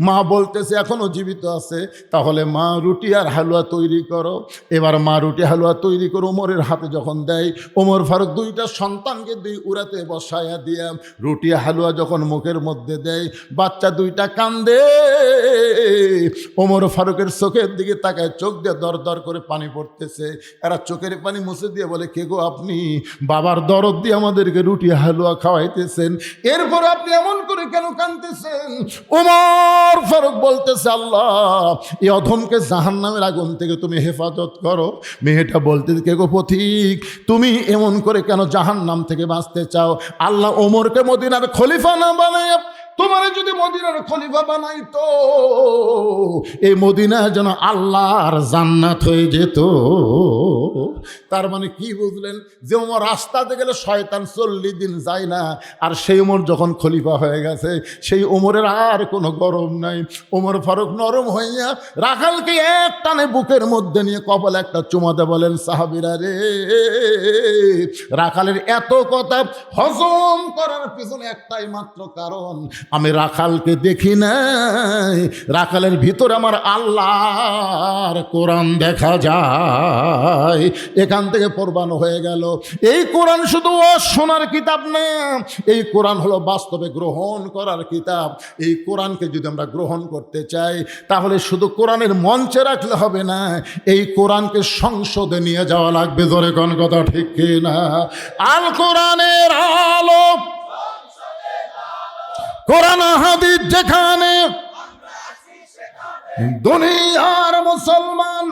[SPEAKER 1] মা বলতেছে, এখনো জীবিত আছে। তাহলে মা রুটি আর হালুয়া তৈরি করো। এবার মা রুটি হালুয়া তৈরি করে ওমরের হাতে যখন দেয়, ওমর ফারুক 2টা সন্তানকে 2 উড়াতে বসায়া দিয়া রুটি হালুয়া যখন মুখের মধ্যে দেয়, বাচ্চা 2টা কান্দে। ওমর ফারুকের চোখের দিকে তাকায়, চোখ দিয়ে দর দর করে পানি পড়তেছে। এরা চোখের পানি মুছে দিয়ে বলে, কে গো আপনি? বাবার দরদ দিয়ে আমাদেরকে রুটি হালুয়া খাওয়াইতেছেন, এরপর আপনি এমন করে কেন কাঁদতেছেন? ওমর ফারুক বলতেছে, আল্লাহ এই অধমকে জাহান্নামের আগুন থেকে তুমি হেফাজত করো। মেয়েটা বলতেছে, কে গো পথিক, তুমি এমন করে কেন জাহান্নাম থেকে বাঁচতে চাও? আল্লাহ ওমরকে মদিনার খলিফা না বানায় তোমার যদি মদিনার খলিফা বানাইতো, এই মদিনা যেন আল্লাহর জান্নাত হয়ে যেত। তার মানে কি বুঝলেন? যে ওমর রাস্তাতে গেলে শয়তান 40 দিন যায় না, আর সেই ওমর যখন খলিফা হয়ে গেছে, সেই ওমরের আর কোনো গরম নাই। ওমর ফারুক নরম হইয়া রাখালকে এক টানে বুকের মধ্যে নিয়ে কপালে একটা চুমাতে বলেন, সাহাবীরা রে, রাখালের এত কথা হজম করার পিছনে একটাই মাত্র কারণ, আমি রাখালকে দেখি নাই, রাখালের ভিতরে আমার আল্লাহর কোরআন দেখা যায়। এখান থেকে প্রমাণ হয়ে গেল এই কোরআন শুধু শোনার কিতাব না, এই কোরআন হলো বাস্তবে গ্রহণ করার কিতাব। এই কোরআনকে যদি আমরা গ্রহণ করতে চাই, তাহলে শুধু কোরআনের মঞ্চে রাখলে হবে না, এই কোরআনকে সংসদে নিয়ে যাওয়া লাগবে। জোরে কোন কথা ঠিক কি না? আল কোরআনের আলো, কোরআন হাদিস যেখানে, দুনিয়ার মুসলমান,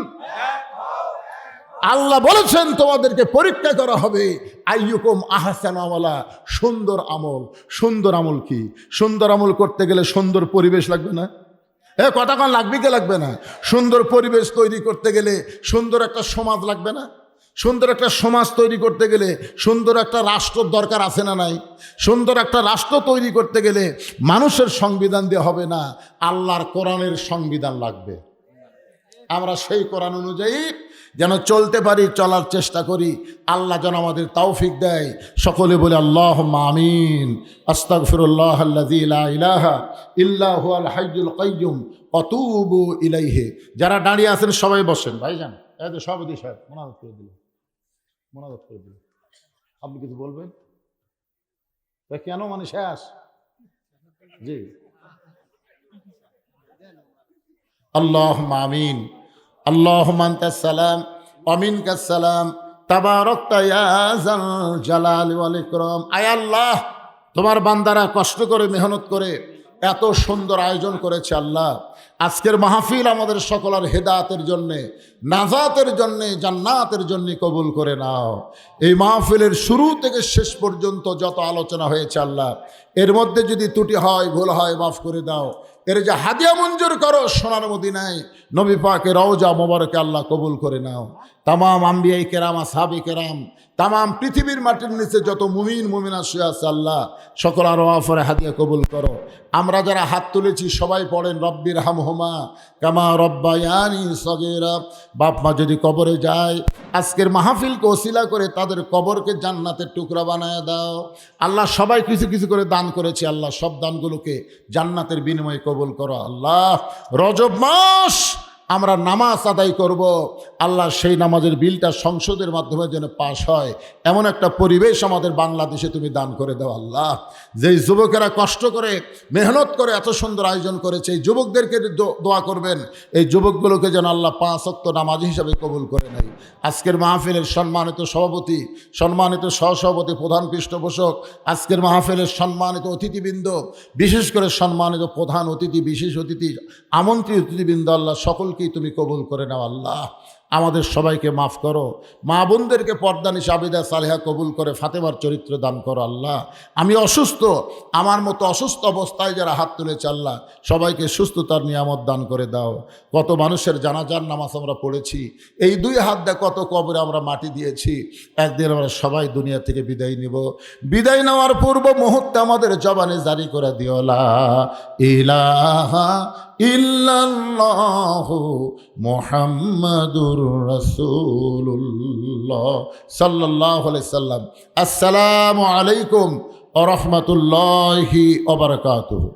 [SPEAKER 1] আল্লাহ বলেছেন তোমাদেরকে পরীক্ষা করা হবে, আইয়ুকুম আহসানু আমালা, সুন্দর আমল। সুন্দর আমল কি? সুন্দর আমল করতে গেলে সুন্দর পরিবেশ লাগবে না? কথা কন লাগবে কি লাগবে না? সুন্দর পরিবেশ তৈরি করতে গেলে সুন্দর একটা সমাজ লাগবে না? সুন্দর একটা সমাজ তৈরি করতে গেলে সুন্দর একটা রাষ্ট্র দরকার আছে না নাই? সুন্দর একটা রাষ্ট্র তৈরি করতে গেলে মানুষের সংবিধান দিয়ে হবে না, আল্লাহর কোরআনের সংবিধান লাগবে। আমরা সেই কোরআন অনুযায়ী যেন চলতে পারি, চলার চেষ্টা করি। আল্লাহ যেন আমাদের তৌফিক দেয়। সকলে বলে আল্লাহুম্মা আমিন। আস্তাগফিরুল্লাহাল্লাযী লা ইলাহা ইল্লা হুয়াল হাইয়ুল কাইয়্যুম ওয়া তুবু ইলাইহি। যারা দাঁড়িয়ে আছেন সবাই বসেন। ভাইজান, এই তো সভাপতি সাহেব মোনাজাত করে দিল, মোনাজাত করে দিল। আপনি কিছু বলবেন? কেন মানে শেষ? জি, আল্লাহুম্মা আমিন। আল্লাহুম্মা আনতাস সালাম ওয়া মিনকাস সালাম, তাবারাকতা ইয়া যাল জালালি ওয়াল ইকরাম। আয় আল্লাহ, তোমার বান্দারা কষ্ট করে মেহনত করে এত সুন্দর আয়োজন করেছে আল্লাহ। আজকের মাহফিল আমাদের সকলের হেদায়েতের জন্যে, নাজাতের জন্যে, জান্নাতের জন্যে কবুল করে নাও। এই মাহফিলের শুরু থেকে শেষ পর্যন্ত যত আলোচনা হয়েছে আল্লাহ, এর মধ্যে যদি ত্রুটি হয়, ভুল হয়, মাফ করে দাও। এর যে হাদিয়া মঞ্জুর করো সোনার মদিনায় নবী পাকের রওজা মোবারকে আল্লাহ কবুল করে নাও। তামাম আম্বিয়াই কেরাম, আসহাবে কেরাম, তামাম পৃথিবীর মাটির নিচে যত মুমিন মুমিনা শুয়ে আছে আল্লাহ, সকল আর ওয়াফরে হাদিয়া কবুল করো। আমরা যারা হাত তুলেছি সবাই পড়েন রব্বির হামহুমা কামা রব্বায়ানি সগীরা। বাপ মা যদি কবরে যায়, আজকের মাহফিলকে ওসিলা করে তাদের কবরকে জান্নাতের টুকরা বানায় দাও আল্লাহ। সবাই কিছু কিছু করে দান করেছে আল্লাহ, সব দানগুলোকে জান্নাতের বিনিময়ে কবুল করো আল্লাহ। রজব মাস আমরা নামাজ আদায় করব আল্লাহ, সেই নামাজের বিলটা সংসদের মাধ্যমে যেন পাশ হয়, এমন একটা পরিবেশ আমাদের বাংলাদেশে তুমি দান করে দাও আল্লাহ। যেই যুবকেরা কষ্ট করে মেহনত করে এত সুন্দর আয়োজন করেছে, এই যুবকদেরকে দোয়া করবেন, এই যুবকগুলোকে যেন আল্লাহ 5 ওয়াক্ত নামাজ হিসাবে কবুল করে নেয়। আজকের মাহফিলের সম্মানিত সভাপতি, সম্মানিত সহসভাপতি, প্রধান পৃষ্ঠপোষক, আজকের মাহফিলের সম্মানিত অতিথিবৃন্দ, বিশেষ করে সম্মানিত প্রধান অতিথি, বিশেষ অতিথি, আমন্ত্রিত অতিথিবৃন্দ, আল্লাহ সকলকেই তুমি কবুল করে নাও আল্লাহ। আমাদের সবাইকে মাফ করো, মা বোনদেরকে পর্দানিশা আবিদা সালেহা কবুল করে ফাতেমার চরিত্র দান করো আল্লাহ। আমি অসুস্থ, আমার মতো অসুস্থ অবস্থায় যারা হাত তুলেছে আল্লাহ, সবাইকে সুস্থতার নিয়ামত দান করে দাও। কত মানুষের জানাজার নামাজ আমরা পড়েছি, এই 2 হাত দিয়ে কত কবরে আমরা মাটি দিয়েছি। একদিন আমরা সবাই দুনিয়া থেকে বিদায় নিব। বিদায় নেওয়ার পূর্ব মুহূর্তে আমাদের জবানে জারি করে দিও লা ইলাহা ইল্লাল্লাহু মুহাম্মাদুর রাসূলুল্লাহ সাল্লাল্লাহু আলাইহি সাল্লাম। আসসালামু আলাইকুম ওয়া রাহমাতুল্লাহি ওয়া বারাকাতুহু।